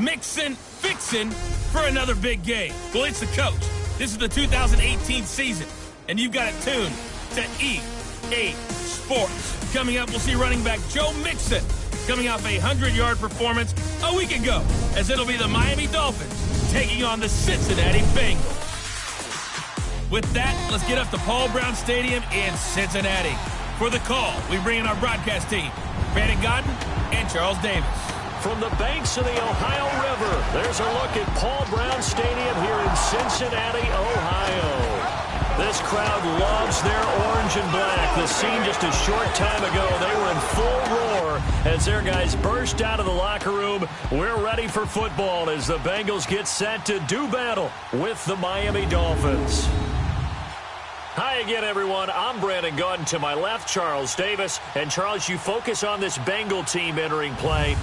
mixing, fixing for another big game. Well, it's the coach. This is the 2018 season, and you've got it tuned to EA Sports. Coming up, we'll see running back Joe Mixon coming off a 100-yard performance a week ago, as it'll be the Miami Dolphins taking on the Cincinnati Bengals. With that, let's get up to Paul Brown Stadium in Cincinnati. For the call, we bring in our broadcast team, Brandon Godden and Charles Davis. From the banks of the Ohio River, there's a look at Paul Brown Stadium here in Cincinnati, Ohio. This crowd loves their orange and black. The scene just a short time ago, they were in full roar as their guys burst out of the locker room. We're ready for football as the Bengals get set to do battle with the Miami Dolphins. Hi again, everyone. I'm Brandon Godden. To my left, Charles Davis. And Charles, you focus on this Bengal team entering play.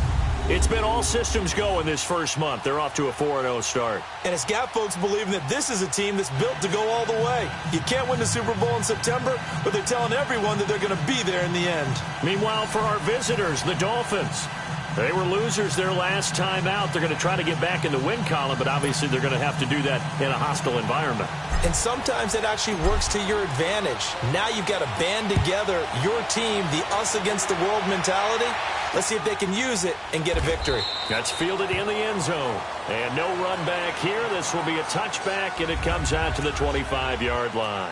It's been all systems go in this first month. They're off to a 4-0 start. And it's got folks believing that this is a team that's built to go all the way. You can't win the Super Bowl in September, but they're telling everyone that they're going to be there in the end. Meanwhile, for our visitors, the Dolphins, they were losers their last time out. They're going to try to get back in the win column, but obviously they're going to have to do that in a hostile environment. And sometimes it actually works to your advantage. Now you've got to band together your team, the us against the world mentality. Let's see if they can use it and get a victory. That's fielded in the end zone. And no run back here. This will be a touchback, and it comes out to the 25-yard line.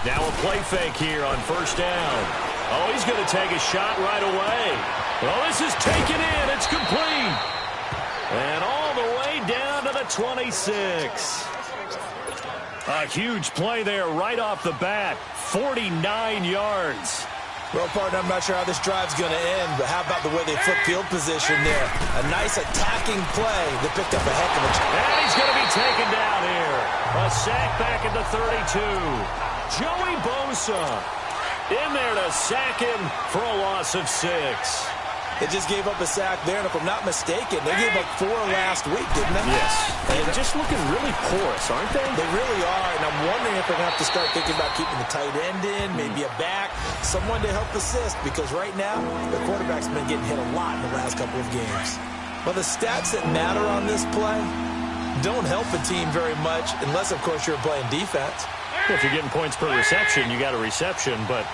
Now a play fake here on first down. Oh, he's going to take a shot right away. Well, this is taken in. It's complete. And all the way down to the 26. A huge play there right off the bat. 49 yards. Well, partner, I'm not sure how this drive's going to end, but how about the way they flip field position there? A nice attacking play that picked up a heck of a chance. And he's going to be taken down here. A sack back at the 32. Joey Bosa in there to sack him for a loss of 6. They just gave up a sack there, and if I'm not mistaken, they gave up 4 last week, didn't they? Yes. And just looking really porous, aren't they? They really are, and I'm wondering if they're going to have to start thinking about keeping the tight end in, maybe a back, someone to help assist, because right now, the quarterback's been getting hit a lot in the last couple of games. Well, the stats that matter on this play don't help a team very much, unless, of course, you're playing defense. Well, if you're getting points per reception, you got a reception, but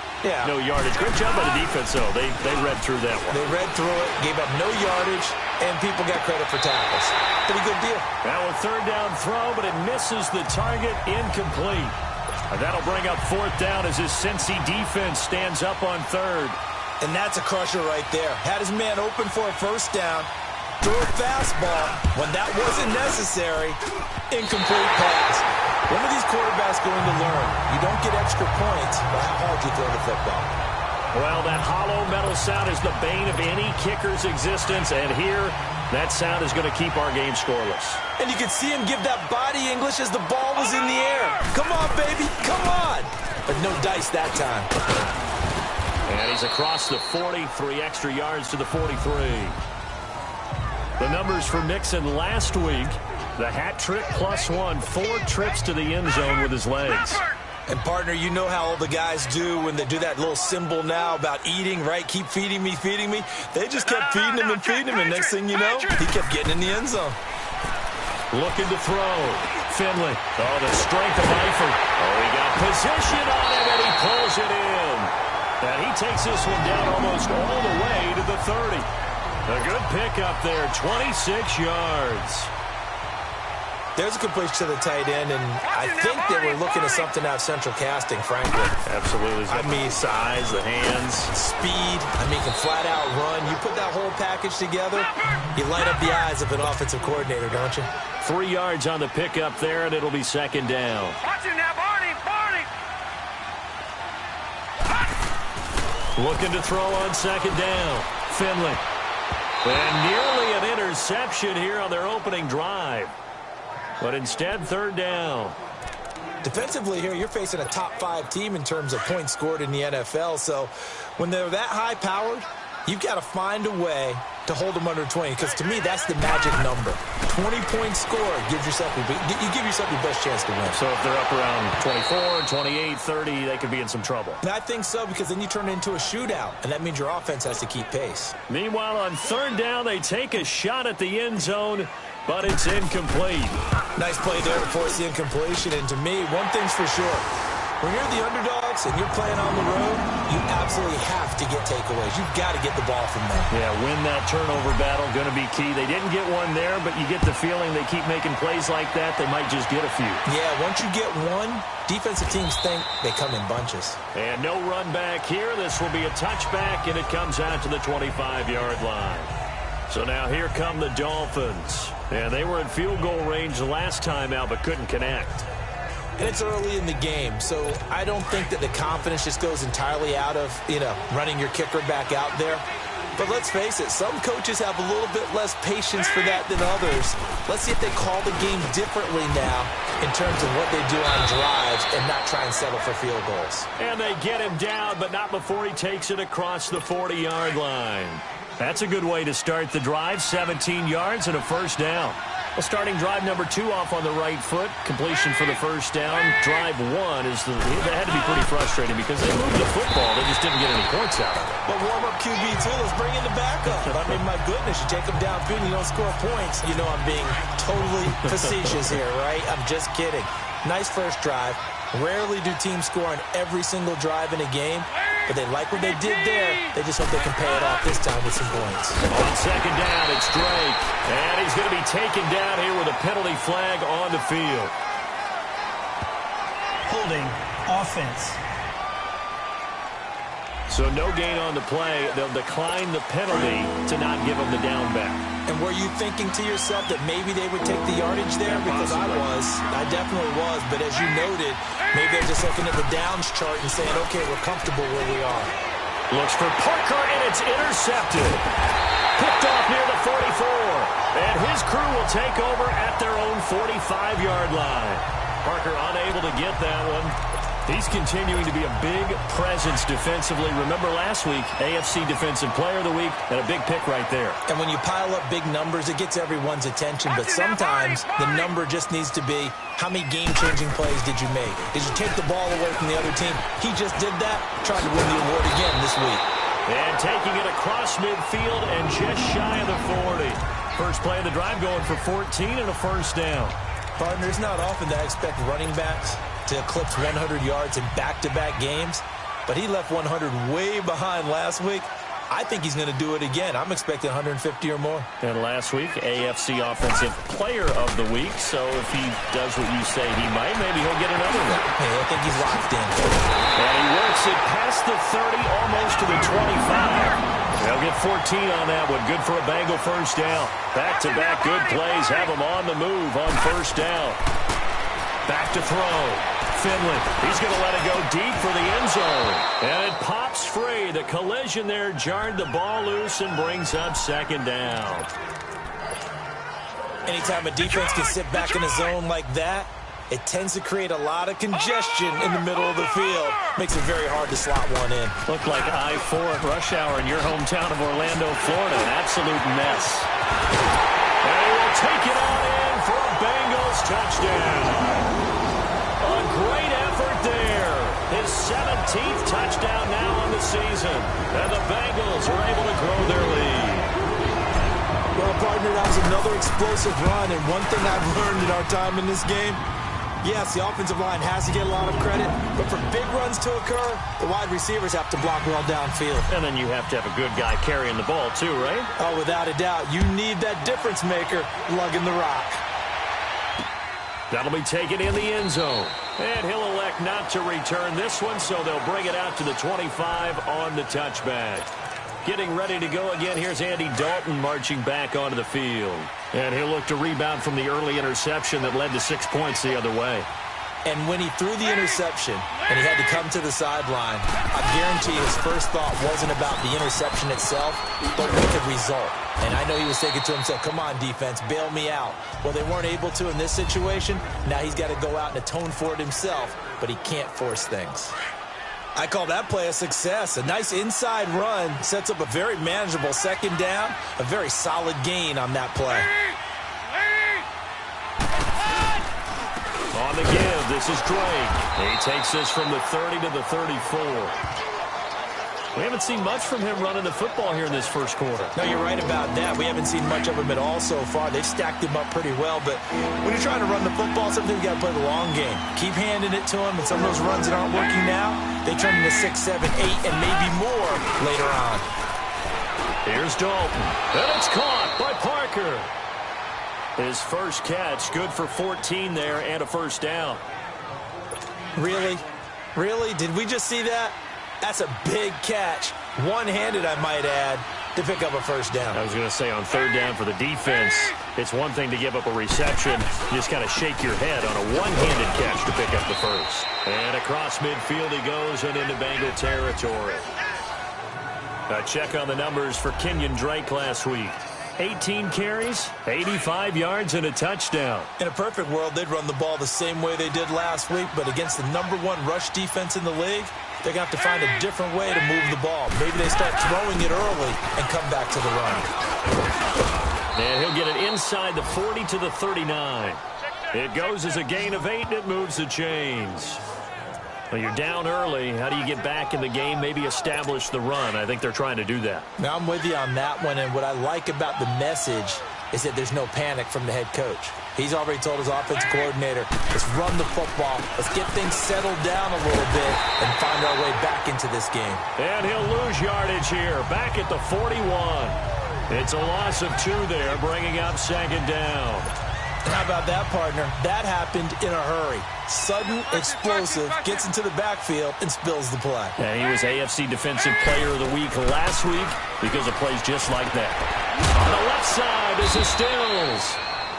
no yardage. Great job by the defense, though. They read through that one. They read through it, gave up no yardage, and people got credit for tackles. Pretty good deal. Now a third down throw, but it misses the target, incomplete. And that'll bring up fourth down as his Cincy defense stands up on third. And that's a crusher right there. Had his man open for a first down. Threw a fastball when that wasn't necessary. Incomplete pass. When are these quarterbacks going to learn? You don't get extra points by how hard you throw the football. Well, that hollow metal sound is the bane of any kicker's existence, and here, that sound is going to keep our game scoreless. And you can see him give that body English as the ball was in the air. Come on, baby, come on. But no dice that time. And he's across the 40, 3 extra yards to the 43. The numbers for Mixon last week. The hat trick +1, 4 trips to the end zone with his legs. And, partner, you know how all the guys do when they do that little symbol now about eating, right? Keep feeding me, feeding me. They just kept feeding him and feeding him, and next thing you know, he kept getting in the end zone. Looking to throw. Finley. Oh, the strength of Eifert. Oh, he got position on him, and he pulls it in. And he takes this one down almost all the way to the 30. A good pickup there, 26 yards. There's a completion to the tight end, and I think they were looking at something out of central casting, frankly. Absolutely. I mean, size, the hands. Speed. I mean, can flat out run. You put that whole package together, you light up the eyes of an offensive coordinator, don't you? 3 yards on the pickup there, and it'll be second down. Watch him now, Barney! Looking to throw on second down. Finley. And nearly an interception here on their opening drive. But instead, third down. Defensively here, you're facing a top 5 team in terms of points scored in the NFL. So when they're that high-powered, You've got to find a way to hold them under 20, because to me, that's the magic number. 20-point score gives yourself you give yourself your best chance to win. So if they're up around 24, 28, 30, they could be in some trouble. And I think so, because then you turn it into a shootout, and that means your offense has to keep pace. Meanwhile, on third down, they take a shot at the end zone, but it's incomplete. Nice play there to force the incompletion, and to me, one thing's for sure. When you're the underdogs and you're playing on the road, you absolutely have to get takeaways. You've got to get the ball from them. Yeah, win that turnover battle, going to be key. They didn't get one there, but you get the feeling they keep making plays like that, they might just get a few. Yeah, once you get one, defensive teams think they come in bunches. And no run back here. This will be a touchback, and it comes out to the 25-yard line. So now here come the Dolphins. And they were in field goal range the last time out, but couldn't connect. And it's early in the game, so I don't think that the confidence just goes entirely out of, running your kicker back out there. But let's face it, some coaches have a little bit less patience for that than others. Let's see if they call the game differently now in terms of what they do on drives and not try and settle for field goals. And they get him down, but not before he takes it across the 40-yard line. That's a good way to start the drive, 17 yards and a first down. Well, starting drive number 2 off on the right foot. Completion for the first down. Drive 1 that had to be pretty frustrating because they moved the football. They just didn't get any points out of it. But warm-up QB2, let's bring in the backup. I mean, my goodness, you take them downfield and you don't score points. You know I'm being totally facetious here, right? I'm just kidding. Nice first drive. Rarely do teams score on every single drive in a game, but they like what they did there. They just hope they can pay it off this time with some points. On second down, it's Drake. And he's going to be taken down here with a penalty flag on the field. Holding offense. So no gain on the play. They'll decline the penalty to not give him the down back. And were you thinking to yourself that maybe they would take the yardage there? Because I definitely was. But as you noted, maybe they're just looking at the downs chart and saying, okay, we're comfortable where we are. Looks for Parker, and it's intercepted. Picked off near the 44. And his crew will take over at their own 45-yard line. Parker unable to get that one. He's continuing to be a big presence defensively. Remember last week, AFC Defensive Player of the Week, and a big pick right there. And when you pile up big numbers, it gets everyone's attention. But sometimes the number just needs to be, how many game-changing plays did you make? Did you take the ball away from the other team? He just did that, trying to win the award again this week. And taking it across midfield and just shy of the 40. First play of the drive going for 14 and a first down. Partner, it's not often that I expect running backs to eclipse 100 yards in back-to-back games, but he left 100 way behind last week. I think he's going to do it again. I'm expecting 150 or more. And last week, AFC Offensive Player of the Week, so if he does what you say he might, maybe he'll get another one. Hey, I think he's locked in. And he works it past the 30, almost to the 25. They'll get 14 on that one. Good for a Bengal first down. Back-to-back good plays have him on the move on first down. Back to throw. Finley, he's going to let it go deep for the end zone. And it pops free. The collision there jarred the ball loose and brings up second down. Anytime a defense can sit back in a zone like that, it tends to create a lot of congestion in the middle of the field. Makes it very hard to slot one in. Looked like I-4 at rush hour in your hometown of Orlando, Florida. An absolute mess. And he will take it on in for a Bengals touchdown. A great effort there. His 17th touchdown now on the season. And the Bengals are able to grow their lead. Well, partner, that was another explosive run. And one thing I've learned in our time in this game, yes, the offensive line has to get a lot of credit, but for big runs to occur, the wide receivers have to block well downfield. And then you have to have a good guy carrying the ball too, right? Oh, without a doubt. You need that difference maker lugging the rock. That'll be taken in the end zone. And he'll elect not to return this one, so they'll bring it out to the 25 on the touchback. Getting ready to go again. Here's Andy Dalton marching back onto the field. And he'll look to rebound from the early interception that led to 6 points the other way. And when he threw the interception and he had to come to the sideline, I guarantee his first thought wasn't about the interception itself, but what could result. And I know he was thinking to himself, come on, defense, bail me out. Well, they weren't able to in this situation. Now he's got to go out and atone for it himself, but he can't force things. I call that play a success. A nice inside run sets up a very manageable second down, a very solid gain on that play. On the give, this is Drake. He takes this from the 30 to the 34. We haven't seen much from him running the football here in this first quarter. No, you're right about that. We haven't seen much of him at all so far. They've stacked him up pretty well, but when you're trying to run the football, sometimes you got to play the long game. Keep handing it to him, and some of those runs that aren't working now, they turn into 6, 7, 8, and maybe more later on. Here's Dalton, and it's caught by Parker. His first catch, good for 14 there and a first down. Really? Really? Did we just see that? That's a big catch, one-handed, I might add, to pick up a first down. I was going to say, on third down for the defense, it's one thing to give up a reception. You just kind of shake your head on a one-handed catch to pick up the first. And across midfield he goes and into Bengal territory. A check on the numbers for Kenyon Drake last week. 18 carries, 85 yards, and a touchdown. In a perfect world, they'd run the ball the same way they did last week, but against the #1 rush defense in the league, they're going to have to find a different way to move the ball. Maybe they start throwing it early and come back to the run. And he'll get it inside the 40 to the 39. It goes as a gain of 8, and it moves the chains. Well, you're down early. How do you get back in the game, maybe establish the run? I think they're trying to do that. Now, I'm with you on that one, and what I like about the message is that there's no panic from the head coach. He's already told his offensive coordinator, let's run the football, let's get things settled down a little bit and find our way back into this game. And he'll lose yardage here, back at the 41. It's a loss of 2 there, bringing up second down. How about that, partner? That happened in a hurry. Sudden, explosive, gets into the backfield, and spills the play. And he was AFC Defensive Player of the Week last week because of plays just like that. On the left side, this is Stills.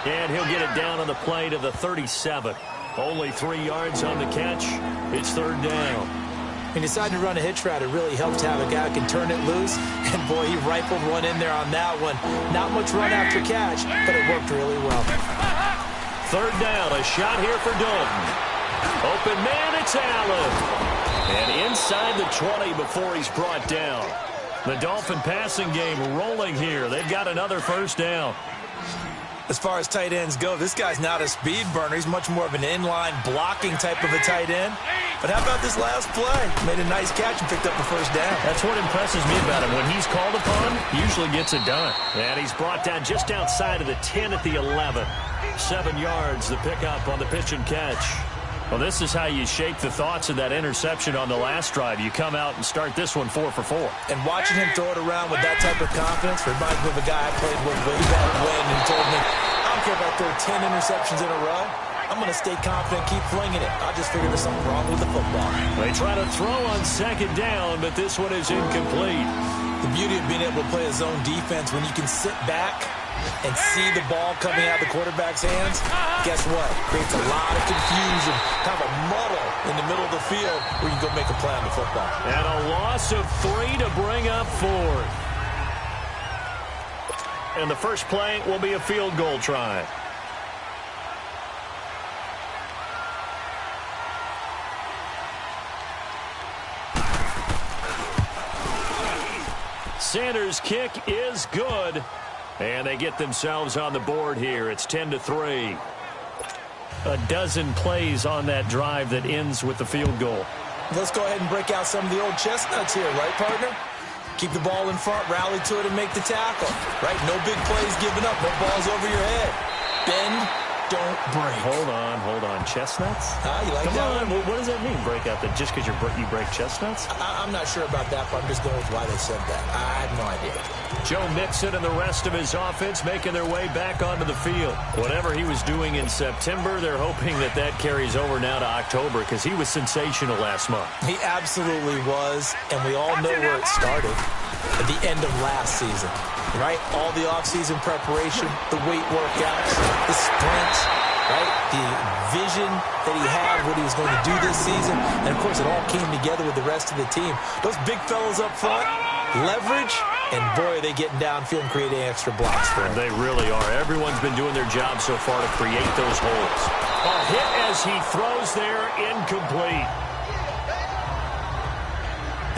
And he'll get it down on the play to the 37. Only 3 yards on the catch. It's third down. He decided to run a hitch route. It really helped to have a guy who can turn it loose. And, boy, he rifled one in there on that one. Not much run after catch, but it worked really well. Third down, a shot here for Dalton. Open man, it's Allen. And inside the 20 before he's brought down. The Dolphin passing game rolling here. They've got another first down. As far as tight ends go, this guy's not a speed burner. He's much more of an inline blocking type of a tight end. But how about this last play? Made a nice catch and picked up the first down. That's what impresses me about him. When he's called upon, he usually gets it done. And he's brought down just outside of the 10 at the 11. 7 yards, the pickup on the pitch and catch. Well, this is how you shake the thoughts of that interception on the last drive. You come out and start this one 4 for 4. And watching him throw it around with that type of confidence reminds me of a guy I played with way back when, and he told me, I don't care if I throw 10 interceptions in a row. I'm going to stay confident, keep flinging it. I just figured there's something wrong with the football. They try to throw on second down, but this one is incomplete. The beauty of being able to play a zone defense when you can sit back and see the ball coming out of the quarterback's hands, guess what? Creates a lot of confusion, kind of a muddle in the middle of the field where you can go make a play on the football. And a loss of 3 to bring up 4th. And the first play will be a field goal try. Sanders' kick is good. And they get themselves on the board here. It's 10-3. A dozen plays on that drive that ends with the field goal. Let's go ahead and break out some of the old chestnuts here, right, partner? Keep the ball in front, rally to it, and make the tackle. Right? No big plays given up. No balls over your head. Bend, don't break. Hold on. Chestnuts? You like Come that on. one? What does that mean, break out? That just because you break chestnuts? I'm not sure about that, but I'm just going with why they said that. I have no idea. Joe Mixon and the rest of his offense making their way back onto the field. Whatever he was doing in September, they're hoping that carries over now to October because he was sensational last month. He absolutely was, and we all know where it started at the end of last season, right? All the offseason preparation, the weight workouts, the sprints, right? The vision that he had, what he was going to do this season, and of course it all came together with the rest of the team. Those big fellas up front, leverage, and boy, are they getting downfield and creating extra blocks for him. They really are. Everyone's been doing their job so far to create those holes. A hit as he throws there, incomplete.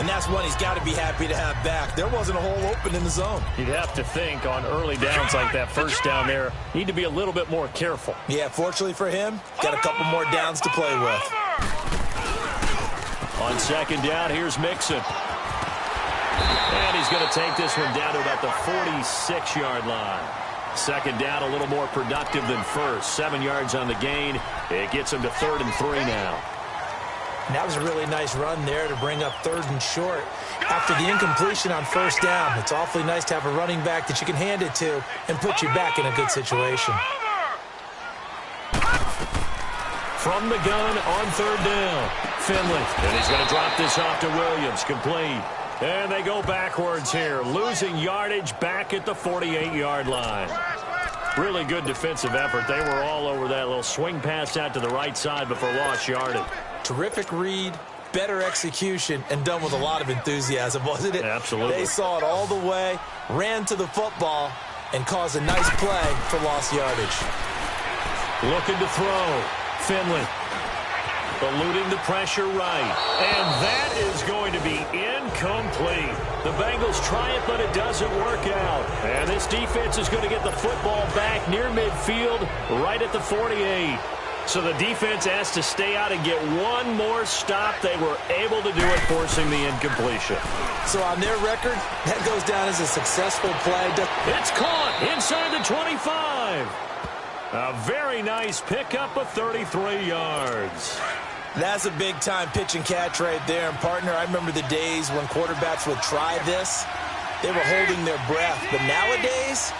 And that's one he's got to be happy to have back. There wasn't a hole open in the zone. You'd have to think on early downs like that first down there, need to be a little bit more careful. Yeah, fortunately for him, got a couple more downs to play with. On second down, here's Mixon. And he's going to take this one down to about the 46-yard line. Second down, a little more productive than first. 7 yards on the gain. It gets him to 3rd and 3 now. And that was a really nice run there to bring up 3rd and short. After the incompletion on first down, it's awfully nice to have a running back that you can hand it to and put you back in a good situation. From the gun on 3rd down, Finley. And he's going to drop this off to Williams, complete. And they go backwards here, losing yardage back at the 48-yard line. Really good defensive effort. They were all over that little swing pass out to the right side before lost yardage. Terrific read, better execution, and done with a lot of enthusiasm, wasn't it? Absolutely. They saw it all the way, ran to the football, and caused a nice play for lost yardage. Looking to throw. Finley. Eluding the pressure right. And that is going to be incomplete. The Bengals try it, but it doesn't work out. And this defense is going to get the football back near midfield, right at the 48. So the defense has to stay out and get one more stop. They were able to do it, forcing the incompletion. So on their record, that goes down as a successful play. It's caught inside the 25. A very nice pickup of 33 yards. That's a big-time pitch and catch right there. And, partner, I remember the days when quarterbacks would try this. They were holding their breath. But nowadays,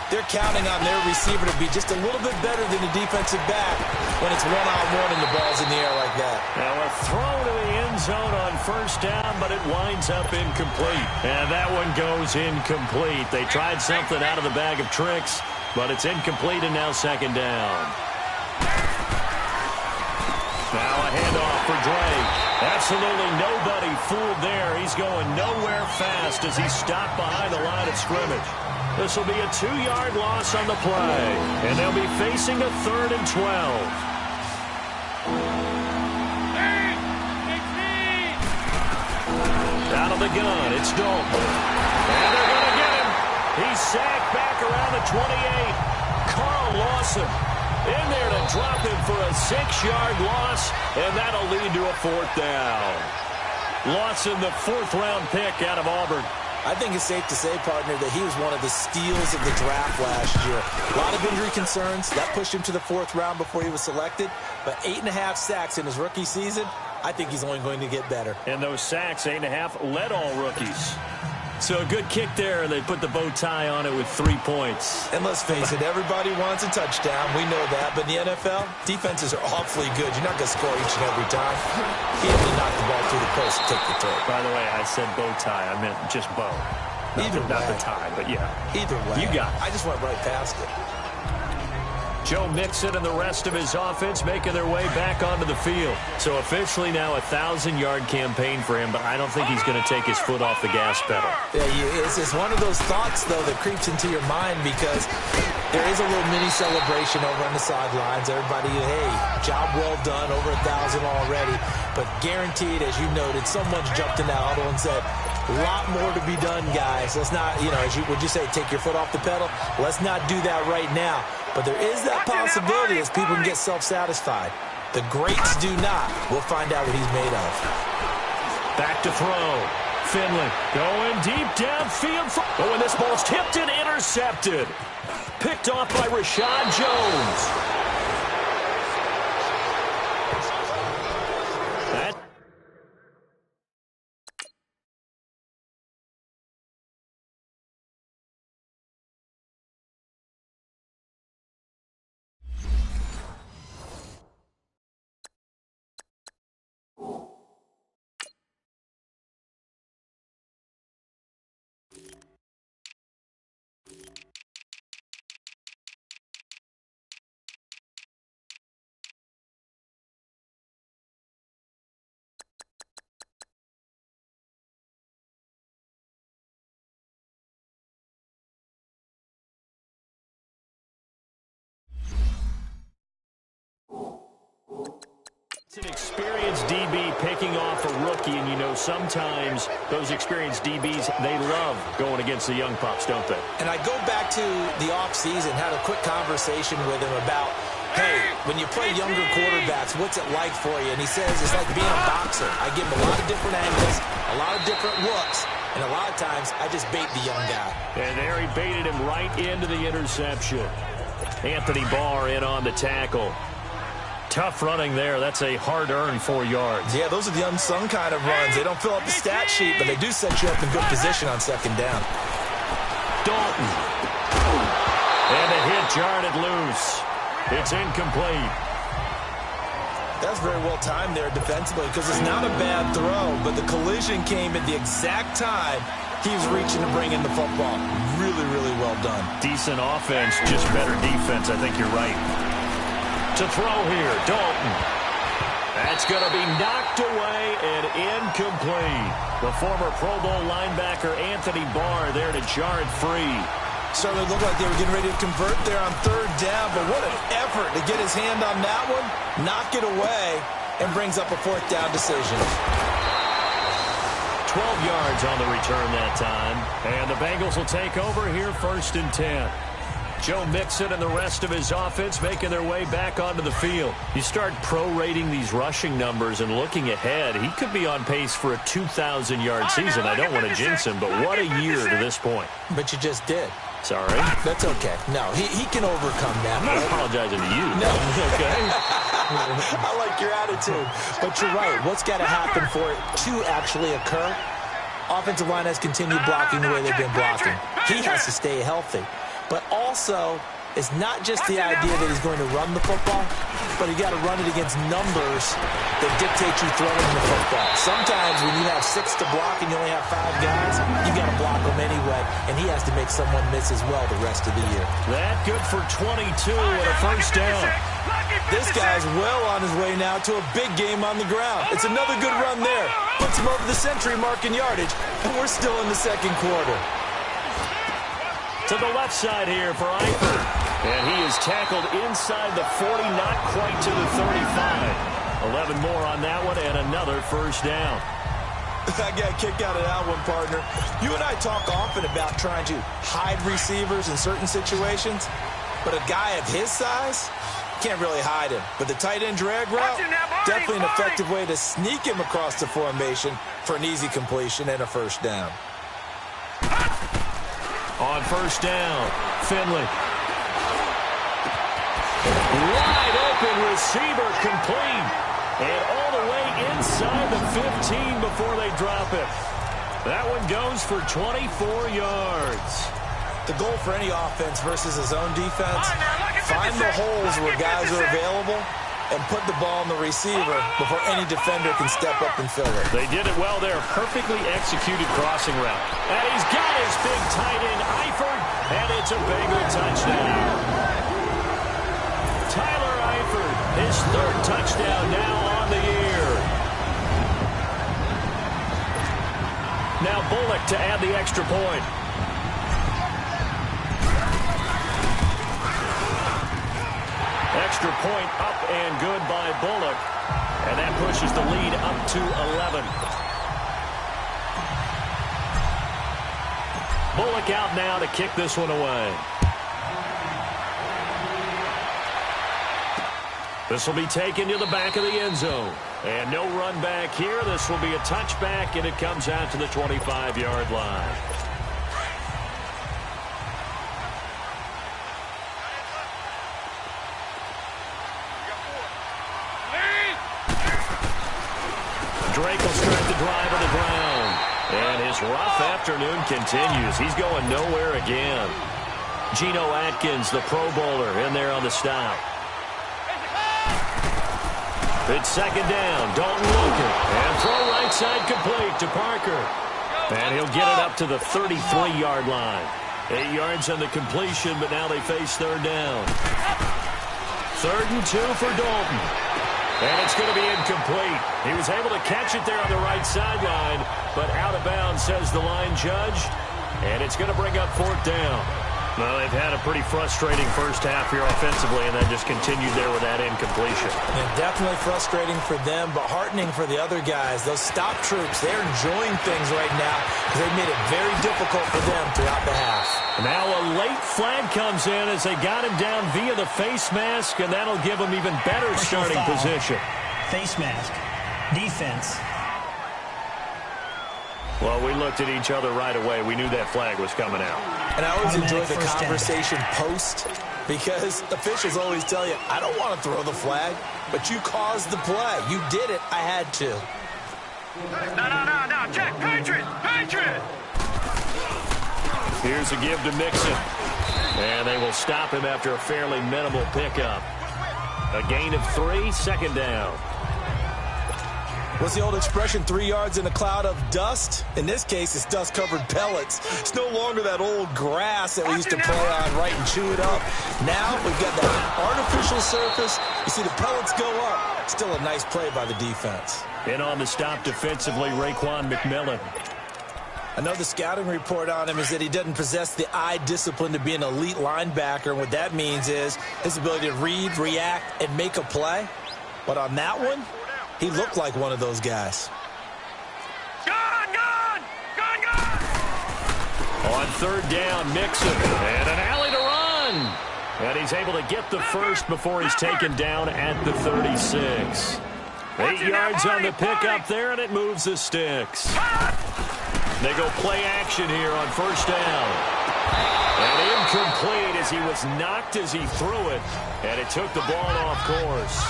they're counting on their receiver to be just a little bit better than the defensive back when it's one-on-one and the ball's in the air like that. Now a throw to the end zone on first down, but it winds up incomplete. And that one goes incomplete. They tried something out of the bag of tricks, but it's incomplete and now second down. Now a handoff for Drake. Absolutely nobody fooled there. He's going nowhere fast as he's stopped behind the line of scrimmage. This will be a 2-yard loss on the play, and they'll be facing a 3rd and 12. Out of the gun, it's Dalton. And they're going to get him. He's sacked back around the 28. Carl Lawson in there to drop him for a 6-yard loss, and that'll lead to a 4th down. Lawson, the 4th-round pick out of Auburn. I think it's safe to say, partner, that he was one of the steals of the draft last year. A lot of injury concerns. That pushed him to the 4th round before he was selected. But 8.5 sacks in his rookie season, I think he's only going to get better. And those sacks, 8.5, led all rookies. So a good kick there, and they put the bow tie on it with 3 points. And let's face it, everybody wants a touchdown. We know that. But in the NFL, defenses are awfully good. You're not going to score each and every time. He had to knock the ball through the post and take the throw. By the way, I said bow tie. I meant just bow. Not the tie, but yeah. Either way. You got it. I just went right past it. Joe Mixon and the rest of his offense making their way back onto the field. So officially now a 1,000-yard campaign for him, but I don't think he's going to take his foot off the gas pedal. Yeah, it's one of those thoughts, though, that creeps into your mind because there is a little mini celebration over on the sidelines. Everybody, hey, job well done, over 1,000 already. But guaranteed, as you noted, someone's jumped in that huddle and said, a lot more to be done, guys. Let's not, would you say, take your foot off the pedal? Let's not do that right now. But there is that possibility as people can get self-satisfied. The greats do not. We'll find out what he's made of. Back to throw. Finley going deep downfield. Oh, and this ball's tipped and intercepted. Picked off by Rashad Jones. It's an experienced DB picking off a rookie, and you know sometimes those experienced DBs, they love going against the young pups, don't they? And I go back to the offseason, had a quick conversation with him about, hey, when you play younger quarterbacks, what's it like for you? And he says it's like being a boxer. I give him a lot of different angles, a lot of different looks, and a lot of times I just bait the young guy. And there he baited him right into the interception. Anthony Barr in on the tackle. Tough running there. That's a hard-earned 4 yards. Yeah, those are the unsung kind of runs. They don't fill up the stat sheet, but they do set you up in good position on second down. Dalton. And a hit jarred it loose. It's incomplete. That's very well timed there defensively because it's not a bad throw, but the collision came at the exact time he was reaching to bring in the football. Really, really well done. Decent offense, just better defense. I think you're right. To throw here, Dalton. That's going to be knocked away and incomplete. The former Pro Bowl linebacker Anthony Barr there to jar it free. Certainly looked like they were getting ready to convert there on third down, but what an effort to get his hand on that one, knock it away, and brings up a fourth down decision. 12 yards on the return that time. And the Bengals will take over here 1st and 10. Joe Mixon and the rest of his offense making their way back onto the field. You start prorating these rushing numbers and looking ahead, he could be on pace for a 2,000-yard season. I don't want to jinx him, but what a year to this point. But you just did. Sorry. That's okay. No, he can overcome that. I'm not apologizing to you. No. Okay. I like your attitude. But you're right. What's got to happen for it to actually occur? Offensive line has continued blocking the way they've been blocking. He has to stay healthy. But also, it's not just the idea that he's going to run the football, but you got to run it against numbers that dictate you throwing the football. Sometimes when you have 6 to block and you only have 5 guys, you got to block them anyway, and he has to make someone miss as well the rest of the year. That good for 22 and a first down. This guy's well on his way now to a big game on the ground. It's another good run there. Puts him over the century mark in yardage, and we're still in the second quarter. To the left side here for Eifert. And he is tackled inside the 40, not quite to the 35. 11 more on that one, and another first down. I got a kick out of that one, partner. You and I talk often about trying to hide receivers in certain situations, but a guy of his size can't really hide him. But the tight end drag route, definitely an effective way to sneak him across the formation for an easy completion and a first down. On first down, Finley. Wide open receiver complete. And all the way inside the 15 before they drop it. That one goes for 24 yards. The goal for any offense versus his own defense, find the holes where guys are available and put the ball in the receiver before any defender can step up and fill it. They did it well there. Perfectly executed crossing route. And he's got his big tight end, Eifert, and it's a Bengal touchdown. Tyler Eifert, his 3rd touchdown now on the year. Now Bullock to add the extra point. Extra point up and good by Bullock. And that pushes the lead up to 11. Bullock out now to kick this one away. This will be taken to the back of the end zone. And no run back here. This will be a touchback, and it comes out to the 25-yard line. Drake will start the drive on the ground. And his rough afternoon continues. He's going nowhere again. Geno Atkins, the Pro Bowler, in there on the stop. It's second down. Dalton looking. And throw right side complete to Parker. And he'll get it up to the 33-yard line. 8 yards on the completion, but now they face third down. 3rd and 2 for Dalton. And it's going to be incomplete. He was able to catch it there on the right sideline, but out of bounds, says the line judge. And it's going to bring up 4th down. Well, they've had a pretty frustrating first half here offensively, and then just continued there with that incompletion. And definitely frustrating for them, but heartening for the other guys. Those stop troops, they're enjoying things right now because they made it very difficult for them throughout the half. Now a late flag comes in as they got him down via the face mask, and that'll give him even better starting position. Face mask. Defense. Well, we looked at each other right away. We knew that flag was coming out. And I always enjoy the Automatic conversation post because officials always tell you, I don't want to throw the flag, but you caused the play. You did it. I had to. No. Check. Patriot. Here's a give to Mixon. And they will stop him after a fairly minimal pickup. A gain of 3, second down. What's the old expression, 3 yards in a cloud of dust? In this case, it's dust-covered pellets. It's no longer that old grass that we used to play on, right, and chew it up. Now we've got that artificial surface. You see the pellets go up. Still a nice play by the defense. In on the stop defensively, Raekwon McMillan. I know the scouting report on him is that he doesn't possess the eye discipline to be an elite linebacker. And what that means is his ability to read, react, and make a play. But on that one, he looked like one of those guys. Gone! On third down, Mixon. And an alley to run. And he's able to get the first before he's taken down at the 36. 8 yards on the pickup there, and it moves the sticks. They go play action here on first down. And incomplete as he was knocked as he threw it. And it took the ball off course.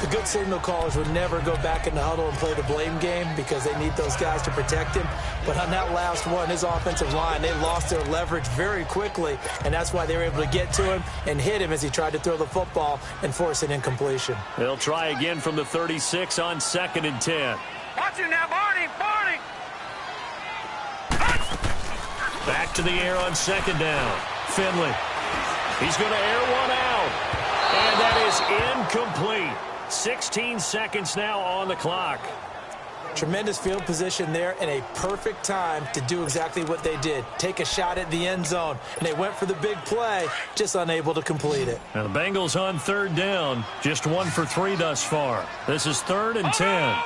The good signal callers would never go back in the huddle and play the blame game because they need those guys to protect him. But on that last one, his offensive line, they lost their leverage very quickly, and that's why they were able to get to him and hit him as he tried to throw the football and force an incompletion. They'll try again from the 36 on 2nd and 10. Watch him now, Barney! Back to the air on 2nd down. Finley. He's going to air one out. And that is incomplete. 16 seconds now on the clock. Tremendous field position there and a perfect time to do exactly what they did. Take a shot at the end zone. And they went for the big play, just unable to complete it. Now the Bengals on 3rd down. Just 1 for 3 thus far. This is 3rd and 10.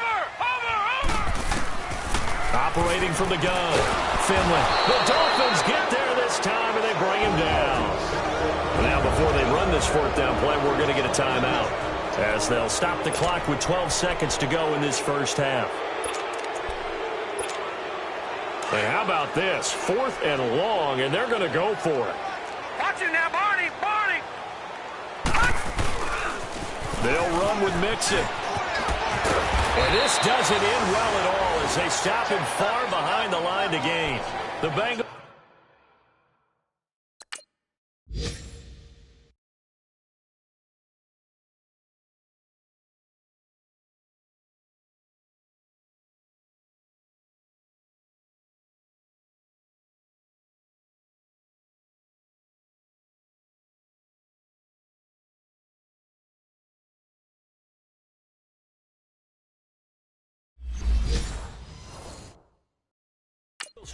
Operating from the gun. Finley. The Dolphins get there this time and they bring him down. Now before they run this 4th down play, we're going to get a timeout, as they'll stop the clock with 12 seconds to go in this first half. And how about this? 4th and long, and they're going to go for it. Watch him now, Barney! They'll run with Mixon. And this doesn't end well at all as they stop him far behind the line to gain. The Bengals.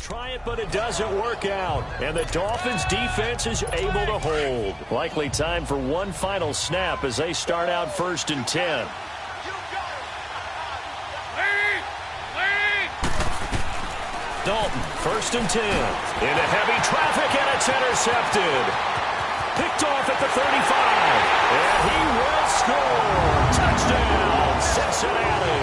Try it, but it doesn't work out. And the Dolphins' defense is able to hold. Likely time for one final snap as they start out 1st and 10. Dalton, 1st and 10. Into heavy traffic, and it's intercepted. Picked off at the 35. And he will score. Touchdown, Cincinnati.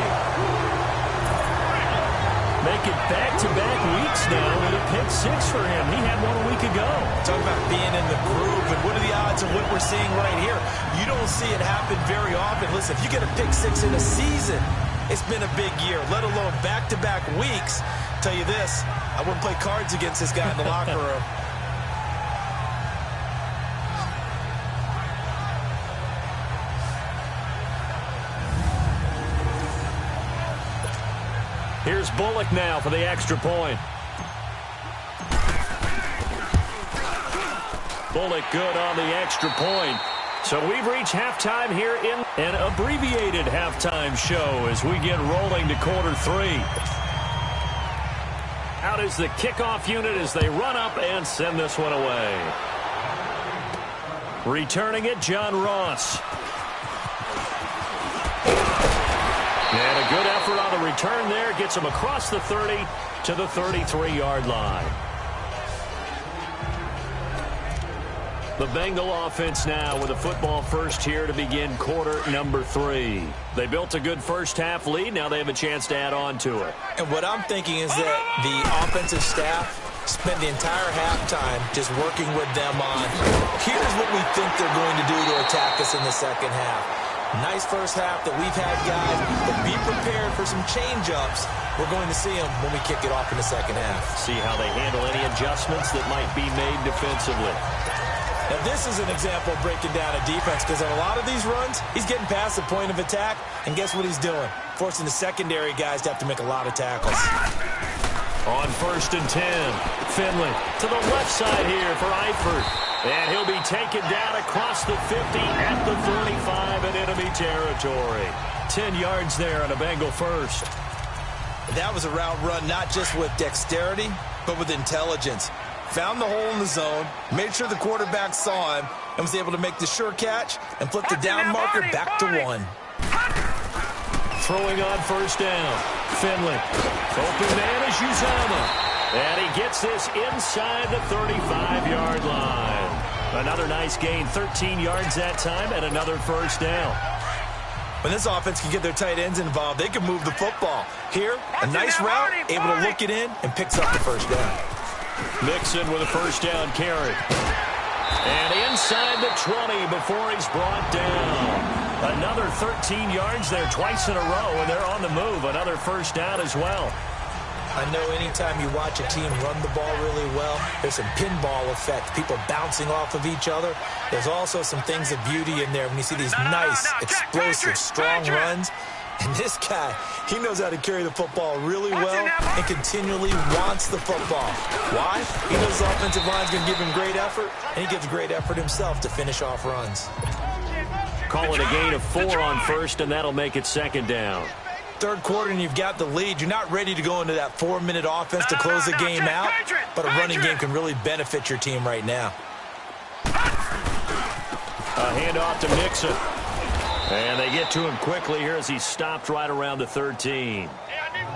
Make it back-to-back weeks now with a pick 6 for him. He had one a week ago. Talk about being in the groove, and what are the odds of what we're seeing right here? You don't see it happen very often. Listen, if you get a pick 6 in a season, it's been a big year, let alone back-to-back weeks. Tell you this, I wouldn't play cards against this guy in the locker room. Here's Bullock now for the extra point. Bullock good on the extra point. So we've reached halftime here in an abbreviated halftime show as we get rolling to quarter 3. Out is the kickoff unit as they run up and send this one away. Returning it, John Ross. And a good effort on the return there. Gets him across the 30 to the 33-yard line. The Bengal offense now with a football first here to begin quarter number 3. They built a good first-half lead. Now they have a chance to add on to it. And what I'm thinking is that the offensive staff spent the entire halftime just working with them on, here's what we think they're going to do to attack us in the second half. Nice first half that we've had, guys, but be prepared for some change-ups. We're going to see them when we kick it off in the second half. See how they handle any adjustments that might be made defensively. Now, this is an example of breaking down a defense because on a lot of these runs, he's getting past the point of attack, and guess what he's doing? Forcing the secondary guys to have to make a lot of tackles. On 1st and 10, Finley to the left side here for Eifert. And he'll be taken down across the 50 at the 45 in enemy territory. 10 yards there on a Bengal first. That was a route run not just with dexterity, but with intelligence. Found the hole in the zone, made sure the quarterback saw him, and was able to make the sure catch and flip the down marker back to 1. Throwing on 1st down. Finley. Open man is Uzama. And he gets this inside the 35-yard line. Another nice gain, 13 yards that time, and another 1st down. When this offense can get their tight ends involved, they can move the football. Here, a nice route, able to look it in, and picks up the 1st down. Mixon with a 1st down carry. And inside the 20 before he's brought down. Another 13 yards there twice in a row, and they're on the move. Another 1st down as well. I know anytime you watch a team run the ball really well, there's some pinball effect, people bouncing off of each other. There's also some things of beauty in there when you see these nice, explosive, strong runs. And this guy, he knows how to carry the football really well and continually wants the football. Why? He knows the offensive line's going to give him great effort, and he gives great effort himself to finish off runs. Call it a gain of 4 on 1st, and that'll make it 2nd down. 3rd quarter and you've got the lead. You're not ready to go into that 4-minute offense to close the game out, but a running game can really benefit your team right now. A handoff to Mixon. And they get to him quickly here as he stopped right around the 13.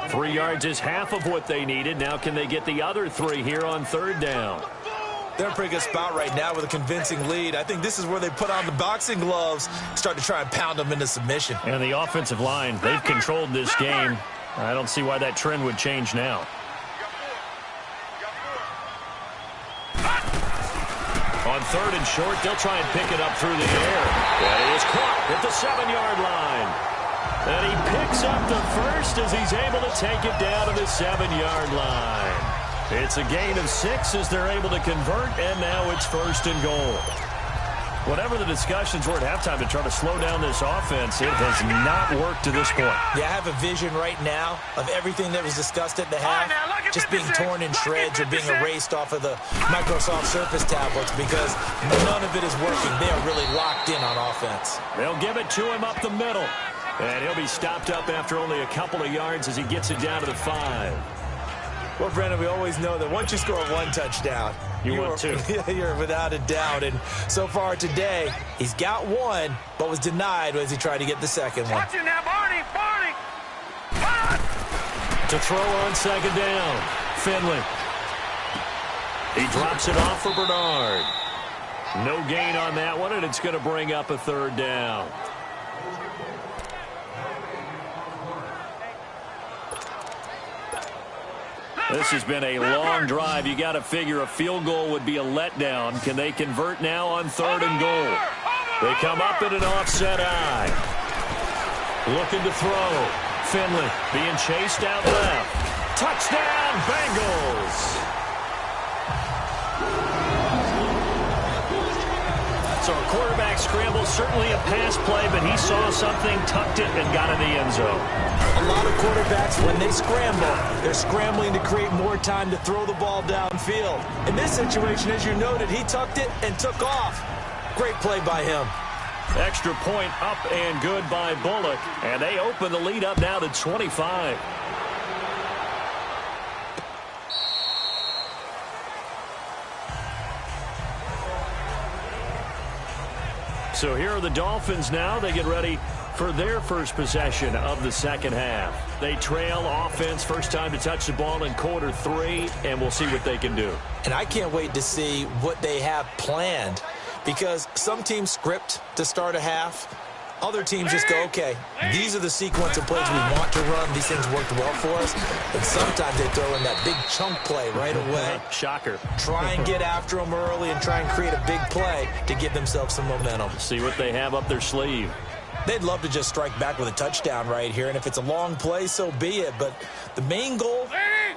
3 yards is half of what they needed. Now can they get the other 3 here on 3rd down? They're in a pretty good spot right now with a convincing lead. I think this is where they put on the boxing gloves, start to try and pound them into submission. And the offensive line, they've controlled this game. I don't see why that trend would change now. On 3rd and short, they'll try and pick it up through the air. And he is caught at the 7-yard line. And he picks up the 1st as he's able to take it down to the 7-yard line. It's a gain of 6 as they're able to convert, and now it's 1st and goal. Whatever the discussions were at halftime to try to slow down this offense, it has not worked to this point. Yeah, I have a vision right now of everything that was discussed at the half just being torn in shreds or being erased off of the Microsoft Surface tablets because none of it is working. They are really locked in on offense. They'll give it to him up the middle, and he'll be stopped up after only a couple of yards as he gets it down to the 5. Well, Brandon, we always know that once you score 1 touchdown, you're without a doubt. And so far today, he's got 1, but was denied as he tried to get the 2nd one. Watch it now, Barney. To throw on 2nd down, Finley. He drops it off for Bernard. No gain on that one, and it's going to bring up a 3rd down. This has been a long drive. You got to figure a field goal would be a letdown. Can they convert now on 3rd and goal? They come up in an offset eye. Looking to throw. Finley being chased out left. Touchdown, Bengals. So a quarterback scramble, certainly a pass play, but he saw something, tucked it, and got in the end zone. A lot of quarterbacks, when they scramble, they're scrambling to create more time to throw the ball downfield. In this situation, as you noted, he tucked it and took off. Great play by him. Extra point up and good by Bullock, and they open the lead up now to 25. So here are the Dolphins now. They get ready for their first possession of the second half. They trail offense, first time to touch the ball in quarter 3, and we'll see what they can do. And I can't wait to see what they have planned, because some teams script to start a half. Other teams just go, okay, these are the sequence of plays we want to run. These things worked well for us. And sometimes they throw in that big chunk play right away. Shocker. Try and get after them early and try and create a big play to give themselves some momentum. See what they have up their sleeve. They'd love to just strike back with a touchdown right here, and if it's a long play, so be it. But the main goal,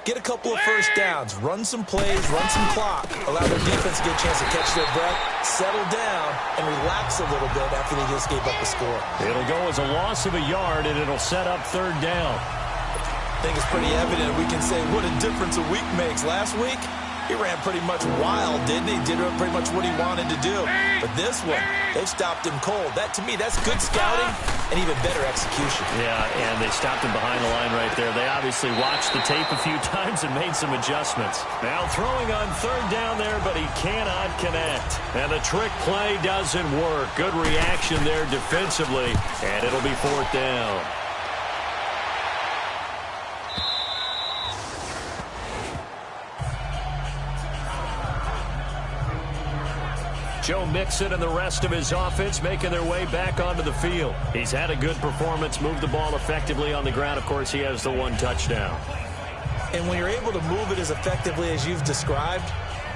get a couple of first downs, run some plays, run some clock, allow their defense to get a chance to catch their breath, settle down, and relax a little bit after they just gave up a score. It'll go as a loss of a yard, and it'll set up third down. I think it's pretty evident. We can say what a difference a week makes. Last week, he ran pretty much wild, didn't he? Did pretty much what he wanted to do. But this one, they've stopped him cold. That, to me, that's good scouting and even better execution. Yeah, and they stopped him behind the line right there. They obviously watched the tape a few times and made some adjustments. Now throwing on third down there, but he cannot connect. And the trick play doesn't work. Good reaction there defensively, and it'll be fourth down. Joe Mixon and the rest of his offense making their way back onto the field. He's had a good performance, moved the ball effectively on the ground. Of course, he has the one touchdown. And when you're able to move it as effectively as you've described,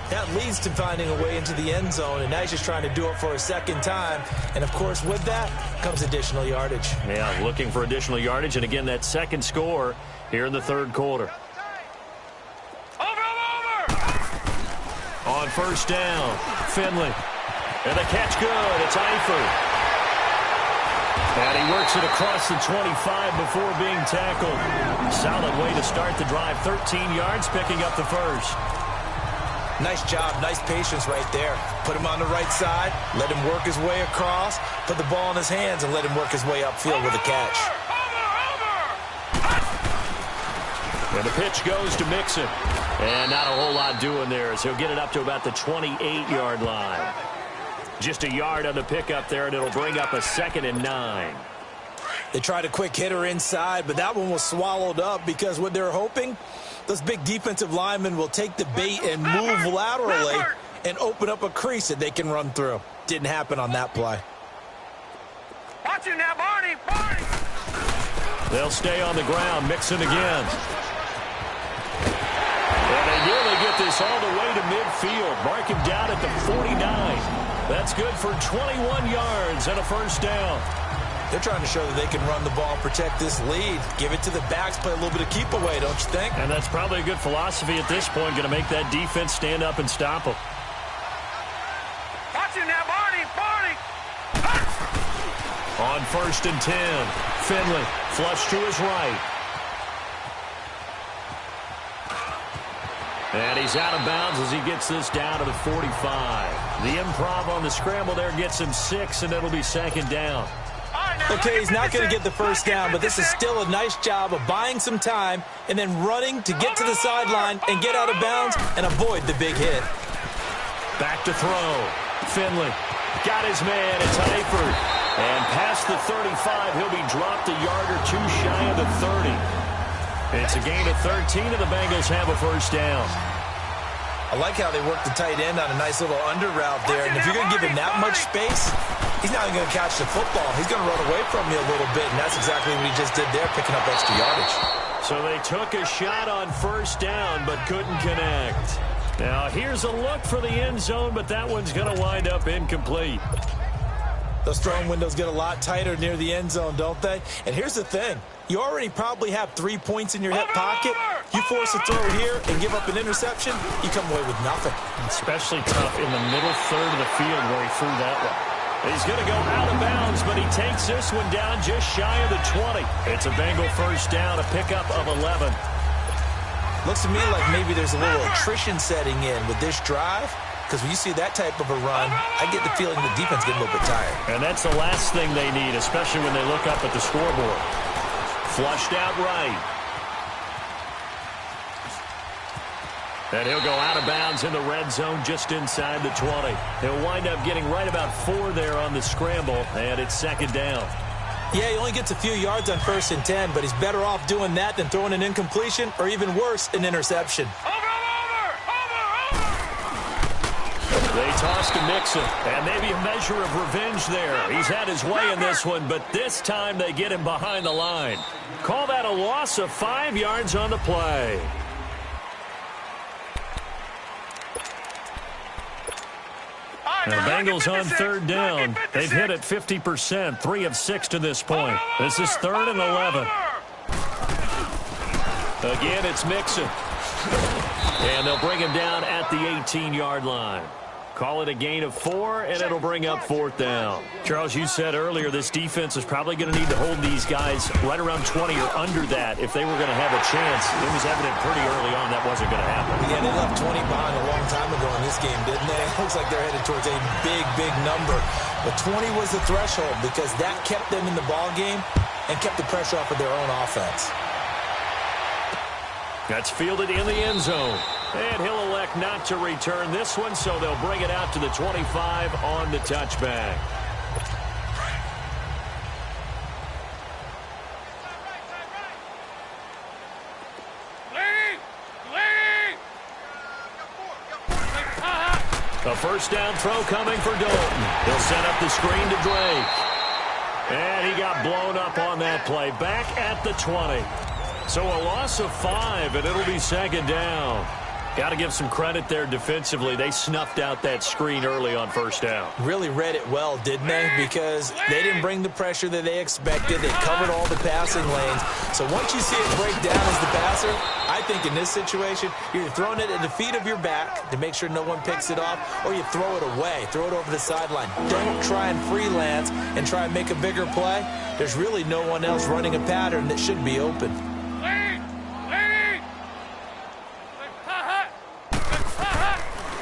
that leads to finding a way into the end zone, and now he's just trying to do it for a second time. And, of course, with that comes additional yardage. Yeah, looking for additional yardage, and again, that second score here in the third quarter. Over! On first down, Finley. And the catch good. It's Eifert. And he works it across the 25 before being tackled. Solid way to start the drive. 13 yards, picking up the first. Nice job. Nice patience right there. Put him on the right side. Let him work his way across. Put the ball in his hands and let him work his way upfield with a catch. And the pitch goes to Mixon. And not a whole lot doing there as he'll get it up to about the 28-yard line. Just a yard on the pickup there, and it'll bring up a 2nd and 9. They tried a quick hitter inside, but that one was swallowed up because what they're hoping, those big defensive linemen will take the bait and move laterally and open up a crease that they can run through. Didn't happen on that play. Watch you now, Barney! Barney! They'll stay on the ground. Mixon again. And they nearly get this all the way to midfield. Mark him down at the 49. That's good for 21 yards and a first down. They're trying to show that they can run the ball, protect this lead, give it to the backs, play a little bit of keep away, don't you think? And that's probably a good philosophy at this point, going to make that defense stand up and stop them. Watch you now, Barney! Barney! On first and 10, Finley flush to his right. And he's out of bounds as he gets this down to the 45. The improv on the scramble there gets him 6, and it'll be 2nd down. Okay, he's not going to get the first down, but this is still a nice job of buying some time and then running to get to the sideline and get out of bounds and avoid the big hit. Back to throw. Finley got his man. It's Eifert. And past the 35, he'll be dropped a yard or two shy of the 30. It's a gain of 13, and the Bengals have a first down. I like how they work the tight end on a nice little under route there. And if you're going to give him that much space, he's not even going to catch the football. He's going to run away from you a little bit, and that's exactly what he just did there, picking up extra yardage. So they took a shot on first down, but couldn't connect. Now here's a look for the end zone, but that one's going to wind up incomplete. Those throwing windows get a lot tighter near the end zone, don't they? And here's the thing. You already probably have 3 points in your hip pocket. You force a throw here and give up an interception, you come away with nothing. Especially tough in the middle third of the field where he threw that one. He's going to go out of bounds, but he takes this one down just shy of the 20. It's a Bengal first down, a pickup of 11. Looks to me like maybe there's a little attrition setting in with this drive. Because when you see that type of a run, I get the feeling the defense getting a little bit tired. And that's the last thing they need, especially when they look up at the scoreboard. Flushed out right. And he'll go out of bounds in the red zone just inside the 20. He'll wind up getting right about 4 there on the scramble, and it's second down. Yeah, he only gets a few yards on 1st and 10, but he's better off doing that than throwing an incompletion or even worse, an interception. They toss to Mixon, and maybe a measure of revenge there. He's had his way in this one, but this time they get him behind the line. Call that a loss of 5 yards on the play. The Bengals on 3rd down. They've hit it 50%, 3 of 6 to this point. This is 3rd and 11. Again, it's Mixon. And they'll bring him down at the 18-yard line. Call it a gain of 4, and it'll bring up 4th down. Charles, you said earlier this defense is probably going to need to hold these guys right around 20 or under that if they were going to have a chance. It was evident pretty early on that wasn't going to happen. Yeah, they left 20 behind a long time ago in this game, didn't they? It looks like they're headed towards a big, big number. But 20 was the threshold because that kept them in the ball game and kept the pressure off of their own offense. That's fielded in the end zone. And he'll elect not to return this one, so they'll bring it out to the 25 on the touchback. A first down throw coming for Dalton. He'll set up the screen to Drake. And he got blown up on that play. Back at the 20. So a loss of 5, and it'll be second down. Got to give some credit there defensively. They snuffed out that screen early on first down. Really read it well, didn't they? Because they didn't bring the pressure that they expected. They covered all the passing lanes. So once you see it break down as the passer, I think in this situation, you're throwing it at the feet of your back to make sure no one picks it off, or you throw it away. Throw it over the sideline. Don't try and freelance and try and make a bigger play. There's really no one else running a pattern that should be open.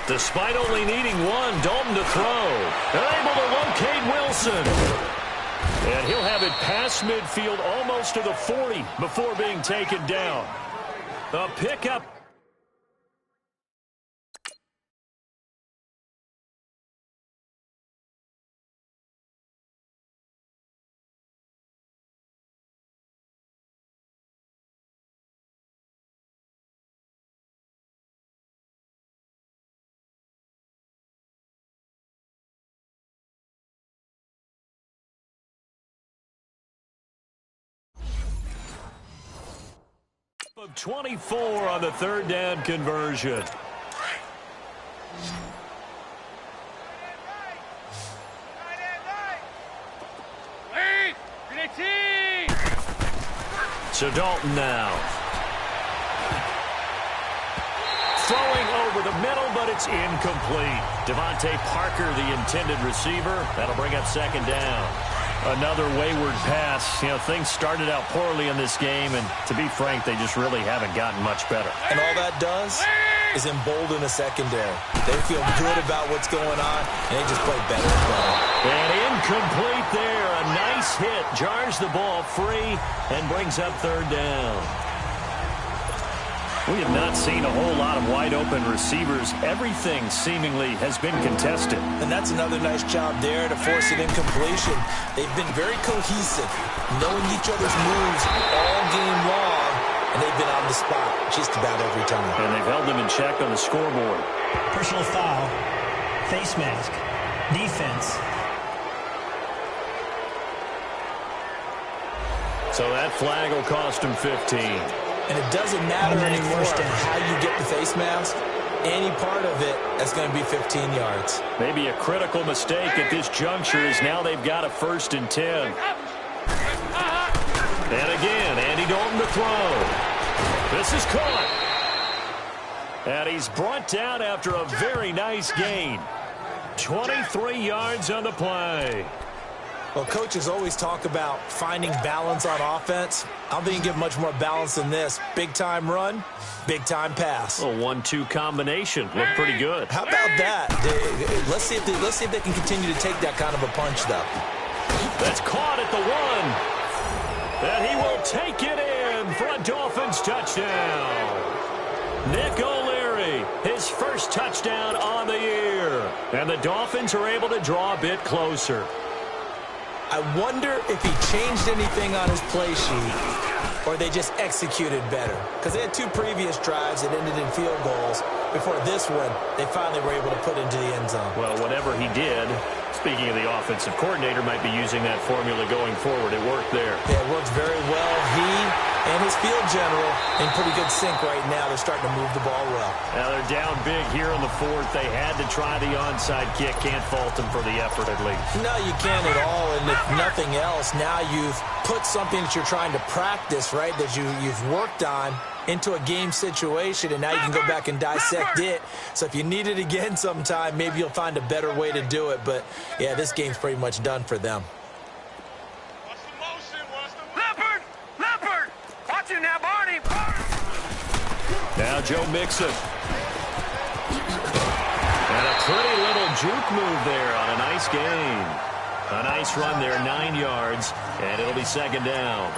Despite only needing 1, Dalton to throw. They're able to locate Wilson. And he'll have it past midfield almost to the 40 before being taken down. A pickup. Of 24 on the 3rd down conversion. So Dalton now. Throwing over the middle, but it's incomplete. Devontae Parker, the intended receiver. That'll bring up second down. Another wayward pass. You know, things started out poorly in this game, and to be frank, they just really haven't gotten much better. And all that does is embolden a secondary. They feel good about what's going on, and they just play better and better. And incomplete there. A nice hit. Jars the ball free and brings up 3rd down. We have not seen a whole lot of wide-open receivers. Everything seemingly has been contested. And that's another nice job there to force an incompletion. They've been very cohesive, knowing each other's moves all game long, and they've been on the spot just about every time. And they've held them in check on the scoreboard. Personal foul, face mask, defense. So that flag will cost him 15. And it doesn't matter anymore how you get the face mask. Any part of it is going to be 15 yards. Maybe a critical mistake at this juncture is now they've got a 1st and 10. And again, Andy Dalton to throw. This is caught. And he's brought down after a very nice gain. 23 yards on the play. Well, coaches always talk about finding balance on offense. I don't think you get much more balance than this. Big-time run, big-time pass. A 1-2 combination. Looked pretty good. How about that? Let's see if they can continue to take that kind of a punch, though. That's caught at the 1. And he will take it in for a Dolphins touchdown. Nick O'Leary his first touchdown on the year. And the Dolphins are able to draw a bit closer. I wonder if he changed anything on his play sheet or they just executed better. Because they had 2 previous drives that ended in field goals. Before this one, they finally were able to put into the end zone. Well, whatever he did, speaking of the offensive coordinator, might be using that formula going forward. It worked there. Yeah, it works very well. He and his field general in pretty good sync right now. They're starting to move the ball well. Now they're down big here in the 4th. They had to try the onside kick. Can't fault them for the effort at least. No, you can't at all. And if nothing else, now you've put something that you're trying to practice, right, that you've worked on into a game situation, and now you can go back and dissect it. So if you need it again sometime, maybe you'll find a better way to do it. But, yeah, this game's pretty much done for them. Leopard! Watch him now, Barney! Now Joe Mixon. And a pretty little juke move there on a nice gain. A nice run there, 9 yards, and it'll be 2nd down.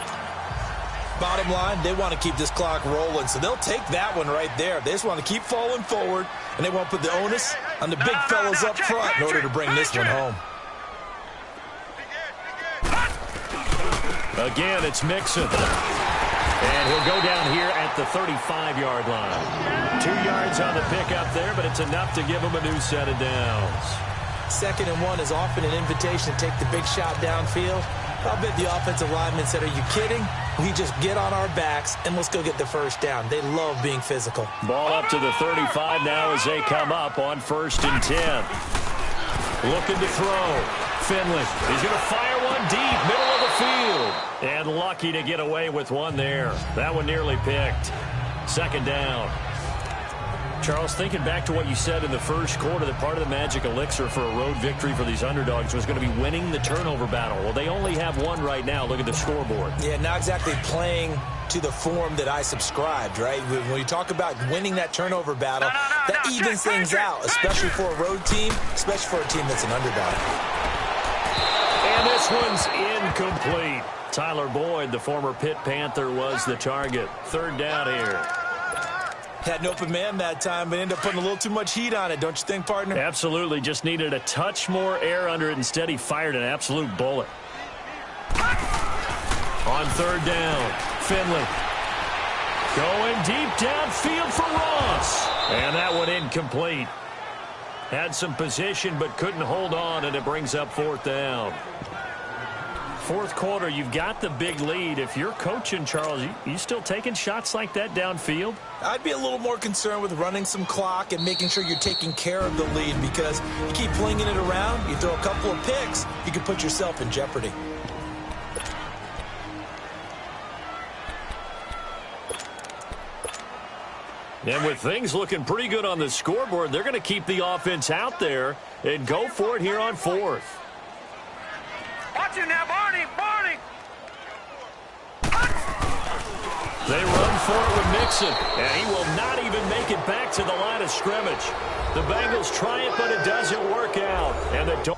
Bottom line, they want to keep this clock rolling, so they'll take that one right there. They just want to keep falling forward, and they want to put the onus on the big fellas up front in order to bring this one home. Again, it's Mixon. And he'll go down here at the 35-yard line. 2 yards on the pickup there, but it's enough to give him a new set of downs. 2nd and 1 is often an invitation to take the big shot downfield. I'll bet the offensive lineman said, are you kidding? We just get on our backs and let's go get the first down. They love being physical. Ball up to the 35 now as they come up on 1st and 10. Looking to throw. Finley. He's going to fire one deep, middle of the field. And lucky to get away with one there. That one nearly picked. 2nd down. Charles, thinking back to what you said in the 1st quarter, that part of the magic elixir for a road victory for these underdogs was going to be winning the turnover battle. Well, they only have one right now. Look at the scoreboard. Yeah, not exactly playing to the form that I subscribed, right? When you talk about winning that turnover battle, that evens things out, especially for a road team, especially for a team that's an underdog. And this one's incomplete. Tyler Boyd, the former Pitt Panther, was the target. 3rd down here. Had an open man that time, but ended up putting a little too much heat on it, don't you think, partner? Absolutely. Just needed a touch more air under it. Instead, he fired an absolute bullet. On 3rd down, Finley. Going deep downfield for Ross. And that one incomplete. Had some position, but couldn't hold on, and it brings up 4th down. 4th quarter, you've got the big lead. If you're coaching, Charles, you still taking shots like that downfield? I'd be a little more concerned with running some clock and making sure you're taking care of the lead, because you keep flinging it around, you throw a couple of picks, you can put yourself in jeopardy. And with things looking pretty good on the scoreboard, they're going to keep the offense out there and go for it here on 4th. Watch him now, Barney! They run for it with Mixon, and he will not even make it back to the line of scrimmage. The Bengals try it, but it doesn't work out. And the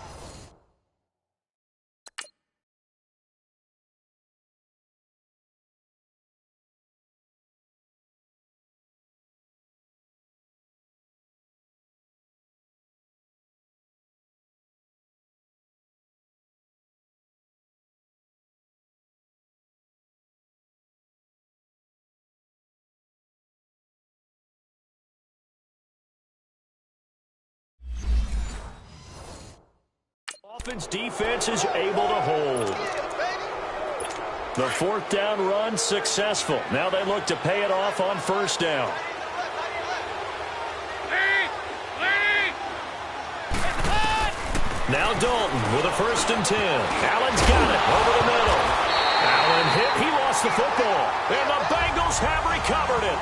Dolphins defense is able to hold. The 4th down run successful. Now they look to pay it off on 1st down. Now Dalton with a 1st and 10. Allen's got it over the middle. Allen hit. He lost the football. And the Bengals have recovered it.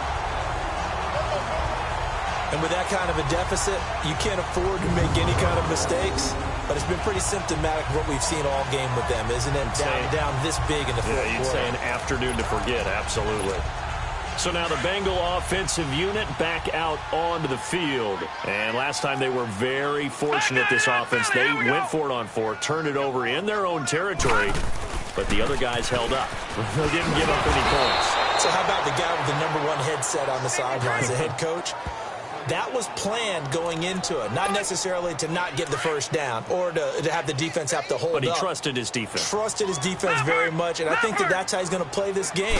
And with that kind of a deficit, you can't afford to make any kind of mistakes. But it's been pretty symptomatic of what we've seen all game with them, isn't it? Down this big in the 4th quarter. Yeah, you'd say an afternoon to forget, absolutely. So now the Bengal offensive unit back out onto the field. And last time they were very fortunate, this offense. They went for it on 4, turned it over in their own territory, but the other guys held up. They didn't give up any points. So how about the guy with the #1 headset on the sidelines, the head coach? That was planned going into it, not necessarily to not get the first down or to have the defense have to hold up. But he trusted his defense. Trusted his defense very much, and I think that's how he's going to play this game.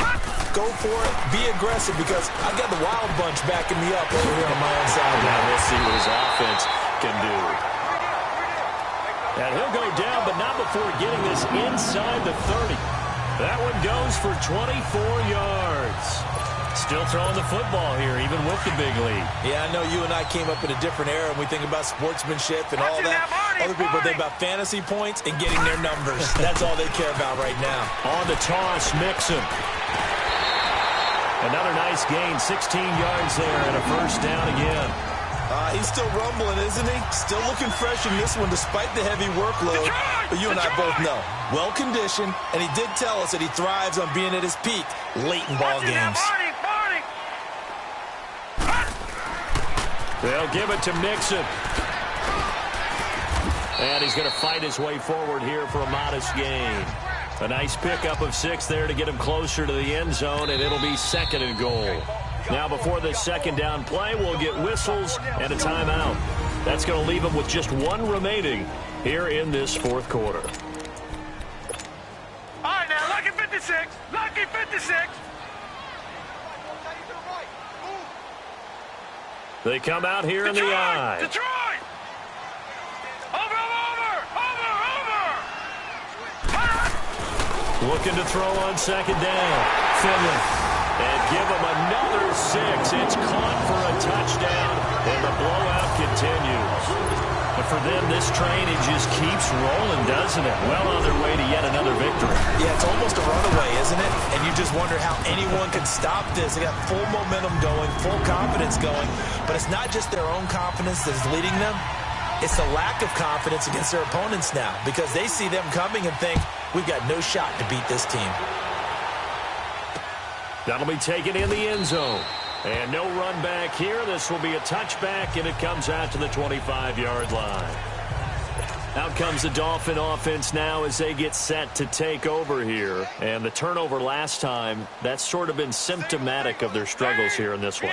Go for it. Be aggressive, because I got the wild bunch backing me up over here on my own side. Now we'll see what his offense can do. And he'll go down, but not before getting this inside the 30. That one goes for 24 yards. Still throwing the football here, even with the big lead. Yeah, I know you and I came up in a different era, and we think about sportsmanship and all that. Other people think about fantasy points and getting their numbers. That's all they care about right now. On the toss, Mixon. Another nice gain, 16 yards there, and a first down again. He's still rumbling, isn't he? Still looking fresh in this one despite the heavy workload. But you and I both know, well-conditioned, and he did tell us that he thrives on being at his peak late in ball games. They'll give it to Mixon. And he's going to fight his way forward here for a modest gain. A nice pickup of 6 there to get him closer to the end zone, and it'll be 2nd and goal. Now before this second down play, we'll get whistles and a timeout. That's going to leave him with just 1 remaining here in this 4th quarter. All right, now, lucky 56. Lucky 56. They come out here in the eye. Detroit! Over! Looking to throw on 2nd down. Finley. And give him another 6. It's caught for a touchdown, and the blowout continues. But for them, this train, it just keeps rolling, doesn't it? Well on their way to yet another victory. Yeah, it's almost a runaway, isn't it? And you just wonder how anyone can stop this. They got full momentum going, full confidence going. But it's not just their own confidence that's leading them. It's the lack of confidence against their opponents now, because they see them coming and think, we've got no shot to beat this team. That'll be taken in the end zone. And no run back here. This will be a touchback, and it comes out to the 25-yard line. Out comes the Dolphin offense now as they get set to take over here. And the turnover last time, that's sort of been symptomatic of their struggles here in this one.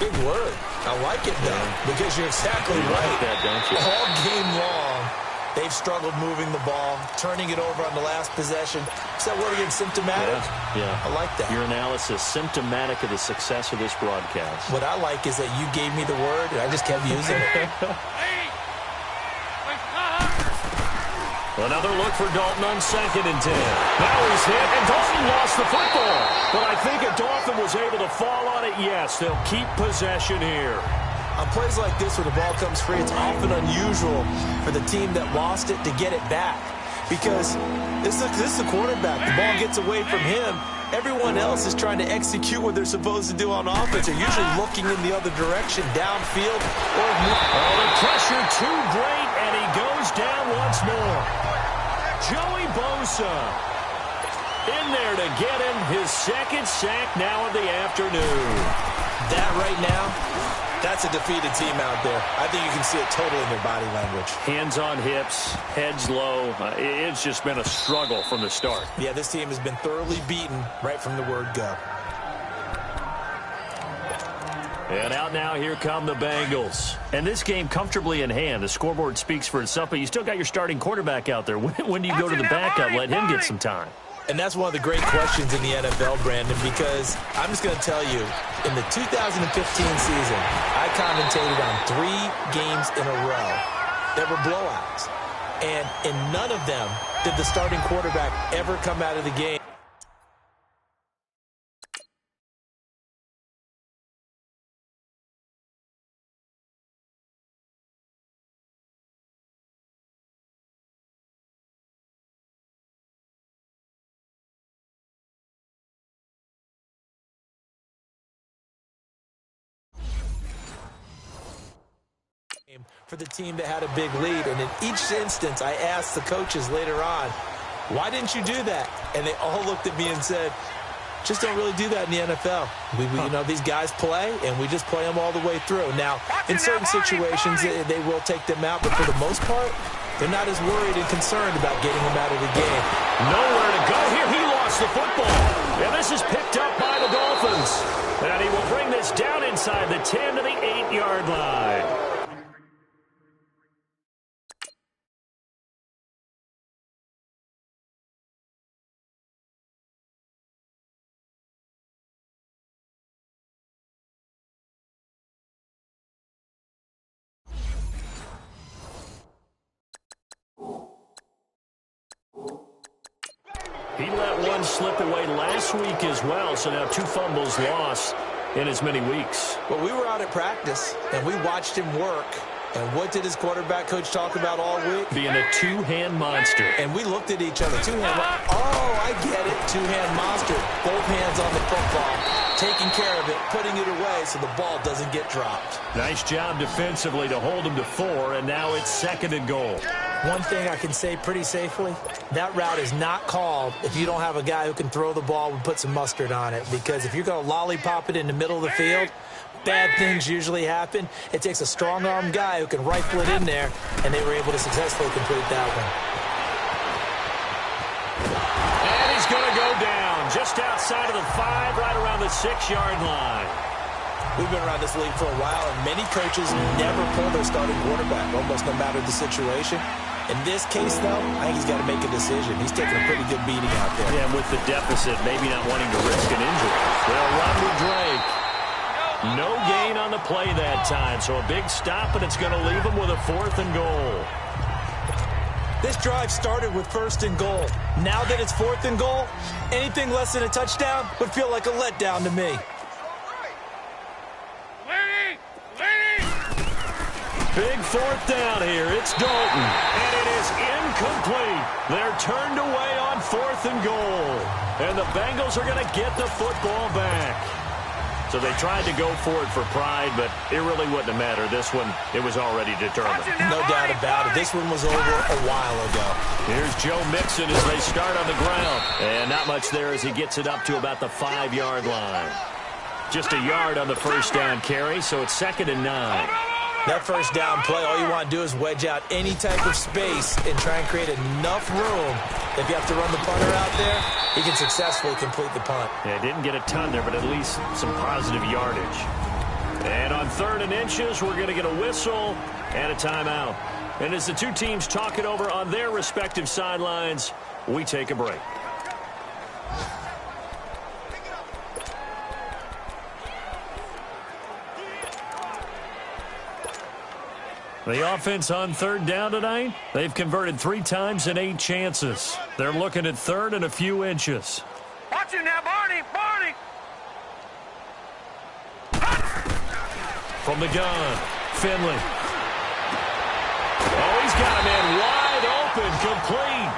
Big word. I like it, though, because you're exactly right. Like that, don't you? All game long, they've struggled moving the ball, turning it over on the last possession. Is that word again, symptomatic? Yeah. I like that. Your analysis, symptomatic of the success of this broadcast. What I like is that you gave me the word, and I just kept using it. Another look for Dalton on 2nd and 10. Now he's hit, and Dalton lost the football. But I think if Dalton was able to fall on it, yes, they'll keep possession here. On plays like this where the ball comes free, it's often unusual for the team that lost it to get it back. Because this is the quarterback. The ball gets away from him. Everyone else is trying to execute what they're supposed to do on offense. They're usually looking in the other direction, downfield. The pressure too great, and he goes down once more. Joey Bosa in there to get him his 2nd sack now of the afternoon. That right now, that's a defeated team out there. I think you can see it totally in their body language. Hands on hips, heads low. It's just been a struggle from the start. Yeah, this team has been thoroughly beaten right from the word go. And out now, here come the Bengals. And this game comfortably in hand. The scoreboard speaks for itself, but you still got your starting quarterback out there. When do you go to the backup, let him get some time? And that's one of the great questions in the NFL, Brandon, because I'm just going to tell you, in the 2015 season, I commentated on 3 games in a row that were blowouts. And in none of them did the starting quarterback ever come out of the game. For the team that had a big lead. And in each instance, I asked the coaches later on, why didn't you do that? And they all looked at me and said, just don't really do that in the NFL. You know, these guys play, and we just play them all the way through. Now, in certain situations, they will take them out, but for the most part, they're not as worried and concerned about getting them out of the game. Nowhere to go here. He lost the football. And this is picked up by the Dolphins. And he will bring this down inside the 10 to the 8 8-yard line. He let one slip away last week as well, so now 2 fumbles lost in as many weeks. Well, we were out at practice, and we watched him work. And what did his quarterback coach talk about all week? Being a two-hand monster. And we looked at each other. Oh, I get it. Two-hand monster. Both hands on the football, taking care of it, putting it away so the ball doesn't get dropped. Nice job defensively to hold him to 4, and now it's 2nd and goal. One thing I can say pretty safely, that route is not called if you don't have a guy who can throw the ball and put some mustard on it. Because if you're going to lollipop it in the middle of the field, bad things usually happen. It takes a strong-arm guy who can rifle it in there, and they were able to successfully complete that one. And he's going to go down just outside of the 5, right around the 6-yard line. We've been around this league for a while, and many coaches never pull their starting quarterback, almost no matter the situation. In this case, though, I think he's got to make a decision. He's taking a pretty good beating out there. Yeah, and with the deficit, maybe not wanting to risk an injury. They'll run with Drake. No gain on the play that time, so a big stop, and it's going to leave him with a 4th and goal. This drive started with 1st and goal. Now that it's 4th and goal, anything less than a touchdown would feel like a letdown to me. Big 4th down here. It's Dalton. And it is incomplete. They're turned away on 4th and goal. And the Bengals are going to get the football back. So they tried to go for it for pride, but it really wouldn't have mattered. This one, it was already determined. No doubt about it. This one was over a while ago. Here's Joe Mixon as they start on the ground. And not much there as he gets it up to about the 5-yard line. Just a yard on the first down carry, so it's 2nd and 9. That first down play, all you want to do is wedge out any type of space and try and create enough room. If you have to run the punter out there, he can successfully complete the punt. Yeah, didn't get a ton there, but at least some positive yardage. And on 3rd and inches, we're going to get a whistle and a timeout. And as the two teams talk it over on their respective sidelines, we take a break. The offense on 3rd down tonight, they've converted 3 times in 8 chances. They're looking at 3rd and a few inches. Watch it now, Barney! Barney! From the gun, Finley. Oh, he's got a man wide open, complete.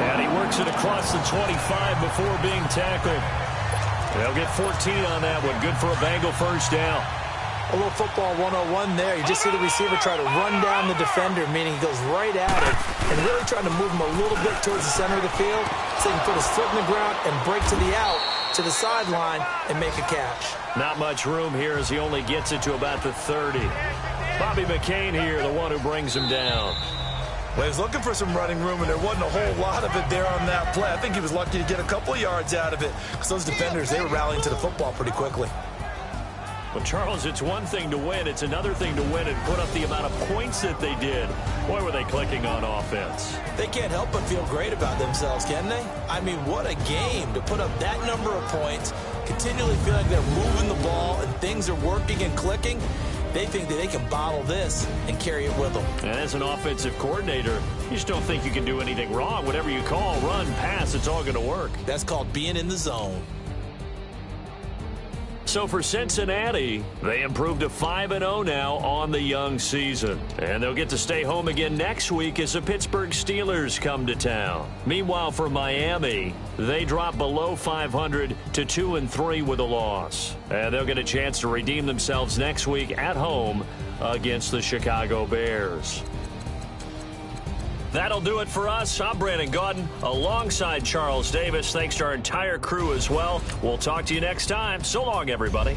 And he works it across the 25 before being tackled. They'll get 14 on that one. Good for a Bengal first down. A little football 101 there. You just see the receiver try to run down the defender, meaning he goes right at it, and really trying to move him a little bit towards the center of the field so he can put his foot in the ground and break to the out, to the sideline, and make a catch. Not much room here as he only gets it to about the 30. Bobby McCain here, the one who brings him down. Well, he was looking for some running room, and there wasn't a whole lot of it there on that play. I think he was lucky to get a couple of yards out of it because those defenders, they were rallying to the football pretty quickly. Well, Charles, it's one thing to win. It's another thing to win and put up the amount of points that they did. Boy, were they clicking on offense. They can't help but feel great about themselves, can they? I mean, what a game to put up that number of points, continually feel like they're moving the ball and things are working and clicking. They think that they can bottle this and carry it with them. And as an offensive coordinator, you just don't think you can do anything wrong. Whatever you call, run, pass, it's all going to work. That's called being in the zone. So for Cincinnati, they improved to 5-0 now on the young season. And they'll get to stay home again next week as the Pittsburgh Steelers come to town. Meanwhile, for Miami, they drop below 500 to 2-3 with a loss. And they'll get a chance to redeem themselves next week at home against the Chicago Bears. That'll do it for us. I'm Brandon Gaudin alongside Charles Davis. Thanks to our entire crew as well. We'll talk to you next time. So long, everybody.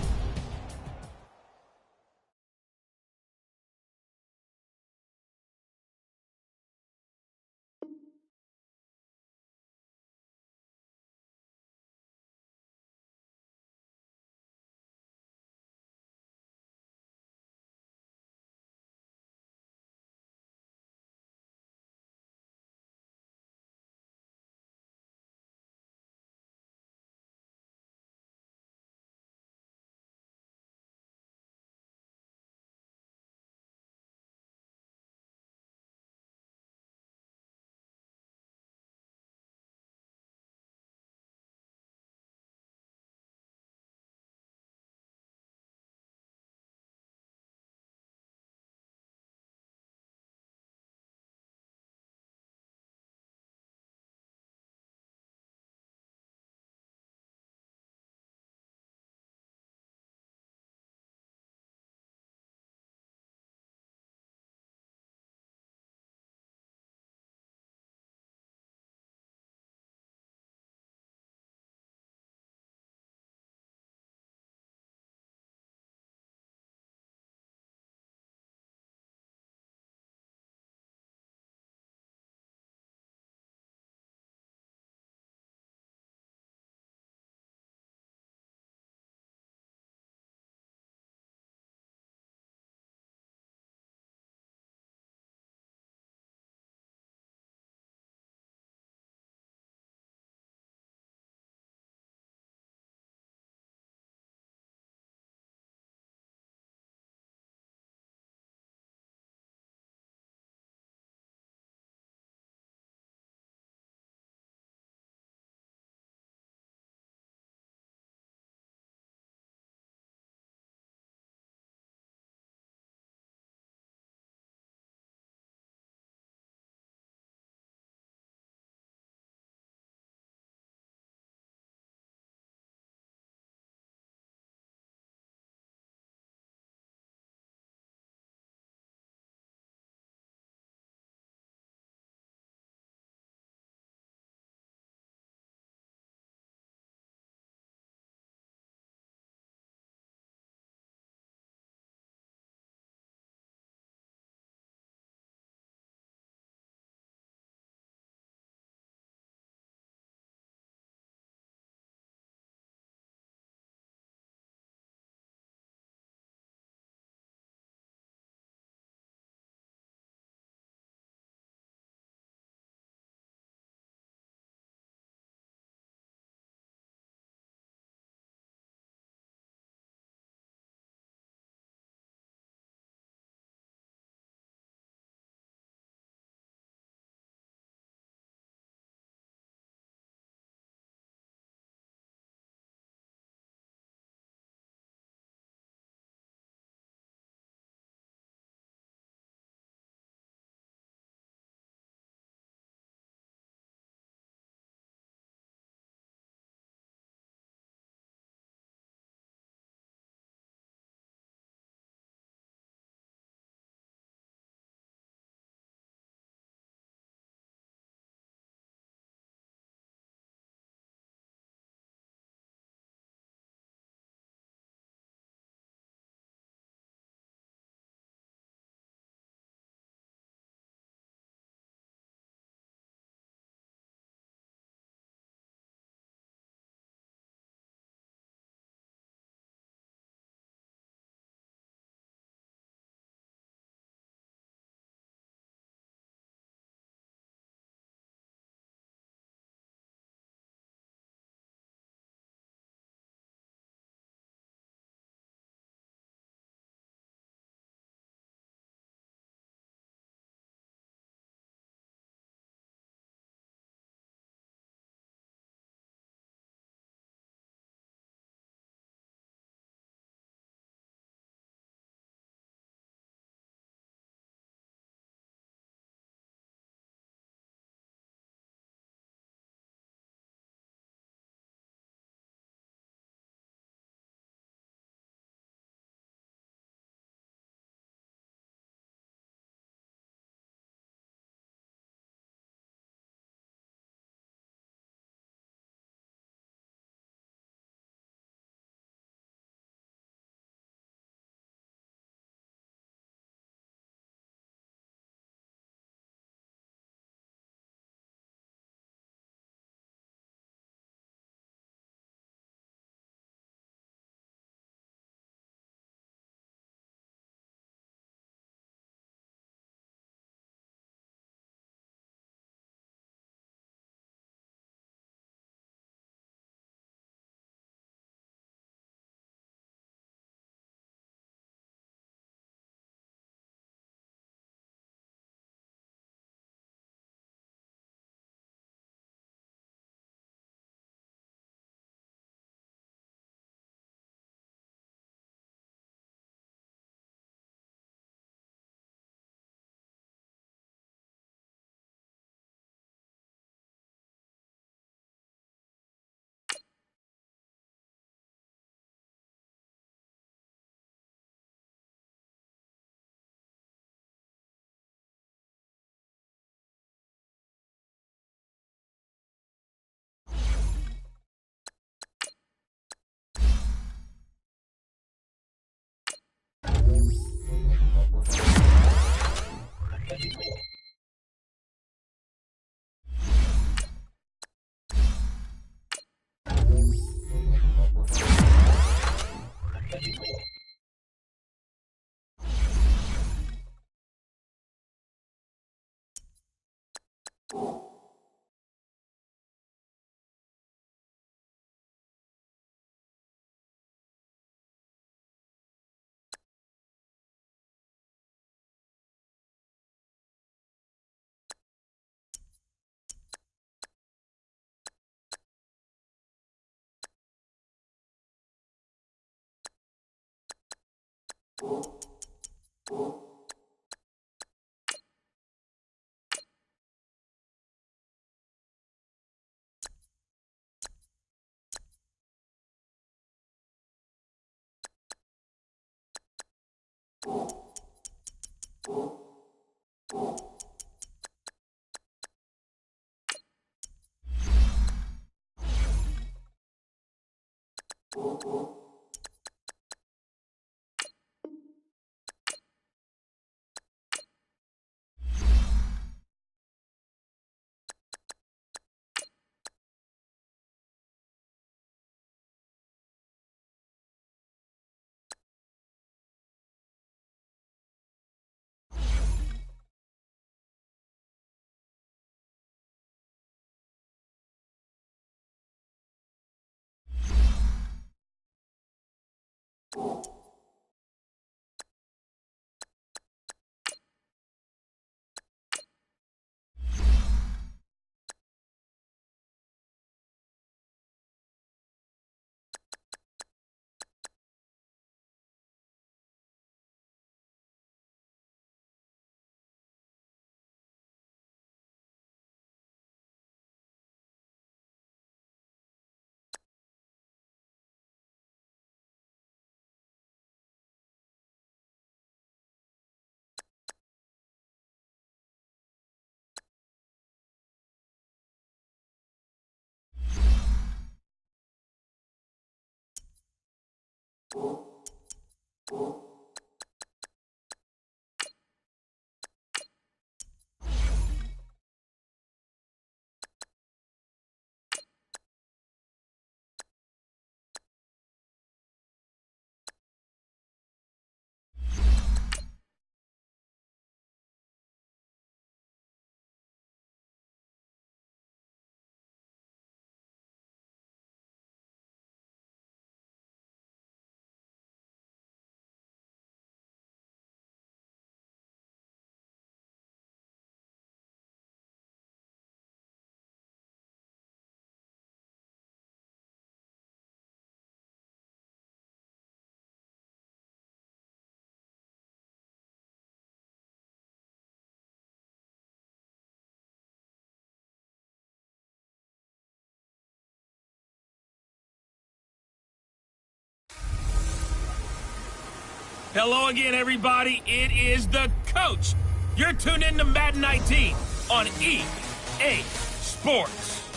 Hello again, everybody. It is the coach. You're tuned in to Madden 19 on EA Sports.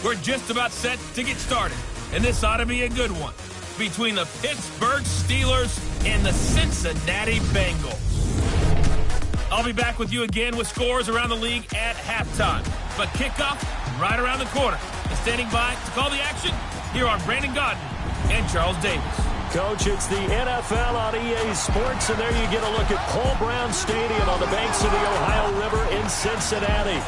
We're just about set to get started, and this ought to be a good one between the Pittsburgh Steelers and the Cincinnati Bengals. I'll be back with you again with scores around the league at halftime, but kickoff right around the corner. And standing by to call the action, here are Brandon Gaudin and Charles Davis. Coach, it's the NFL on EA Sports, and there you get a look at Paul Brown Stadium on the banks of the Ohio River in Cincinnati.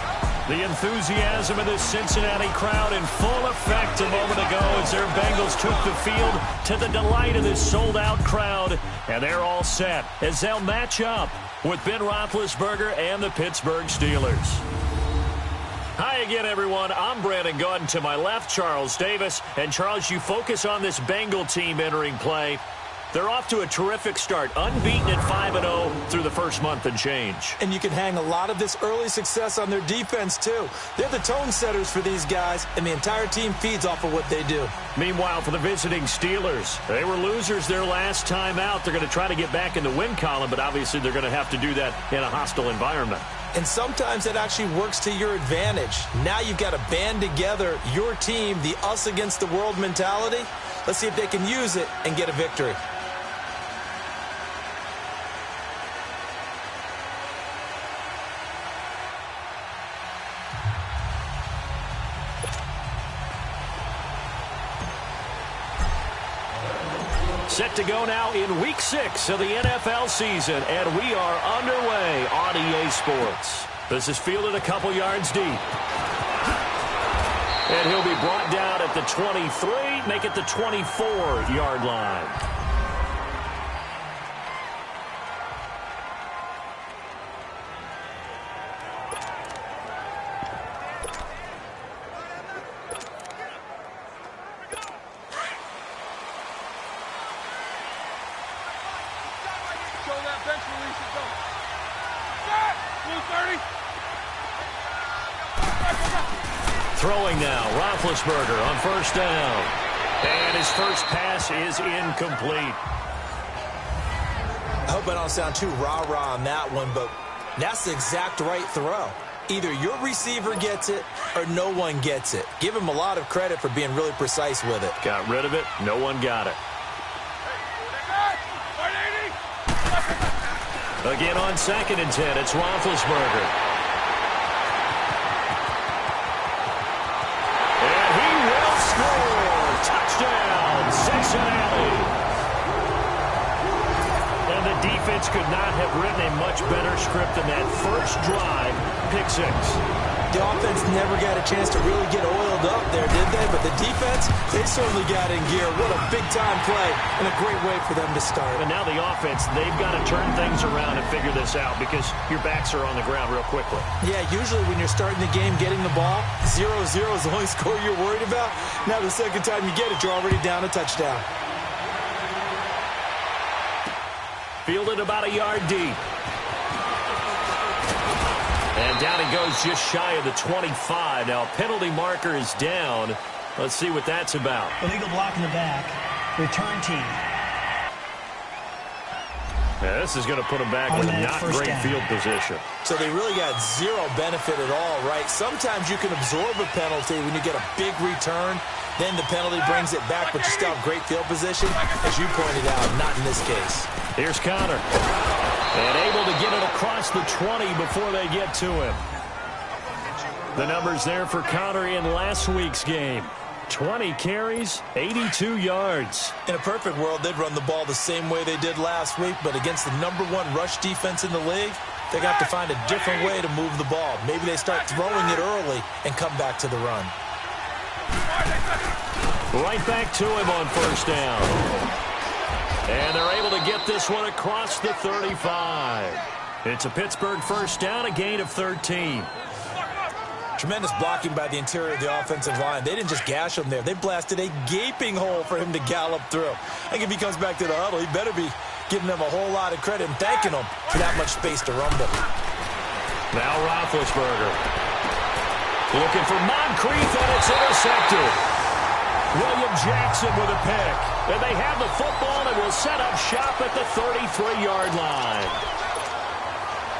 The enthusiasm of this Cincinnati crowd in full effect a moment ago as their Bengals took the field to the delight of this sold-out crowd, and they're all set as they'll match up with Ben Roethlisberger and the Pittsburgh Steelers. Hi again, everyone. I'm Brandon Gaudin. To my left, Charles Davis. And, Charles, you focus on this Bengal team entering play. They're off to a terrific start, unbeaten at 5-0 through the first month and change. And you can hang a lot of this early success on their defense, too. They're the tone setters for these guys, and the entire team feeds off of what they do. Meanwhile, for the visiting Steelers, they were losers their last time out. They're going to try to get back in the win column, but obviously they're going to have to do that in a hostile environment. And sometimes that actually works to your advantage. Now you've got to band together your team, the us against the world mentality. Let's see if they can use it and get a victory. Set to go now in Week 6 of the NFL season, and we are underway on EA Sports. This is fielded a couple yards deep. And he'll be brought down at the 23, make it the 24-yard line. Throwing now, Roethlisberger on first down. And his first pass is incomplete. I hope I don't sound too rah-rah on that one, but that's the exact right throw. Either your receiver gets it or no one gets it. Give him a lot of credit for being really precise with it. Got rid of it. No one got it. Again on 2nd and 10, it's Roethlisberger. And he will score. Touchdown, Cincinnati. And the defense could not have written a much better script than that first drive, pick 6. The offense never got a chance to really get oiled up there, did they? But the defense, they certainly got in gear. What a big-time play and a great way for them to start. And now the offense, they've got to turn things around and figure this out because your backs are on the ground real quickly. Yeah, usually when you're starting the game, getting the ball, 0-0 is the only score you're worried about. Now the second time you get it, you're already down a touchdown. Fielded about a yard deep. And down he goes just shy of the 25. Now, penalty marker is down. Let's see what that's about. Illegal block in the back. Return team. Yeah, this is going to put him back with not great field position. So they really got zero benefit at all, right? Sometimes you can absorb a penalty when you get a big return. Then the penalty brings it back, but you still have great field position. As you pointed out, not in this case. Here's Connor. And able to get it across the 20 before they get to him. The numbers there for Connor in last week's game. 20 carries, 82 yards. In a perfect world, they'd run the ball the same way they did last week, but against the #1 rush defense in the league, they got to find a different way to move the ball. Maybe they start throwing it early and come back to the run. Right back to him on first down. And they're able to get this one across the 35. It's a Pittsburgh first down, a gain of 13. Tremendous blocking by the interior of the offensive line. They didn't just gash him there. They blasted a gaping hole for him to gallop through. I think if he comes back to the huddle, he better be giving them a whole lot of credit and thanking them for that much space to rumble. Now Roethlisberger. Looking for Moncrief, and it's intercepted. William Jackson with a pick. And they have the football and will set up shop at the 33-yard line.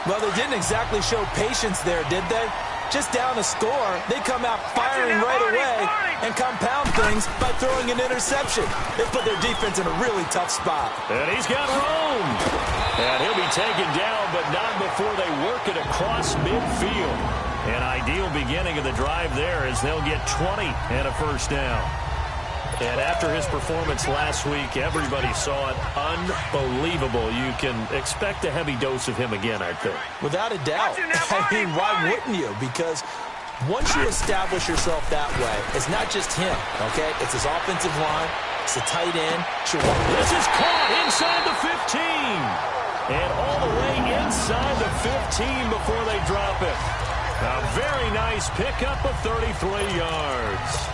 Well, they didn't exactly show patience there, did they? Just down a score, they come out firing right away and compound things by throwing an interception. They put their defense in a really tough spot. And he's got room. And he'll be taken down, but not before they work it across midfield. An ideal beginning of the drive there as they'll get 20 and a first down. And after his performance last week, everybody saw it. Unbelievable. You can expect a heavy dose of him again, I think. Without a doubt. I mean, why wouldn't you? Because once you establish yourself that way, it's not just him, okay? It's his offensive line. It's a tight end. This is caught inside the 15. And all the way inside the 15 before they drop it. A very nice pickup of 33 yards.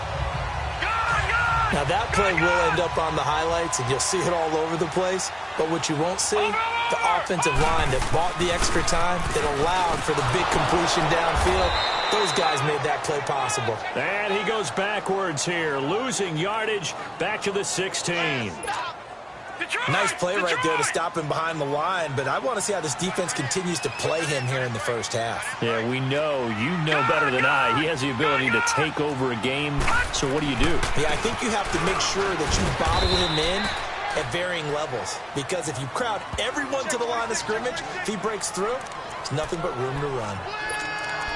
Now, that play will end up on the highlights, and you'll see it all over the place. But what you won't see, the offensive line that bought the extra time, that allowed for the big completion downfield, those guys made that play possible. And he goes backwards here, losing yardage back to the 16. Nice play right there to stop him behind the line, but I want to see how this defense continues to play him here in the first half. Yeah, we know. You know better than I. He has the ability to take over a game, so what do you do? Yeah, I think you have to make sure that you bottle him in at varying levels, because if you crowd everyone to the line of scrimmage, if he breaks through, there's nothing but room to run.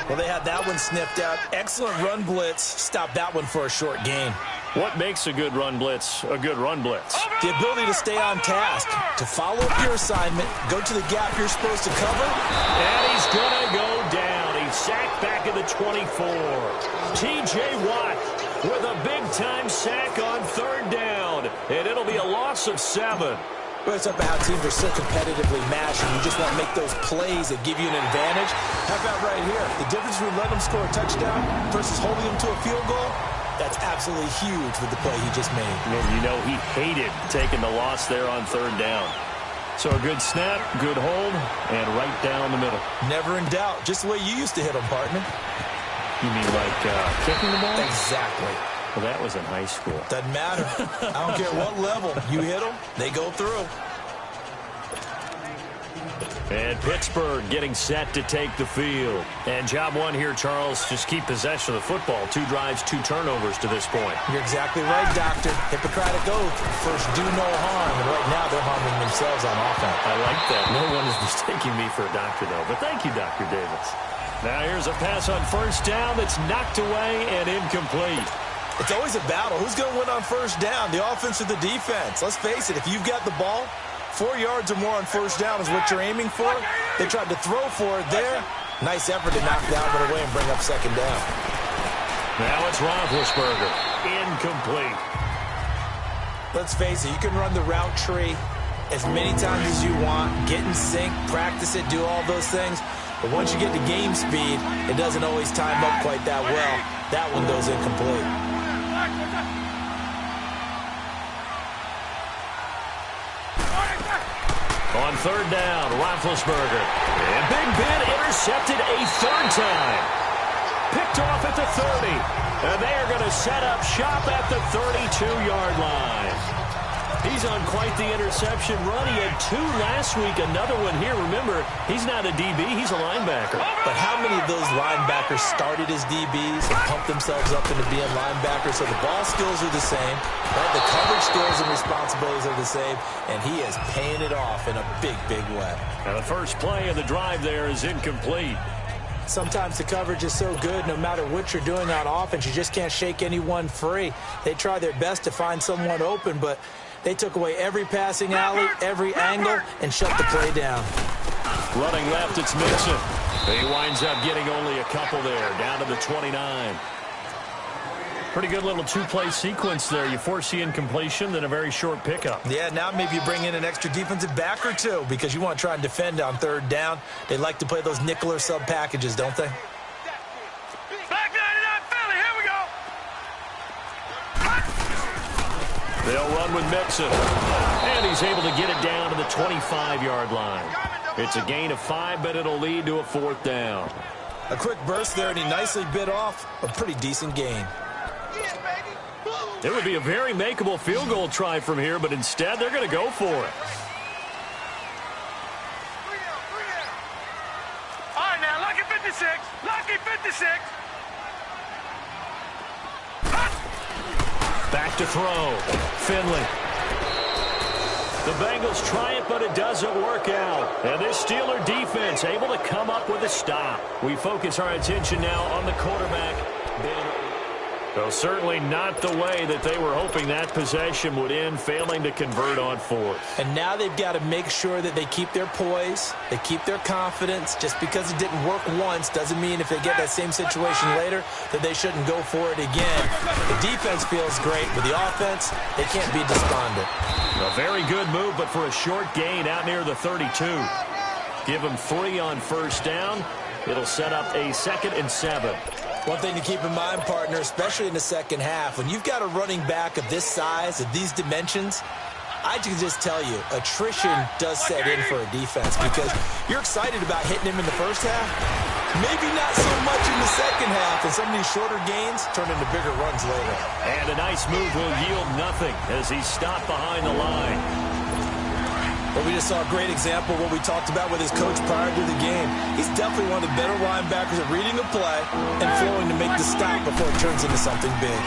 Well, they had that one sniffed out. Excellent run blitz. Stopped that one for a short gain. What makes a good run blitz a good run blitz? The ability to stay on task, to follow up your assignment, go to the gap you're supposed to cover. And he's going to go down. at the 24. T.J. Watt with a big-time sack on third down, and it'll be a loss of 7. Well, it's up to how teams are so competitively matched, and you just want to make those plays that give you an advantage. How about right here? The difference between letting them score a touchdown versus holding them to a field goal, that's absolutely huge with the play he just made. And you know he hated taking the loss there on third down. So a good snap, good hold, and right down the middle. Never in doubt. Just the way you used to hit them, partner. You mean like kicking the ball? Exactly. Well, that was in high school. Doesn't matter. I don't care what level. You hit them, they go through. And Pittsburgh getting set to take the field. And job one here, Charles, just keep possession of the football. 2 drives, 2 turnovers to this point. You're exactly right, Doctor. Hippocratic oath. First, do no harm. And right now, they're harming themselves on offense. I like that. No one is mistaking me for a doctor, though. But thank you, Dr. Davis. Now here's a pass on first down that's knocked away and incomplete. It's always a battle. Who's going to win on first down, the offense or the defense? Let's face it, if you've got the ball, 4 yards or more on first down is what you're aiming for. They tried to throw for it there. Nice effort to knock Dalvin away and bring up second down. Now it's Roethlisberger. Incomplete. Let's face it, you can run the route tree as many times as you want, get in sync, practice it, do all those things. But once you get to game speed, it doesn't always time up quite that well. That one goes incomplete. On third down, Roethlisberger. And Big Ben intercepted a third time. Picked off at the 30. And they are going to set up shop at the 32-yard line. He's on quite the interception run. He had 2 last week, another one here. Remember, he's not a DB, he's a linebacker. But how many of those linebackers started as DBs and pumped themselves up into being linebackers? So the ball skills are the same, right? The coverage skills and responsibilities are the same, and he is paying it off in a big, big way. Now the first play of the drive there is incomplete. Sometimes the coverage is so good, no matter what you're doing on offense, you just can't shake anyone free. They try their best to find someone open, but they took away every passing alley, every angle, and shut the play down. Running left, it's Mixon. He winds up getting only a couple there, down to the 29. Pretty good little 2-play sequence there. You force the incompletion, then a very short pickup. Yeah, now maybe you bring in an extra defensive back or 2 because you want to try and defend on third down. They like to play those nickel or sub packages, don't they? Back 99 Philly, here we go. They'll run with Mixon. And he's able to get it down to the 25-yard line. It's a gain of 5, but it'll lead to a 4th down. A quick burst there, and he nicely bit off a pretty decent gain. It would be a very makeable field goal try from here, but instead they're going to go for it. All right, now, lucky 56. Lucky 56. Back to throw. Finley. The Bengals try it, but it doesn't work out. And this Steeler defense able to come up with a stop. We focus our attention now on the quarterback, Ben. So certainly not the way that they were hoping that possession would end, failing to convert on 4th. And now they've got to make sure that they keep their poise, they keep their confidence. Just because it didn't work once doesn't mean if they get that same situation later that they shouldn't go for it again. The defense feels great. With the offense, they can't be despondent. A very good move, but for a short gain out near the 32. Give them 3 on first down. It'll set up a 2nd and 7. One thing to keep in mind, partner, especially in the second half, when you've got a running back of this size, of these dimensions, I can just tell you, attrition does set in for a defense because you're excited about hitting him in the first half. Maybe not so much in the second half, and some of these shorter gains turn into bigger runs later. And a nice move will yield nothing as he's stopped behind the line. Well, we just saw a great example of what we talked about with his coach prior to the game. He's definitely one of the better linebackers at reading a play and flowing to make the stop before it turns into something big.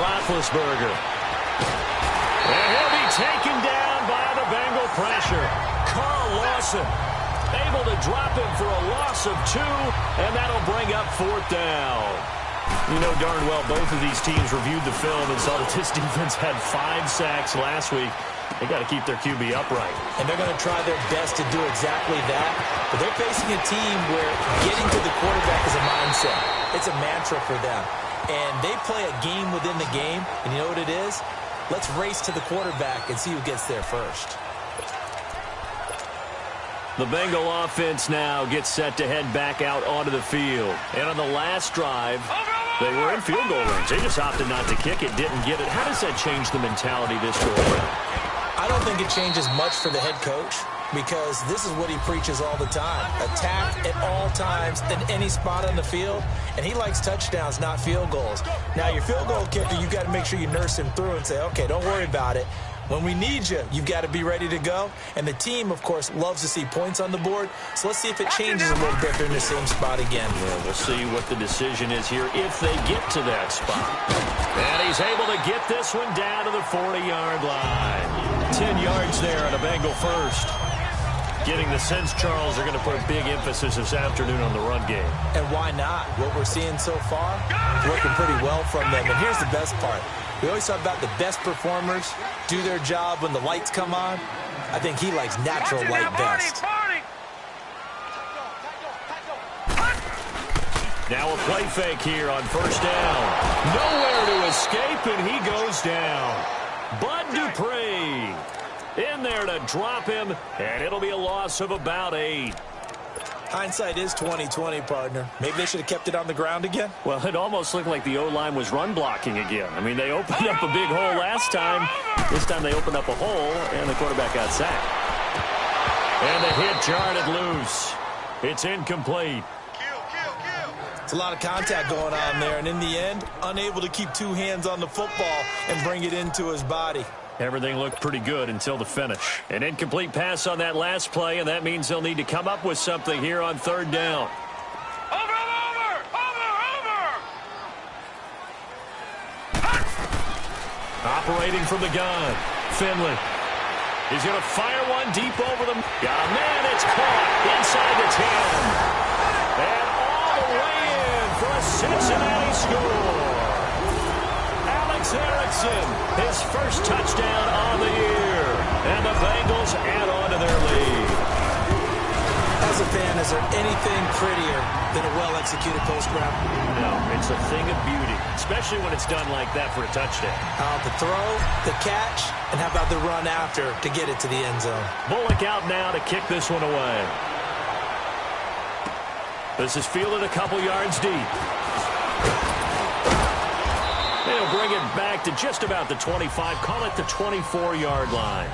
Roethlisberger. And he'll be taken down by the Bengal pressure. Carl Lawson able to drop him for a loss of 2, and that'll bring up 4th down. You know darn well both of these teams reviewed the film and saw that this defense had 5 sacks last week. They got to keep their QB upright. And they're going to try their best to do exactly that. But they're facing a team where getting to the quarterback is a mindset. It's a mantra for them. And they play a game within the game. And you know what it is? Let's race to the quarterback and see who gets there first. The Bengal offense now gets set to head back out onto the field. And on the last drive, they were in field goal range. They just opted not to kick it, didn't get it. How does that change the mentality this go around? I don't think it changes much for the head coach because this is what he preaches all the time. Attack at all times in any spot on the field, and he likes touchdowns, not field goals. Now, your field goal kicker, you've got to make sure you nurse him through and say, okay, don't worry about it. When we need you, you've got to be ready to go. And the team, of course, loves to see points on the board. So let's see if it changes a little bit. They're in the same spot again. Yeah, we'll see what the decision is here if they get to that spot. And he's able to get this one down to the 40-yard line. 10 yards there on a Bengal first. Getting the sense, Charles, are going to put a big emphasis this afternoon on the run game. And why not? What we're seeing so far is working pretty well from them. And here's the best part. We always talk about the best performers do their job when the lights come on. I think he likes natural light best. Now a play fake here on first down. Nowhere to escape, and he goes down. Bud Dupree in there to drop him, and it'll be a loss of about 8. Hindsight is 20/20, partner. Maybe they should have kept it on the ground again. Well, it almost looked like the O-line was run blocking again. I mean, they opened up a big hole last time. This time they opened up a hole, and the quarterback got sacked. And the hit jarred it loose. It's incomplete. It's a lot of contact going on there, and in the end, unable to keep 2 hands on the football and bring it into his body. Everything looked pretty good until the finish. An incomplete pass on that last play, and that means they'll need to come up with something here on third down. Over! Operating from the gun, Finley. He's going to fire one deep over them. Got a man, it's caught inside the 10. And all the way in for a Cincinnati score. Erickson, his first touchdown on the year. And the Bengals add on to their lead. As a fan, is there anything prettier than a well-executed post route? No, it's a thing of beauty, especially when it's done like that for a touchdown. The throw, the catch, and how about the run after to get it to the end zone? Bullock out now to kick this one away. This is fielded a couple yards deep. They'll bring it back to just about the 25. Call it the 24-yard line.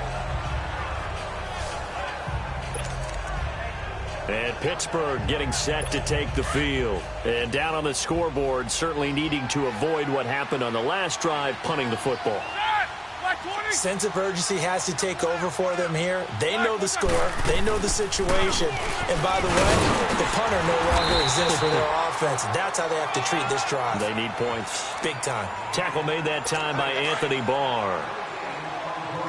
And Pittsburgh getting set to take the field. And down on the scoreboard, certainly needing to avoid what happened on the last drive, punting the football. Sense of urgency has to take over for them here. They know the score. They know the situation. And by the way, the punter no longer exists for their offense. That's how they have to treat this drive. They need points. Big time. Tackle made that time by Anthony Barr.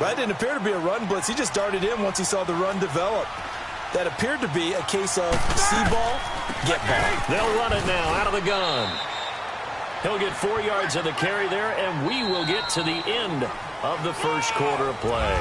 That didn't appear to be a run blitz. He just darted in once he saw the run develop. That appeared to be a case of see ball, get ball. They'll run it now out of the gun. He'll get 4 yards of the carry there, and we will get to the end of the first quarter of play.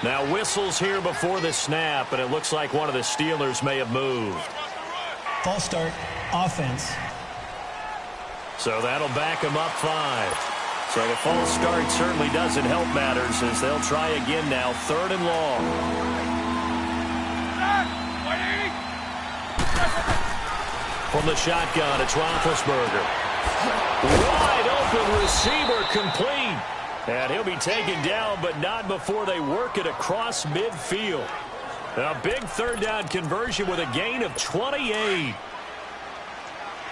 Now whistles here before the snap, and it looks like one of the Steelers may have moved. False start, offense. So that'll back him up 5. So the false start certainly doesn't help matters as they'll try again now, 3rd and long. From the shotgun, it's Roethlisberger. Wide open receiver complete. And he'll be taken down, but not before they work it across midfield. A big 3rd down conversion with a gain of 28.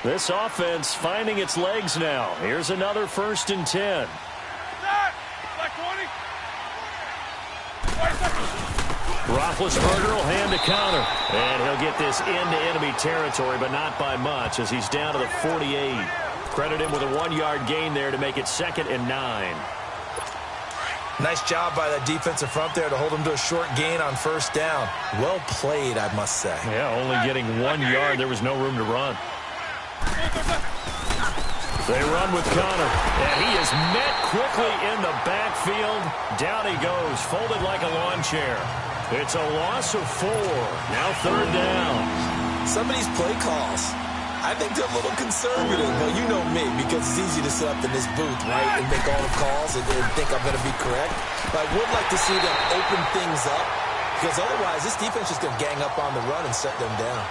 This offense finding its legs now. Here's another 1st and 10. Roethlisberger will hand the counter. And he'll get this into enemy territory, but not by much as he's down to the 48. Credit him with a 1-yard gain there to make it 2nd and 9. Nice job by that defensive front there to hold him to a short gain on first down. Well played, I must say. Yeah, only getting 1 yard. There was no room to run. They run with Connor, and he is met quickly in the backfield. Down he goes, folded like a lawn chair. It's a loss of 4. Now 3rd down. Some of these play calls, I think they're a little conservative, but you know me, because it's easy to sit up in this booth, right, and make all the calls and think I'm going to be correct. But I would like to see them open things up, because otherwise this defense is going to gang up on the run and shut them down.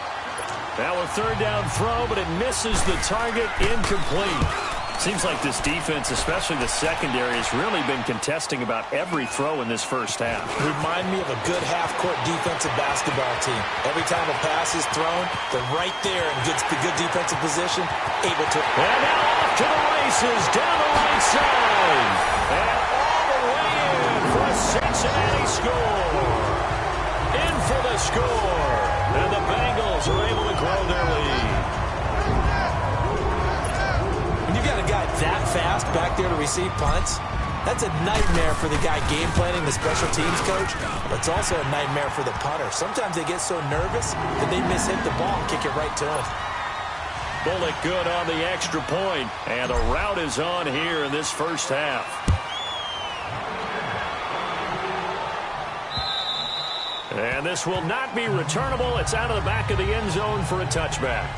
Now a 3rd down throw, but it misses the target, incomplete. Seems like this defense, especially the secondary, has really been contesting about every throw in this first half. Remind me of a good half-court defensive basketball team. Every time a pass is thrown, they're right there in good defensive position, able to... And now off to the races, down the right side. And all the way in for a Cincinnati score. In for the score. And the Bengals are able to grow their lead. When you've got a guy that fast back there to receive punts, that's a nightmare for the guy game planning, the special teams coach, but it's also a nightmare for the punter. Sometimes they get so nervous that they mishit the ball and kick it right to him. Bullock good on the extra point, and the route is on here in this first half. And this will not be returnable. It's out of the back of the end zone for a touchback.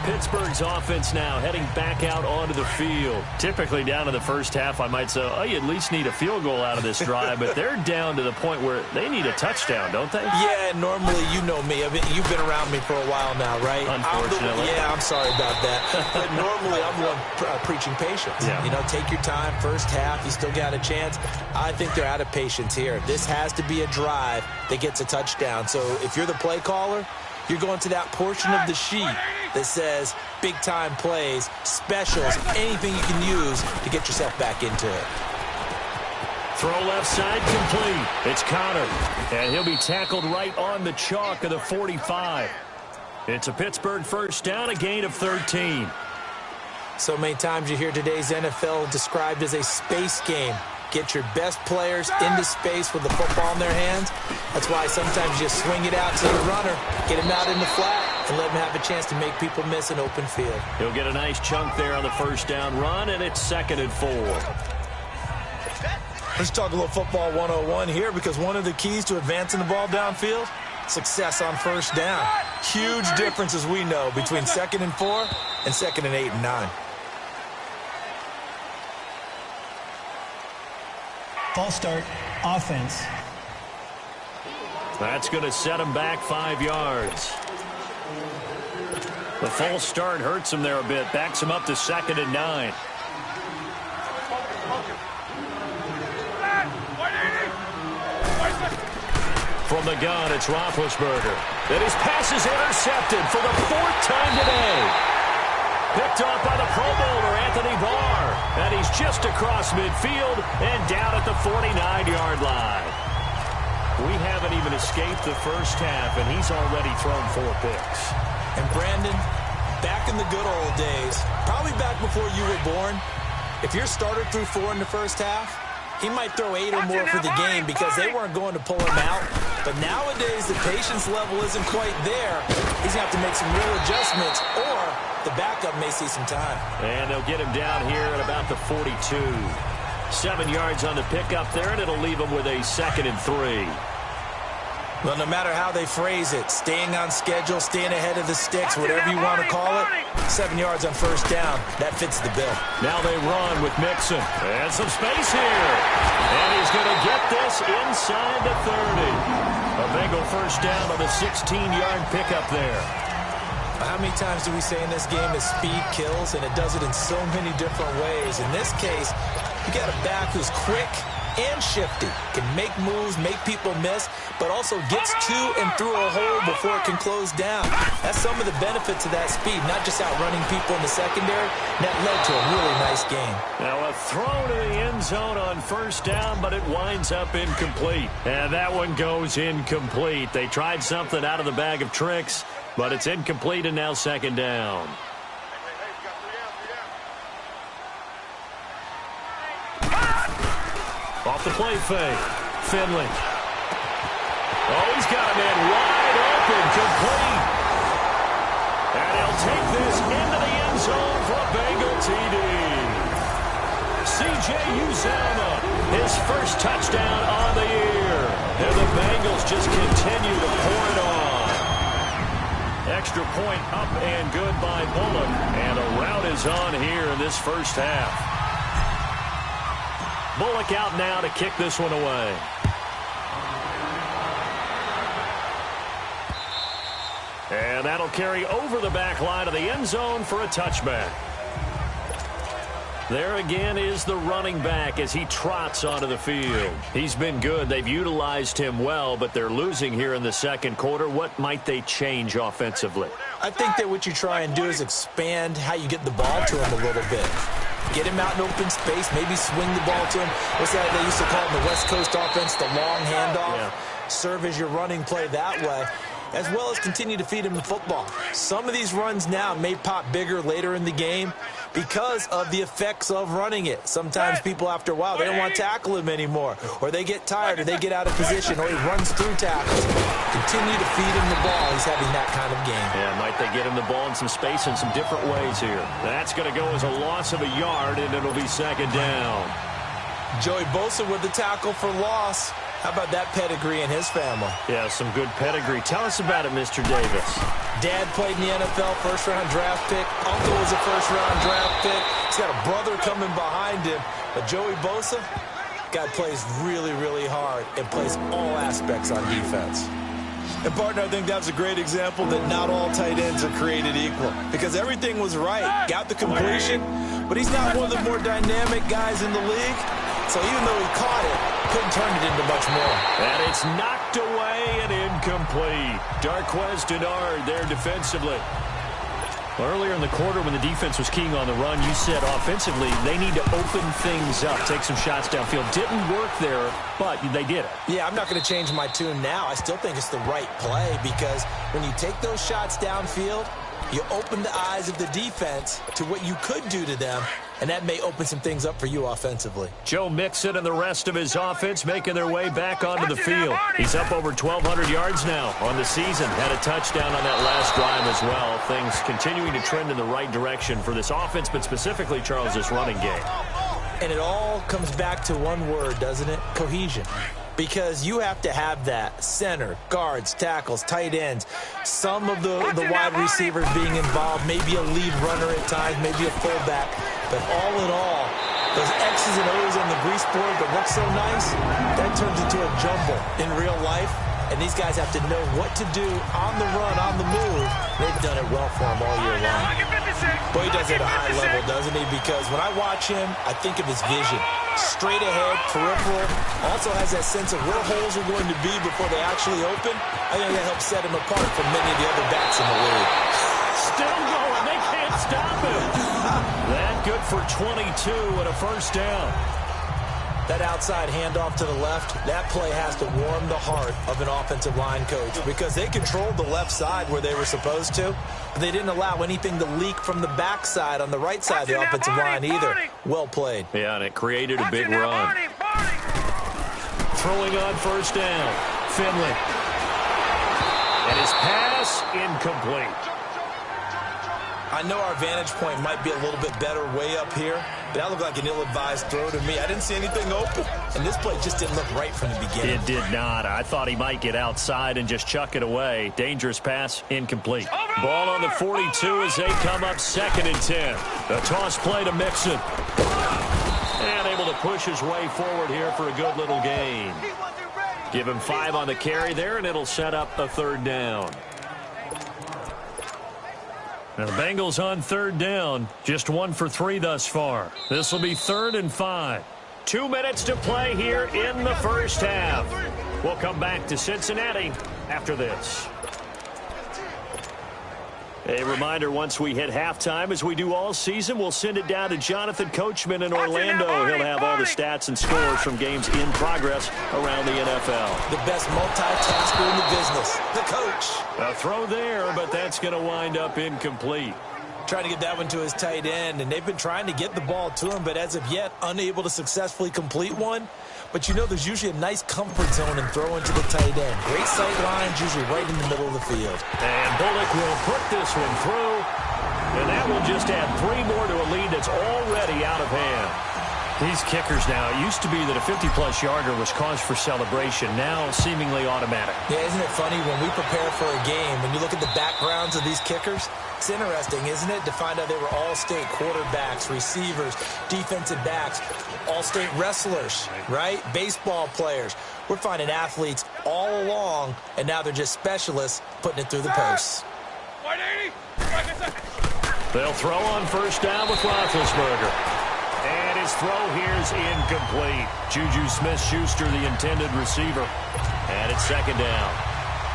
Pittsburgh's offense now heading back out onto the field. Typically down in the first half, I might say, oh, you at least need a field goal out of this drive, but they're down to the point where they need a touchdown, don't they? Yeah, normally, you know me. You've been around me for a while now, right? Unfortunately. I'm sorry about that. But normally, I'm the one preaching patience. Yeah. You know, take your time. First half, you still got a chance. I think they're out of patience here. This has to be a drive that gets a touchdown. So if you're the play caller, you're going to that portion of the sheet that says big-time plays, specials, anything you can use to get yourself back into it. Throw left side complete. It's Connor, and he'll be tackled right on the chalk of the 45. It's a Pittsburgh first down, a gain of 13. So many times you hear today's NFL described as a space game. Get your best players into space with the football in their hands. That's why sometimes you just swing it out to the runner, get him out in the flat, and let him have a chance to make people miss an open field. He'll get a nice chunk there on the first down run, and it's 2nd and 4. Let's talk a little football 101 here, because one of the keys to advancing the ball downfield, success on first down. Huge difference, as we know, between 2nd and 4 and 2nd and 8 and 9. False start, offense. That's going to set him back 5 yards. The false start hurts him there a bit. Backs him up to 2nd and 9. From the gun, it's Roethlisberger. And his pass is intercepted for the 4th time today. Picked off by the Pro Bowler, Anthony Barr. And he's just across midfield and down at the 49-yard line. We haven't even escaped the first half, and he's already thrown 4 picks. And Brandon, back in the good old days, probably back before you were born, if your starter threw 4 in the first half, he might throw 8 or more for the game because they weren't going to pull him out. But nowadays, the patience level isn't quite there. He's going to have to make some real adjustments, or the backup may see some time. And they'll get him down here at about the 42. 7 yards on the pickup there, and it'll leave him with a 2nd and 3. Well, no matter how they phrase it, staying on schedule, staying ahead of the sticks, whatever you want to call it, 7 yards on first down, that fits the bill. Now they run with Mixon. And some space here. And he's going to get this inside the 30. A Bengal first down on the 16-yard pickup there. How many times do we say in this game that speed kills, and it does it in so many different ways? In this case, you got a back who's quick and shifty, can make moves, make people miss, but also gets to and through a hole before it can close down. That's some of the benefits of that speed, not just outrunning people in the secondary. That led to a really nice game. Now a throw to the end zone on first down, but it winds up incomplete. And that one goes incomplete. They tried something out of the bag of tricks, but it's incomplete and now 2nd down. Off the play fake. Finley. Oh, he's got a man wide open, complete. And he'll take this into the end zone for a Bengal TD. C.J. Uzomah, his first touchdown on the year. And the Bengals just continue to pour it on. Extra point up and good by Bullock. And a rout is on here in this first half. Bullock out now to kick this one away. And that'll carry over the back line of the end zone for a touchback. There again is the running back as he trots onto the field. He's been good. They've utilized him well, but they're losing here in the second quarter. What might they change offensively? I think that what you try and do is expand how you get the ball to him a little bit. Get him out in open space, maybe swing the ball to him. What's that they used to call in the West Coast offense, the long handoff? Yeah. Serve as your running play that way, as well as continue to feed him the football. Some of these runs now may pop bigger later in the game because of the effects of running it. Sometimes people, after a while, they don't want to tackle him anymore, or they get tired, or they get out of position, or he runs through tackles. Continue to feed him the ball. He's having that kind of game. Yeah, might they get him the ball in some space in some different ways here. That's going to go as a loss of a yard, and it'll be second down. Joey Bosa with the tackle for loss. How about that pedigree in his family? Yeah, some good pedigree. Tell us about it, Mr. Davis. Dad played in the NFL, first-round draft pick. Uncle was a first-round draft pick. He's got a brother coming behind him. But Joey Bosa, guy plays really, really hard and plays all aspects on defense. And, partner, I think that's a great example that not all tight ends are created equal, because everything was right. Got the completion, but he's not one of the more dynamic guys in the league. So even though he caught it, couldn't turn it into much more. And it's knocked away and incomplete. Darquez Denard there defensively. Earlier in the quarter when the defense was keying on the run, you said offensively they need to open things up, take some shots downfield. Didn't work there, but they did it. Yeah, I'm not going to change my tune now. I still think it's the right play because when you take those shots downfield, you open the eyes of the defense to what you could do to them, and that may open some things up for you offensively. Joe Mixon and the rest of his offense making their way back onto the field. He's up over 1,200 yards now on the season. Had a touchdown on that last drive as well. Things continuing to trend in the right direction for this offense, but specifically, Charles, this running game. And it all comes back to one word, doesn't it? Cohesion. Because you have to have that. Center, guards, tackles, tight ends. Some of the wide receivers being involved. Maybe a lead runner at times. Maybe a fullback. But all in all, those X's and O's on the grease board that look so nice, that turns into a jumble in real life. And these guys have to know what to do on the run, on the move. They've done it well for him all year long. Boy, he does it at a high level, doesn't he? Because when I watch him, I think of his vision. Straight ahead, peripheral. Also has that sense of where holes are going to be before they actually open. I think that helps set him apart from many of the other backs in the league. Still going. They can't stop him. That good for 22 and a first down. That outside handoff to the left, that play has to warm the heart of an offensive line coach because they controlled the left side where they were supposed to, but they didn't allow anything to leak from the backside on the right side of the offensive line either. Well played. Yeah, and it created a big run. Throwing on first down, Finley. And his pass incomplete. I know our vantage point might be a little bit better way up here, but that looked like an ill-advised throw to me. I didn't see anything open, and this play just didn't look right from the beginning. It did not. I thought he might get outside and just chuck it away. Dangerous pass, incomplete. Ball on the 42 as they come up 2nd and 10. The toss play to Mixon. And able to push his way forward here for a good little gain. Give him 5 on the carry there, and it'll set up a 3rd down. Now the Bengals on 3rd down, just 1 for 3 thus far. This will be 3rd and 5. 2 minutes to play here in the first half. We'll come back to Cincinnati after this. A reminder, once we hit halftime, as we do all season, we'll send it down to Jonathan Coachman in Orlando. He'll have all the stats and scores from games in progress around the NFL. The best multitasker in the business, the coach. A throw there, but that's going to wind up incomplete. Trying to get that one to his tight end, and they've been trying to get the ball to him, but as of yet, unable to successfully complete one. but you know there's usually a nice comfort zone in throwing to the tight end. Great sight lines, usually right in the middle of the field. And Bullock will put this one through, and that will just add 3 more to a lead that's already out of hand. These kickers now, it used to be that a 50-plus yarder was cause for celebration, now seemingly automatic. Yeah, isn't it funny when we prepare for a game, when you look at the backgrounds of these kickers, it's interesting, isn't it, to find out they were all-state quarterbacks, receivers, defensive backs, all-state wrestlers, right? Baseball players. We're finding athletes all along, and now they're just specialists putting it through the posts. 180. They'll throw on first down with Roethlisberger. And his throw here is incomplete. Juju Smith-Schuster, the intended receiver. And it's second down.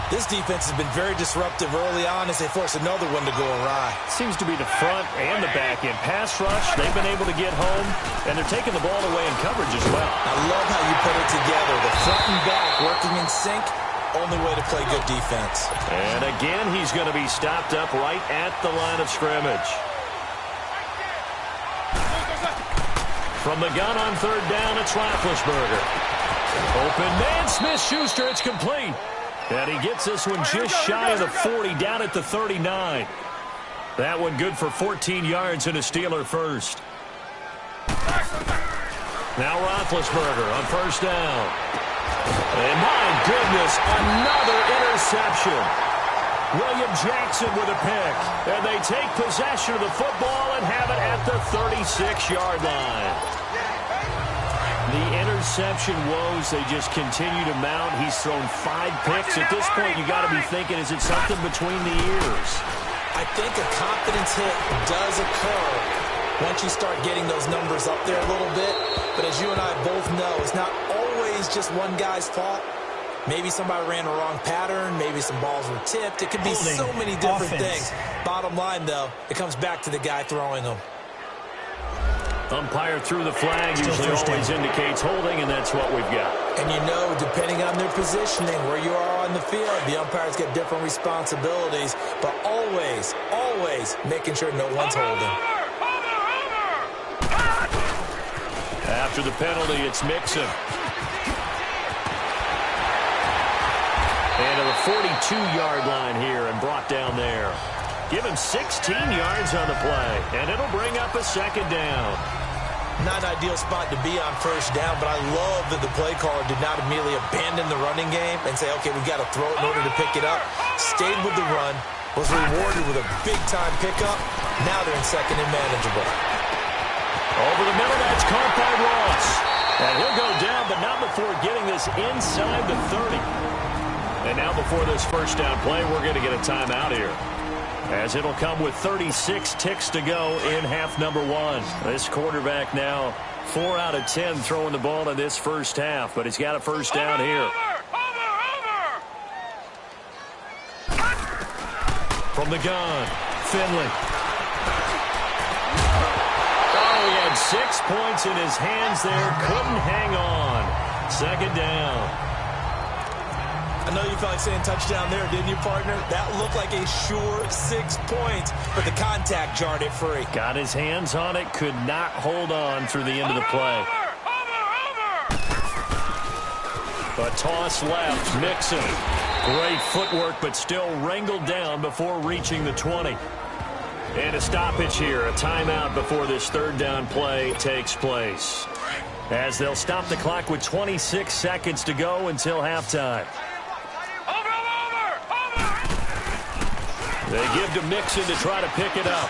This defense has been very disruptive early on as they force another one to go awry. Seems to be the front and the back end. Pass rush, they've been able to get home, and they're taking the ball away in coverage as well. I love how you put it together. The front and back working in sync, only way to play good defense. And again, he's going to be stopped up right at the line of scrimmage. From the gun on third down, it's Roethlisberger. Open man, Smith-Schuster, it's complete. And he gets this one just shy of the 40, down at the 39. That one good for 14 yards and a Steeler first. Now Roethlisberger on first down. And my goodness, another interception. William Jackson with a pick. And they take possession of the football and have it at the 36-yard line. The interception woes, they just continue to mount. He's thrown 5 picks. At this point, you got to be thinking, is it something between the ears? I think a confidence hit does occur once you start getting those numbers up there a little bit. But as you and I both know, it's not always just one guy's fault. Maybe somebody ran a wrong pattern. Maybe some balls were tipped. It could be so many different things. Bottom line, though, it comes back to the guy throwing them. Umpire threw the flag, usually always indicates holding, and that's what we've got. And you know, depending on their positioning, where you are on the field, the umpires get different responsibilities, but always, always making sure no one's holding. After the penalty, it's Mixon. And to the 42-yard line here and brought down there. Give him 16 yards on the play, and it'll bring up a second down. Not an ideal spot to be on first down, but I love that the play caller did not immediately abandon the running game and say, okay, we've got to throw it in order to pick it up. Stayed with the run, was rewarded with a big-time pickup. Now they're in second and manageable. Over the middle, that's caught by Ross. And he'll go down, but not before getting this inside the 30. And now before this first down play, we're going to get a timeout here, as it'll come with 36 ticks to go in half number 1. This quarterback now 4 out of 10 throwing the ball in this first half, but he's got a first down here. From the gun, Finley. Oh, he had 6 points in his hands there, couldn't hang on. Second down. I know you felt like saying touchdown there, didn't you, partner? That looked like a sure 6 points, but the contact jarred it free. Got his hands on it, could not hold on through the end of the play. A toss left, Mixon. Great footwork, but still wrangled down before reaching the 20. And a stoppage here, a timeout before this third down play takes place, as they'll stop the clock with 26 seconds to go until halftime. They give to Mixon to try to pick it up.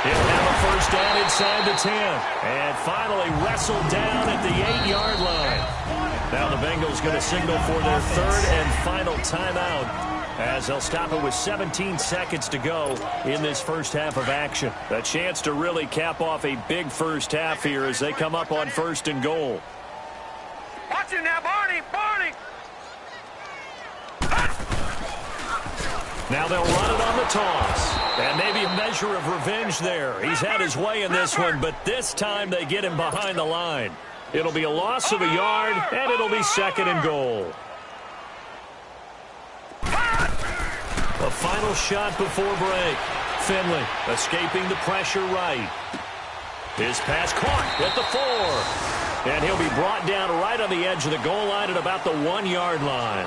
He'll have a first down inside the 10. And finally wrestled down at the 8-yard line. Now the Bengals going to signal for their third and final timeout, as they'll stop it with 17 seconds to go in this first half of action. A chance to really cap off a big first half here as they come up on first and goal. Watch it now, Barney! Barney! Now they'll run it on the toss. And maybe a measure of revenge there. He's had his way in this one, but this time they get him behind the line. It'll be a loss of a yard, and it'll be second and goal. A final shot before break. Finley escaping the pressure right. His pass caught at the 4. And he'll be brought down right on the edge of the goal line at about the 1-yard line.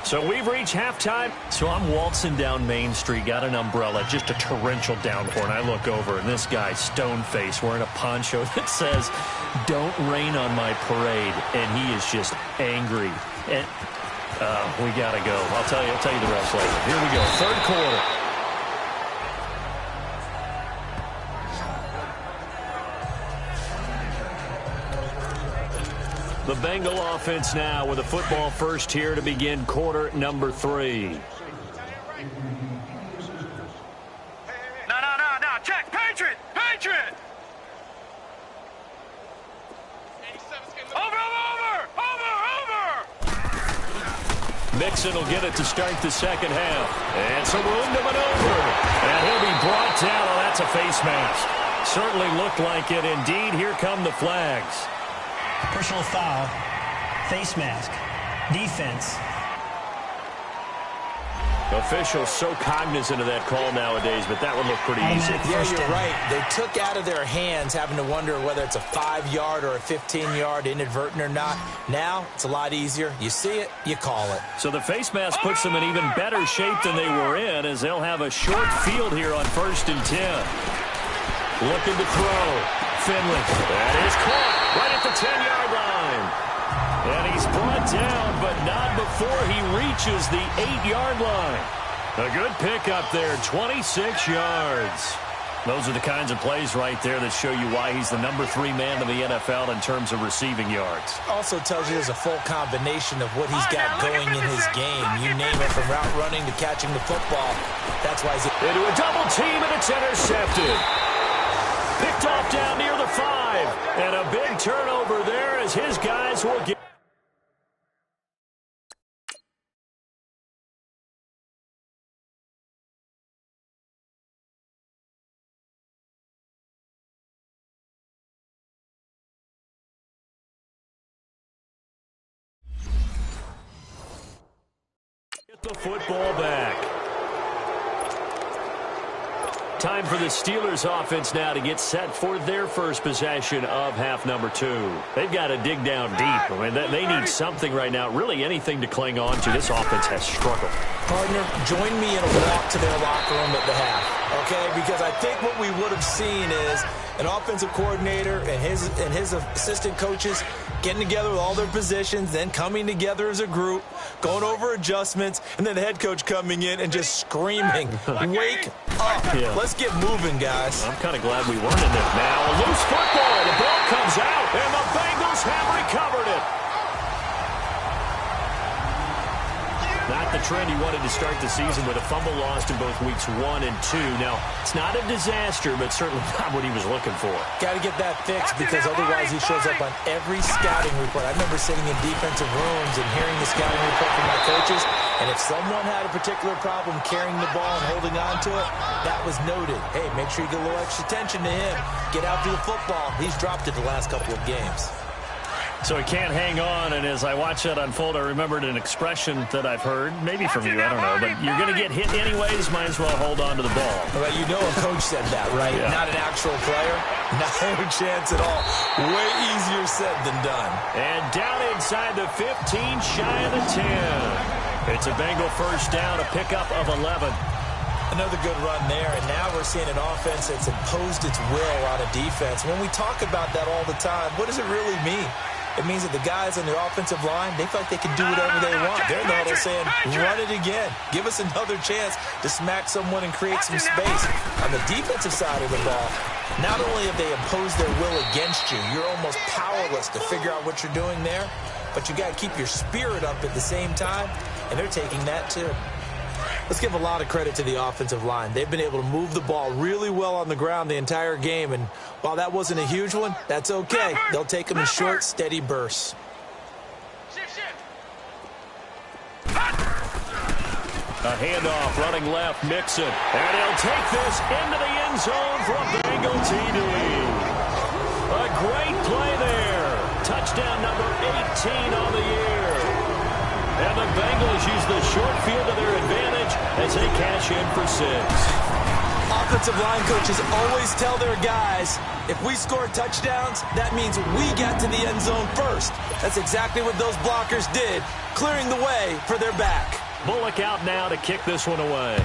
So we've reached halftime. So I'm waltzing down Main Street, got an umbrella, just a torrential downpour, and I look over, and this guy, stone-faced, wearing a poncho that says, "Don't rain on my parade," and he is just angry. And we got to go. I'll tell you the rest later. Here we go, third quarter. The Bengal offense now with a football first here to begin quarter number 3. No. Check. Patriot. Over. Mixon will get it to start the second half. And some room to maneuver. And he'll be brought down. Oh, that's a face mask. Certainly looked like it. Indeed, here come the flags. Personal foul, face mask, defense. Officials so cognizant of that call nowadays, but that would look pretty easy. Yeah, you're right. They took out of their hands having to wonder whether it's a 5-yard or a 15-yard, inadvertent or not. Now, it's a lot easier. You see it, you call it. So the face mask puts them in even better shape than they were in, as they'll have a short field here on 1st and 10. Looking to throw. Finley. That is caught right at the 10-yard line. And he's brought down, but not before he reaches the 8-yard line. A good pickup there, 26 yards. Those are the kinds of plays right there that show you why he's the number 3 man in the NFL in terms of receiving yards. Also tells you there's a full combination of what he's got going in his game. You name it, from route running to catching the football. That's why he's into a double team, and it's intercepted. Picked off down near the 5. And a big turnover there as his guys will get. Get the football back. Time for the Steelers offense now to get set for their first possession of half number 2. They've got to dig down deep. I mean, they need something right now, really anything to cling on to. This offense has struggled. Partner, join me in a walk to their locker room at the half, okay? Because I think what we would have seen is an offensive coordinator and his assistant coaches getting together with all their positions, then coming together as a group, going over adjustments, and then the head coach coming in and just screaming, "Wake up. Yeah. Let's get moving, guys." I'm kind of glad we weren't in there. Now a loose football. The ball comes out, and the Bengals have recovered it. Not the trend he wanted to start the season with, a fumble lost in both weeks 1 and 2. Now, it's not a disaster, but certainly not what he was looking for. Got to get that fixed, because otherwise he shows up on every scouting report. I remember sitting in defensive rooms and hearing the scouting report from my coaches, and if someone had a particular problem carrying the ball and holding on to it, that was noted. Hey, make sure you get a little extra attention to him. Get after the football. He's dropped it the last couple of games. So he can't hang on, and as I watch that unfold, I remembered an expression that I've heard, maybe from you, I don't know, but you're going to get hit anyways, might as well hold on to the ball. Well, you know a coach said that, right? Yeah. Not an actual player. Not a chance at all. Way easier said than done. And down inside the 15, shy of the 10. It's a Bengal first down, a pickup of 11. Another good run there, and now we're seeing an offense that's imposed its will on a defense. When we talk about that all the time, what does it really mean? It means that the guys on the offensive line, they feel like they can do whatever they want. They're in the huddle saying, run it again. Give us another chance to smack someone and create some space. On the defensive side of the ball, not only have they imposed their will against you, you're almost powerless to figure out what you're doing there, but you got to keep your spirit up at the same time, and they're taking that too. Let's give a lot of credit to the offensive line. They've been able to move the ball really well on the ground the entire game, and while that wasn't a huge one, that's okay. They'll take them in short, steady bursts. A handoff, running left, Mixon, and he'll take this into the end zone for a Bengal TD. A great play there. Touchdown number 18 on the year. And the Bengals use the short field to their advantage as they cash in for 6. offensive line coaches always tell their guys, if we score touchdowns, that means we get to the end zone first. That's exactly what those blockers did, clearing the way for their back. Bullock out now to kick this one away.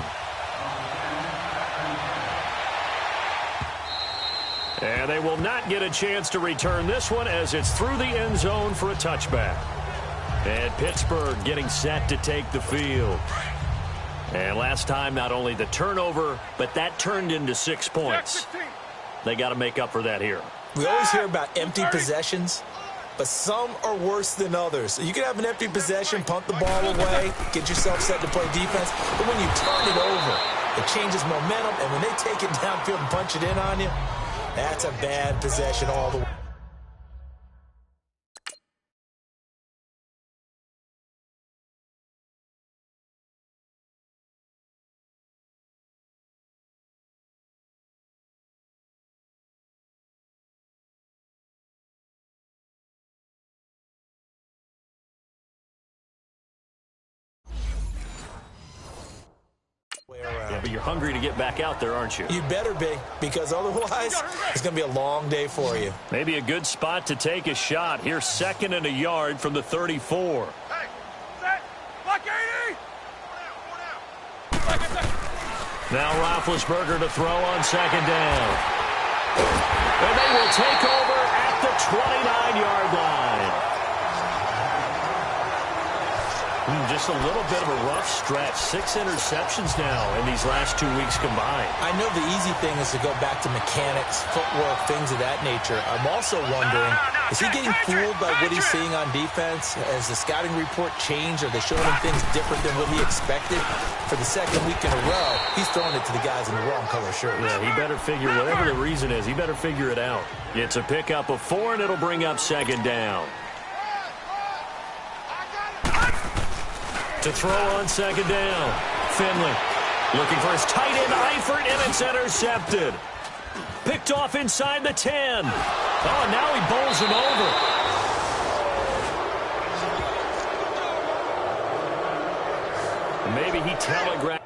And they will not get a chance to return this one as it's through the end zone for a touchback. And Pittsburgh getting set to take the field. And last time, not only the turnover, but that turned into 6 points. They got to make up for that here. We always hear about empty possessions, but some are worse than others. You can have an empty possession, punt the ball away, get yourself set to play defense, but when you turn it over, it changes momentum, and when they take it downfield and punch it in on you, that's a bad possession all the way. Yeah, but you're hungry to get back out there, aren't you? You better be, because otherwise it's going to be a long day for you. Maybe a good spot to take a shot. Here's 2nd and a yard from the 34. Hey, set, block 80! Now Roethlisberger to throw on 2nd down. And they will take over at the 29-yard line. Just a little bit of a rough stretch. 6 interceptions now in these last 2 weeks combined. I know the easy thing is to go back to mechanics, footwork, things of that nature. I'm also wondering, is he getting fooled by what he's seeing on defense? Has the scouting report changed? Are they showing him things different than what he expected? For the 2nd week in a row, he's throwing it to the guys in the wrong color shirts. Yeah, he better figure, whatever the reason is, he better figure it out. It's a pickup of 4, and it'll bring up 2nd down. To throw on 2nd down. Finley looking for his tight end, Eifert, and it's intercepted. Picked off inside the 10. Oh, now he bowls him over. Maybe he telegraphed.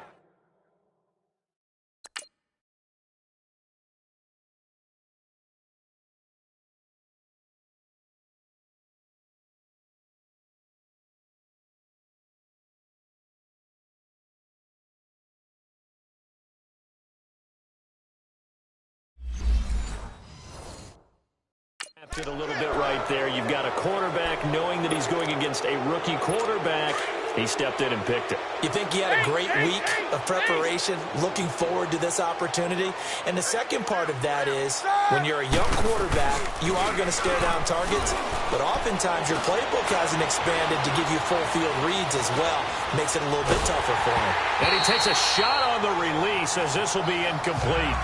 It a little bit right there. You've got a quarterback knowing that he's going against a rookie quarterback. He stepped in and picked it. You think he had a great week of preparation, looking forward to this opportunity? And the second part of that is, when you're a young quarterback, you are going to stare down targets, but oftentimes your playbook hasn't expanded to give you full field reads as well. Makes it a little bit tougher for him. And he takes a shot on the release as this will be incomplete.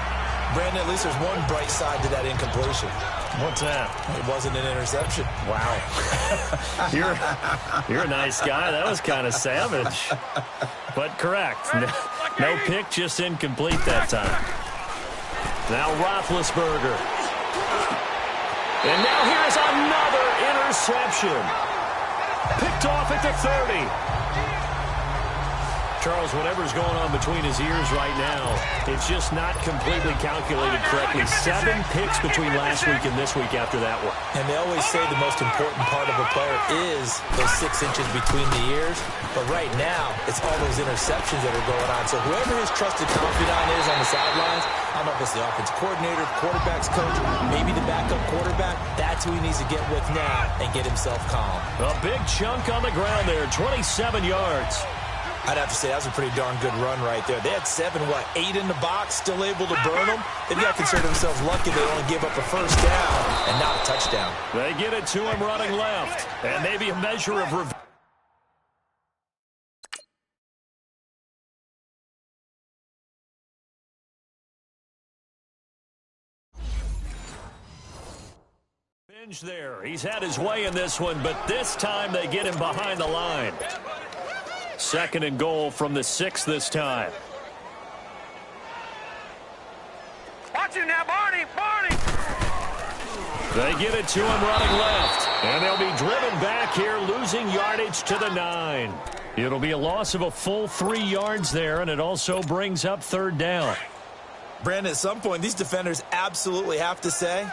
Brandon, at least there's one bright side to that incompletion. What's that? It wasn't an interception. Wow. You're a nice guy. That was kind of savage. But correct. No pick, just incomplete that time. Now Roethlisberger. And now here's another interception. Picked off at the 30. Charles, whatever's going on between his ears right now, it's just not completely calculated correctly. 7 picks between last week and this week after that one. And they always say the most important part of a player is those 6 inches between the ears. But right now, it's all those interceptions that are going on. So whoever his trusted confidant is on the sidelines, I don't know if it's the offensive coordinator, the quarterback's coach, maybe the backup quarterback, that's who he needs to get with now and get himself calm. A big chunk on the ground there, 27 yards. I'd have to say that was a pretty darn good run right there. They had 8 in the box, still able to burn them. They've got to consider themselves lucky they only gave up a first down and not a touchdown. They get it to him running left, and maybe a measure of revenge. There. He's had his way in this one, but this time they get him behind the line. 2nd and goal from the 6 this time. Watch him now, Barney! Barney! They get it to him running left. And they'll be driven back here, losing yardage to the 9. It'll be a loss of a full 3 yards there, and it also brings up 3rd down. Brandon, at some point, these defenders absolutely have to say,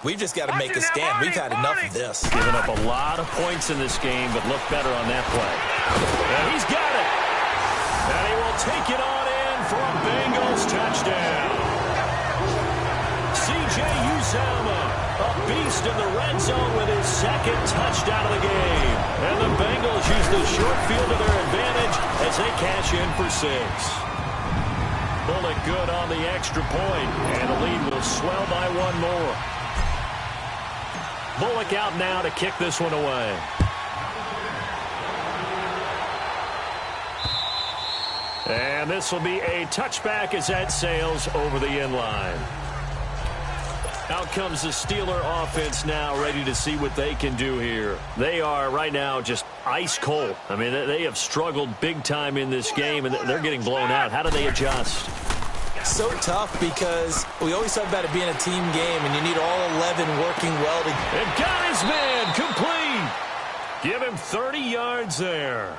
we've just got to make a stand. We've had enough of this. Giving up a lot of points in this game, but look better on that play. And he's got it. And he will take it on in for a Bengals touchdown. C.J. Uzomah, a beast in the red zone with his second touchdown of the game. And the Bengals use the short field to their advantage as they cash in for 6. Bullock good on the extra point, and the lead will swell by 1 more. Bullock out now to kick this one away. And this will be a touchback as that sails over the end line. Out comes the Steeler offense now, ready to see what they can do here. They are right now just ice cold. I mean, they have struggled big time in this game, and they're getting blown out. How do they adjust? So tough because we always talk about it being a team game, and you need all 11 working well together. And got his man complete. Give him 30 yards there.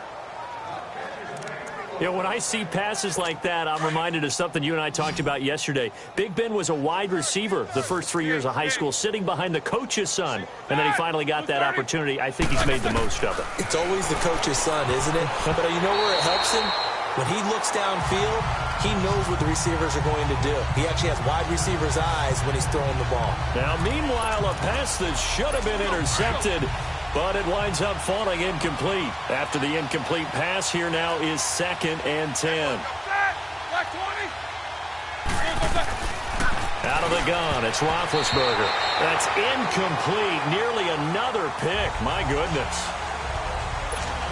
You know, when I see passes like that, I'm reminded of something you and I talked about yesterday. Big Ben was a wide receiver the first 3 years of high school, sitting behind the coach's son, and then he finally got that opportunity. I think he's made the most of it. It's always the coach's son, isn't it? But you know where it helps him? When he looks downfield, he knows what the receivers are going to do. He actually has wide receivers' eyes when he's throwing the ball. Now, meanwhile, a pass that should have been intercepted, but it winds up falling incomplete. After the incomplete pass, here now is 2nd and 10. Out of the gun, it's Roethlisberger. That's incomplete. Nearly another pick. My goodness.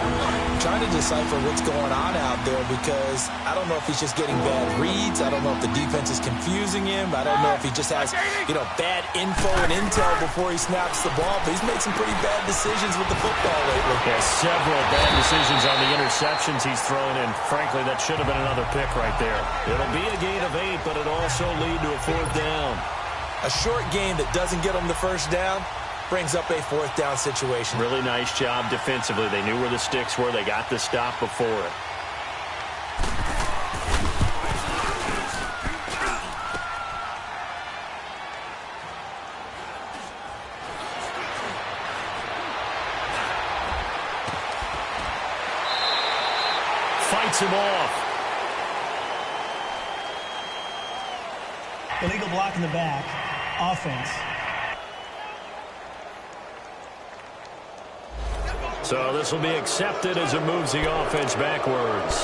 I'm trying to decipher what's going on out there because I don't know if he's just getting bad reads. I don't know if the defense is confusing him. I don't know if he just has, bad info and intel before he snaps the ball. But he's made some pretty bad decisions with the football lately. Yeah, several bad decisions on the interceptions he's thrown, and frankly, that should have been another pick right there. It'll be a gain of 8, but it'll also lead to a 4th down. A short gain that doesn't get him the first down brings up a 4th down situation. Really nice job defensively. They knew where the sticks were. They got the stop before it. Fights him off. Illegal block in the back. Offense. So this will be accepted as it moves the offense backwards.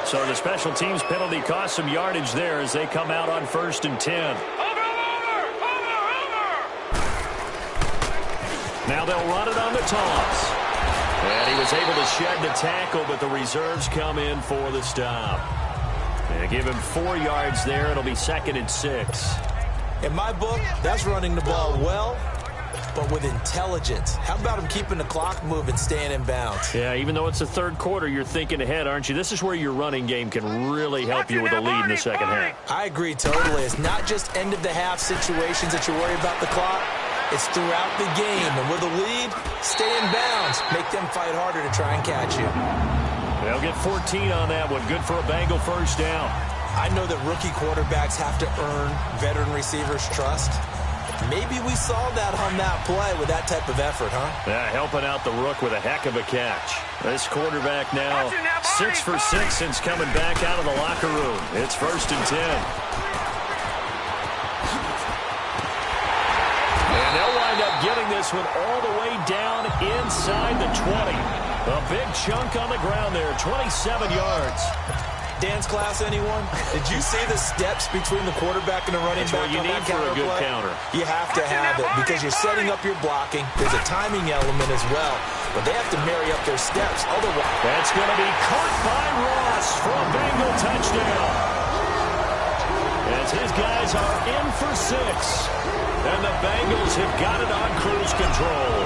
So the special teams penalty cost some yardage there as they come out on 1st and 10. Now they'll run it on the toss. And he was able to shed the tackle, but the reserves come in for the stop. And give him 4 yards there. It'll be 2nd and 6. In my book, that's running the ball well, but with intelligence. How about him keeping the clock moving, staying in bounds? Yeah, even though it's the 3rd quarter, you're thinking ahead, aren't you? This is where your running game can really help you with a lead in the 2nd half. I agree totally. It's not just end-of-the-half situations that you worry about the clock. It's throughout the game. And with a lead, stay in bounds. Make them fight harder to try and catch you. They'll get 14 on that one. Good for a Bengal 1st down. I know that rookie quarterbacks have to earn veteran receivers' trust. Maybe we saw that on that play with that type of effort, huh? Yeah, helping out the rook with a heck of a catch. This quarterback now 6 for 6 since coming back out of the locker room. It's 1st and 10. And they'll wind up getting this one all the way down inside the 20. A big chunk on the ground there, 27 yards. Dance class, anyone? Did you see the steps between the quarterback and the running back? That's what you need for a good counter. You have to have it because you're setting up your blocking. There's a timing element as well, but they have to marry up their steps. Otherwise, that's going to be caught by Ross for a Bengal touchdown. As his guys are in for 6, and the Bengals have got it on cruise control.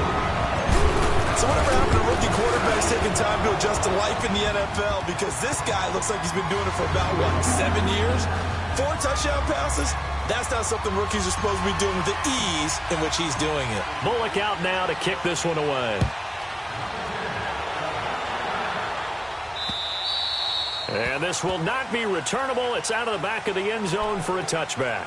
So whatever happened to rookie quarterbacks taking time to adjust to life in the NFL? Because this guy looks like he's been doing it for about, 7 years? 4 touchdown passes? That's not something rookies are supposed to be doing with the ease in which he's doing it. Bullock out now to kick this one away. And this will not be returnable. It's out of the back of the end zone for a touchback.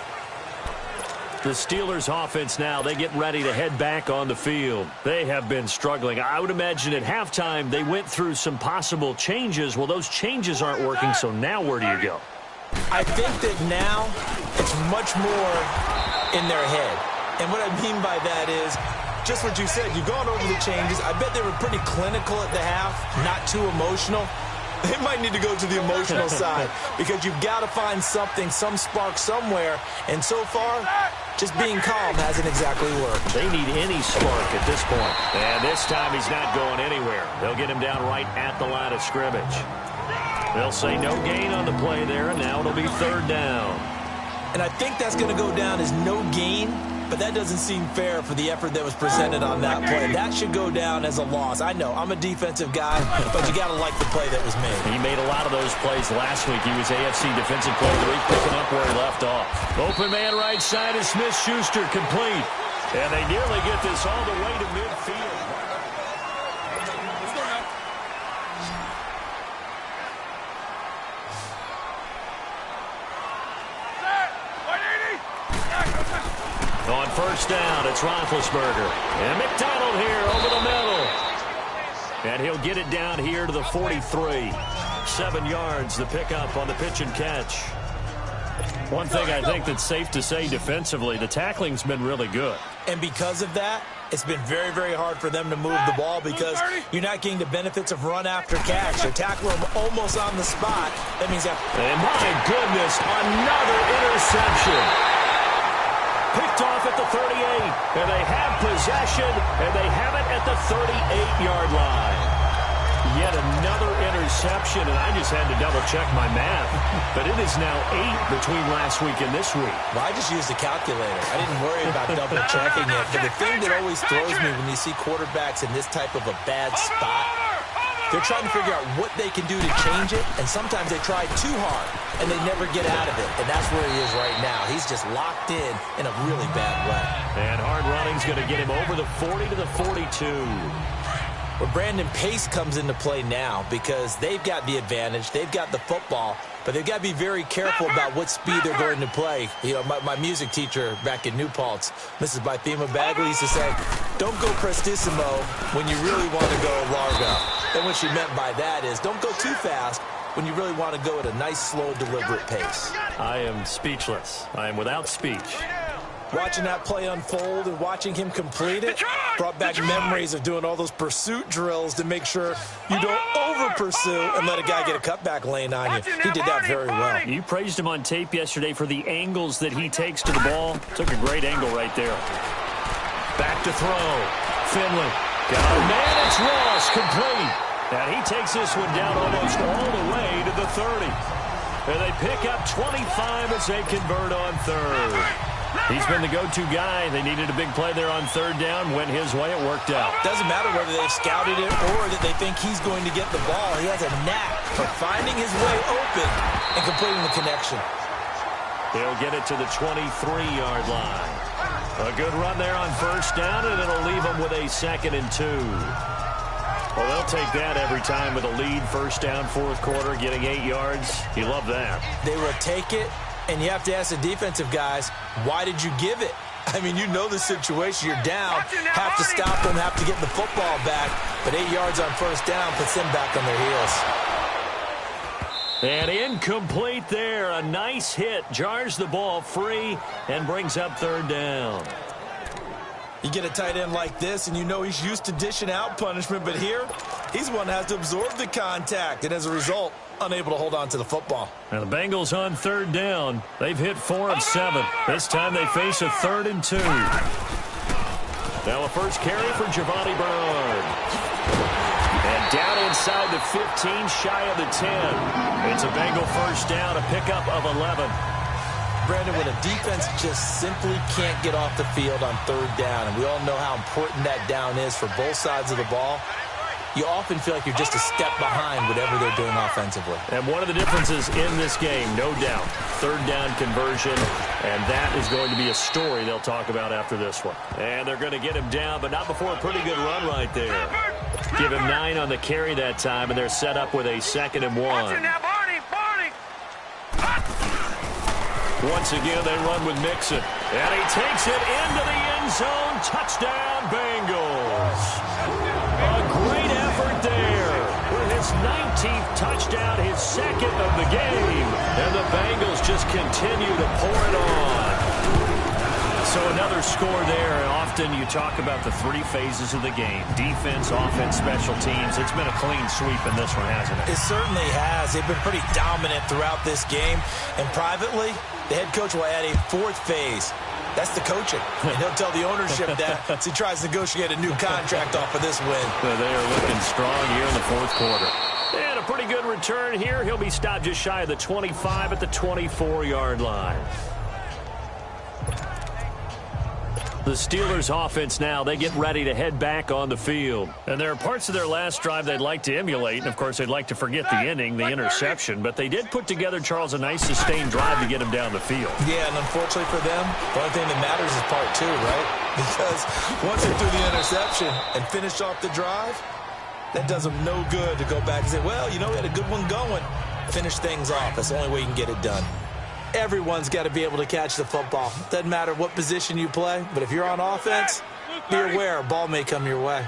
The Steelers offense now, they get ready to head back on the field. They have been struggling. I would imagine at halftime they went through some possible changes. Well, those changes aren't working, so now where do you go? I think that now it's much more in their head. And what I mean by that is just what you said. You've gone over the changes. I bet they were pretty clinical at the half, not too emotional. They might need to go to the emotional side because you've got to find something, some spark somewhere. And so far, just being calm hasn't exactly worked. They need any spark at this point. And this time he's not going anywhere. They'll get him down right at the line of scrimmage. They'll say no gain on the play there, and now it'll be third down. And I think that's going to go down as no gain, but that doesn't seem fair for the effort that was presented on that play. That should go down as a loss. I know, I'm a defensive guy, but you got to like the play that was made. He made a lot of those plays last week. He was AFC Defensive Player of the Week, picking up where he left off. Open man right side is Smith-Schuster, complete. And they nearly get this all the way to midfield. On first down, it's Roethlisberger. And McDonald here over the middle. And he'll get it down here to the 43. 7 yards, the pickup on the pitch and catch. One thing I think that's safe to say defensively, the tackling's been really good. And because of that, it's been very, very hard for them to move the ball because you're not getting the benefits of run after catch. You're tackling them almost on the spot. That means that... And my goodness, another interception. Picked off at the 38, and they have possession, and they have it at the 38-yard line. Yet another interception, and I just had to double-check my math. But it is now 8 between last week and this week. Well, I just used a calculator. I didn't worry about double-checking it. But the thing that always throws me when you see quarterbacks in this type of a bad spot, they're trying to figure out what they can do to change it, and sometimes they try too hard, and they never get out of it. And that's where he is right now. He's just locked in a really bad way. And hard running's going to get him over the 40 to the 42. Well, Brandon, pace comes into play now because they've got the advantage. They've got the football, but they've got to be very careful about what speed they're going to play. You know, my music teacher back in New Paltz, Mrs. Bythema Bagley, used to say, don't go prestissimo when you really want to go largo. And what she meant by that is don't go too fast when you really want to go at a nice, slow, deliberate pace. I am speechless. I am without speech. Watching that play unfold and watching him complete it brought back memories of doing all those pursuit drills to make sure you don't over-pursue and let a guy get a cutback lane on you. He did that very well. You praised him on tape yesterday for the angles that he takes to the ball. Took a great angle right there. Back to throw. Finley. Got a man, it's Ross, complete. And he takes this one down almost all the way to the 30. And they pick up 25 as they convert on third. He's been the go-to guy. They needed a big play there on third down. Went his way. It worked out. Doesn't matter whether they've scouted it or that they think he's going to get the ball. He has a knack for finding his way open and completing the connection. He'll get it to the 23-yard line. A good run there on first down, and it'll leave them with a 2nd and 2. Well, they'll take that every time with a lead. First down, fourth quarter, getting 8 yards. You love that. They will take it. And you have to ask the defensive guys, why did you give it? I mean, you know the situation. You're down, have to stop them, have to get the football back. But 8 yards on first down puts them back on their heels. And incomplete there. A nice hit. Jars the ball free and brings up third down. You get a tight end like this, and you know he's used to dishing out punishment. But here, he's one that has to absorb the contact. And as a result, unable to hold on to the football. Now the Bengals on third down. They've hit 4 of 7. This time they face a 3rd and 2. Now a first carry for Giovanni Bernard. And down inside the 15, shy of the 10. It's a Bengal first down, a pickup of 11. Brandon, when a defense just simply can't get off the field on third down, and we all know how important that down is for both sides of the ball, you often feel like you're just a step behind whatever they're doing offensively. And one of the differences in this game, no doubt, third down conversion, and that is going to be a story they'll talk about after this one. And they're going to get him down, but not before a pretty good run right there. Give him 9 on the carry that time, and they're set up with a 2nd and 1. Once again, they run with Mixon. And he takes it into the end zone. Touchdown, Bengals. A great effort there. With his 19th touchdown, his second of the game. And the Bengals just continue to pour it on. So another score there, and often you talk about the three phases of the game. Defense, offense, special teams. It's been a clean sweep in this one, hasn't it? It certainly has. They've been pretty dominant throughout this game. And privately, the head coach will add a fourth phase. That's the coaching. And he'll tell the ownership that as he tries to negotiate a new contract off of this win. They are looking strong here in the fourth quarter. And a pretty good return here. He'll be stopped just shy of the 25 at the 24-yard line. The Steelers offense now, they get ready to head back on the field. And there are parts of their last drive they'd like to emulate. And, of course, they'd like to forget the inning, the interception. But they did put together, Charles, a nice sustained drive to get him down the field. Yeah, and unfortunately for them, the only thing that matters is part two, right? Because once they threw the interception and finished off the drive, that does them no good to go back and say, well, you know, we had a good one going. Finish things off. That's the only way you can get it done. Everyone's got to be able to catch the football. Doesn't matter what position you play, but if you're on offense, be aware a ball may come your way.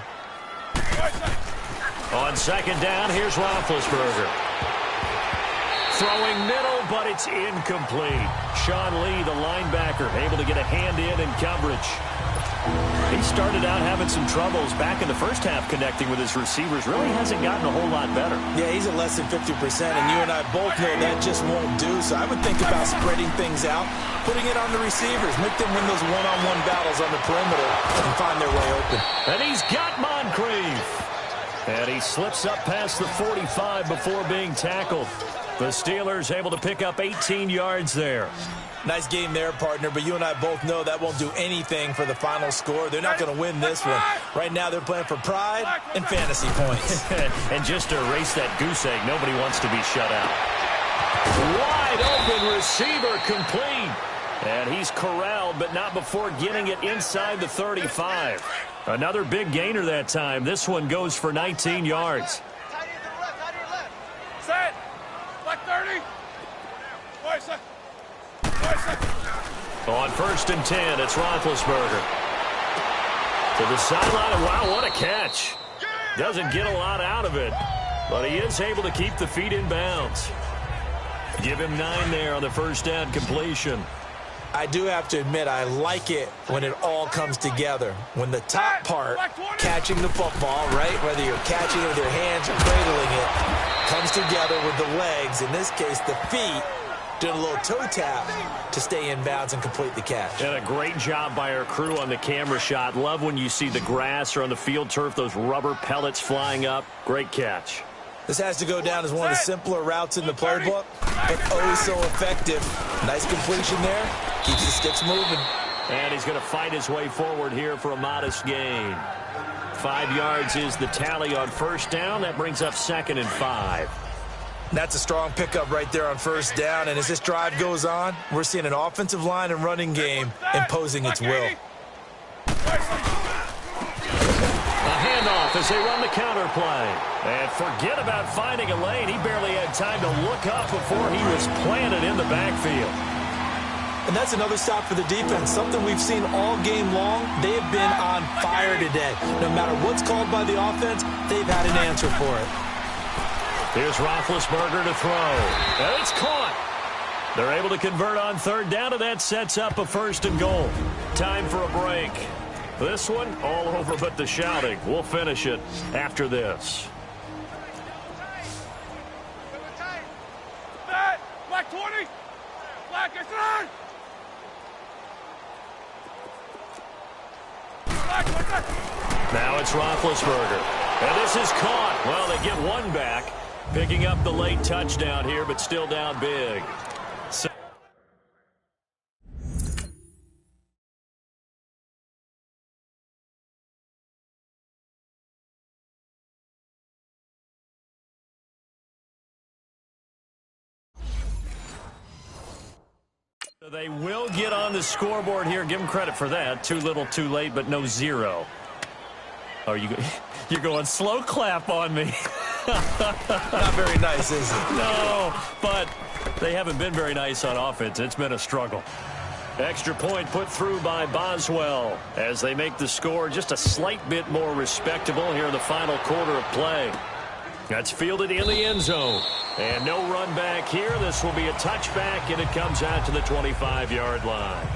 On second down, here's Roethlisberger. Throwing middle, but it's incomplete. Sean Lee, the linebacker, able to get a hand in coverage. He started out having some troubles back in the first half connecting with his receivers. Really hasn't gotten a whole lot better. Yeah, he's at less than 50%, and you and I both know that just won't do. So I would think about spreading things out, putting it on the receivers, make them win those one-on-one battles on the perimeter and find their way open. And he's got Moncrief. And he slips up past the 45 before being tackled. The Steelers able to pick up 18 yards there. Nice game there, partner, but you and I both know that won't do anything for the final score. They're not going to win this one. Right now they're playing for pride and fantasy points. And just to erase that goose egg, nobody wants to be shut out. Wide open receiver complete. And he's corralled, but not before getting it inside the 35. Another big gainer that time. This one goes for 19 yards. Set. Black 30. Boy, set. On first and 10, it's Roethlisberger. To the sideline. Wow, what a catch. Doesn't get a lot out of it, but he is able to keep the feet in bounds. Give him 9 there on the first down completion. I do have to admit, I like it when it all comes together. When the top part, catching the football, right, whether you're catching it with your hands or cradling it, comes together with the legs, in this case the feet, doing a little toe tap to stay in bounds and complete the catch. And a great job by our crew on the camera shot. Love when you see the grass or on the field turf, those rubber pellets flying up. Great catch. This has to go down as one of the simpler routes in the playbook, but oh so effective. Nice completion there. Keeps the sticks moving. And he's going to fight his way forward here for a modest gain. 5 yards is the tally on first down. That brings up 2nd and 5. That's a strong pickup right there on first down. And as this drive goes on, we're seeing an offensive line and running game imposing its will. A handoff as they run the counter play. And forget about finding a lane. He barely had time to look up before he was planted in the backfield. And that's another stop for the defense, something we've seen all game long. They have been on fire today. No matter what's called by the offense, they've had an answer for it. Here's Roethlisberger to throw. And it's caught. They're able to convert on third down, and that sets up a 1st and goal. Time for a break. This one, all over but the shouting. We'll finish it after this. Black 20. Black is on. Now it's Roethlisberger. And this is caught. Well, they get one back. Picking up the late touchdown here, but still down big. They will get on the scoreboard here. Give them credit for that. Too little, too late, but no 0. Oh, you're going slow clap on me. Not very nice, is it? No, but they haven't been very nice on offense. It's been a struggle. Extra point put through by Boswell as they make the score just a slight bit more respectable here in the final quarter of play. That's fielded in the end zone. And no run back here. This will be a touchback, and it comes out to the 25-yard line.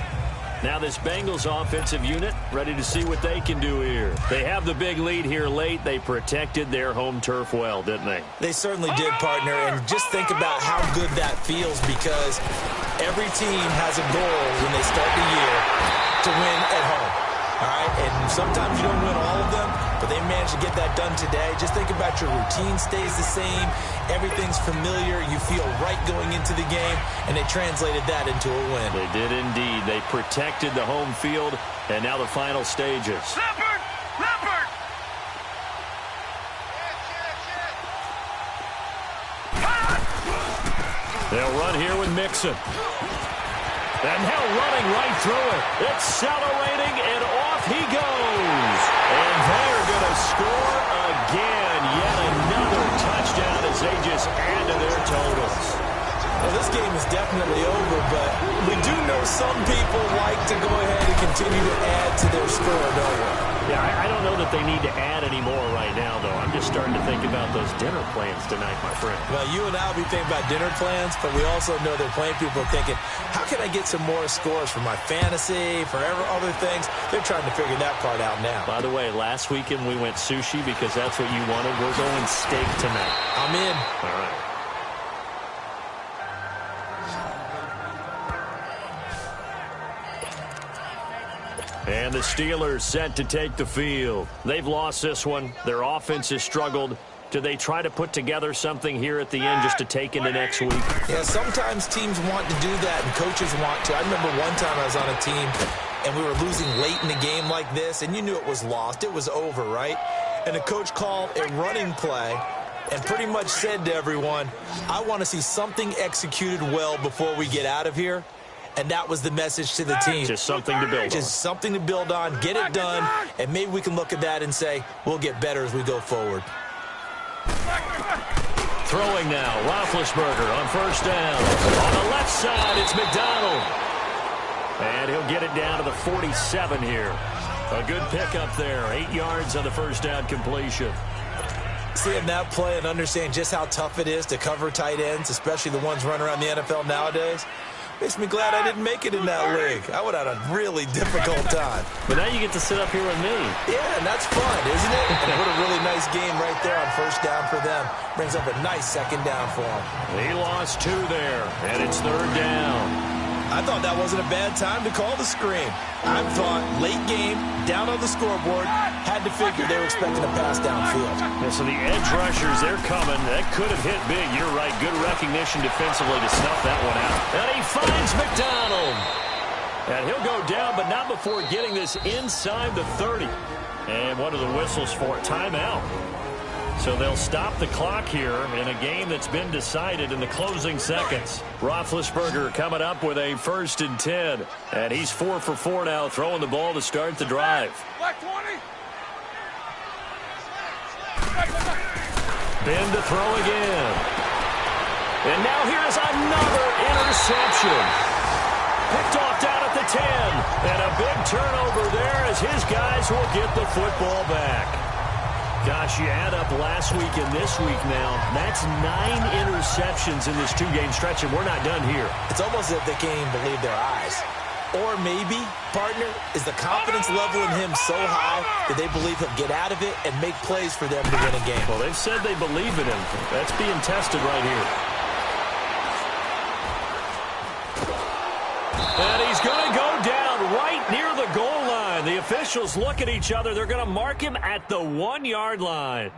Now this Bengals offensive unit ready to see what they can do here. They have the big lead here late. They protected their home turf well, didn't they? They certainly did, partner. And just think about how good that feels, because every team has a goal when they start the year to win at home. All right, and sometimes you don't win all of them, but they managed to get that done today. Just think about your routine stays the same. Everything's familiar. You feel right going into the game, and they translated that into a win. They did indeed. They protected the home field, and now the final stages. Leopard! Leopard! They'll run here with Mixon. And now running right through it. Accelerating, and off he goes. And they're going to score again. Yet another touchdown as they just add to their totals. Well, this game is definitely over, but we do know some people like to go ahead and continue to add to their score, don't we? Yeah, I don't know that they need to add any more right now, though. I'm just starting to think about those dinner plans tonight, my friend. Well, you and I will be thinking about dinner plans, but we also know they're playing people thinking, how can I get some more scores for my fantasy, for other things? They're trying to figure that part out now. By the way, last weekend we went sushi because that's what you wanted. We're going steak tonight. I'm in. All right. And the Steelers set to take the field. They've lost this one. Their offense has struggled. Do they try to put together something here at the end just to take into next week? Yeah, sometimes teams want to do that and coaches want to. I remember one time I was on a team and we were losing late in the game like this, and you knew it was lost. It was over, right? And the coach called a running play and pretty much said to everyone, I want to see something executed well before we get out of here. And that was the message to the team. Just something to build on. Just something to build on, get it done, and maybe we can look at that and say, we'll get better as we go forward. Throwing now, Roethlisberger on first down. On the left side, it's McDonald. And he'll get it down to the 47 here. A good pickup there, 8 yards on the first down completion. Seeing that play and understand just how tough it is to cover tight ends, especially the ones running around the NFL nowadays, makes me glad I didn't make it in that league. I would have had a really difficult time. But now you get to sit up here with me. Yeah, and that's fun, isn't it? And what a really nice game right there on first down for them. Brings up a nice second down for them. He lost 2 there, and it's third down. I thought that wasn't a bad time to call the screen. I thought late game, down on the scoreboard, had to figure they were expecting a pass downfield. Yeah, so the edge rushers, they're coming. That could have hit big. You're right. Good recognition defensively to snuff that one out. And he finds McDonald. And he'll go down, but not before getting this inside the 30. And what are the whistles for? Timeout. So they'll stop the clock here in a game that's been decided in the closing seconds. Roethlisberger coming up with a 1st and 10. And he's 4 for 4 now, throwing the ball to start the drive. Black 20. Ben to throw again. And now here's another interception. Picked off down at the 10. And a big turnover there as his guys will get the football back. Gosh, you add up last week and this week now. That's 9 interceptions in this 2-game stretch, and we're not done here. It's almost as if they can't even believe their eyes. Or maybe, partner, is the confidence level in him so high that they believe he'll get out of it and make plays for them to win a game. Well, they've said they believe in him. That's being tested right here. And he's going to go down right near the goal line. The officials look at each other. They're going to mark him at the 1-yard line.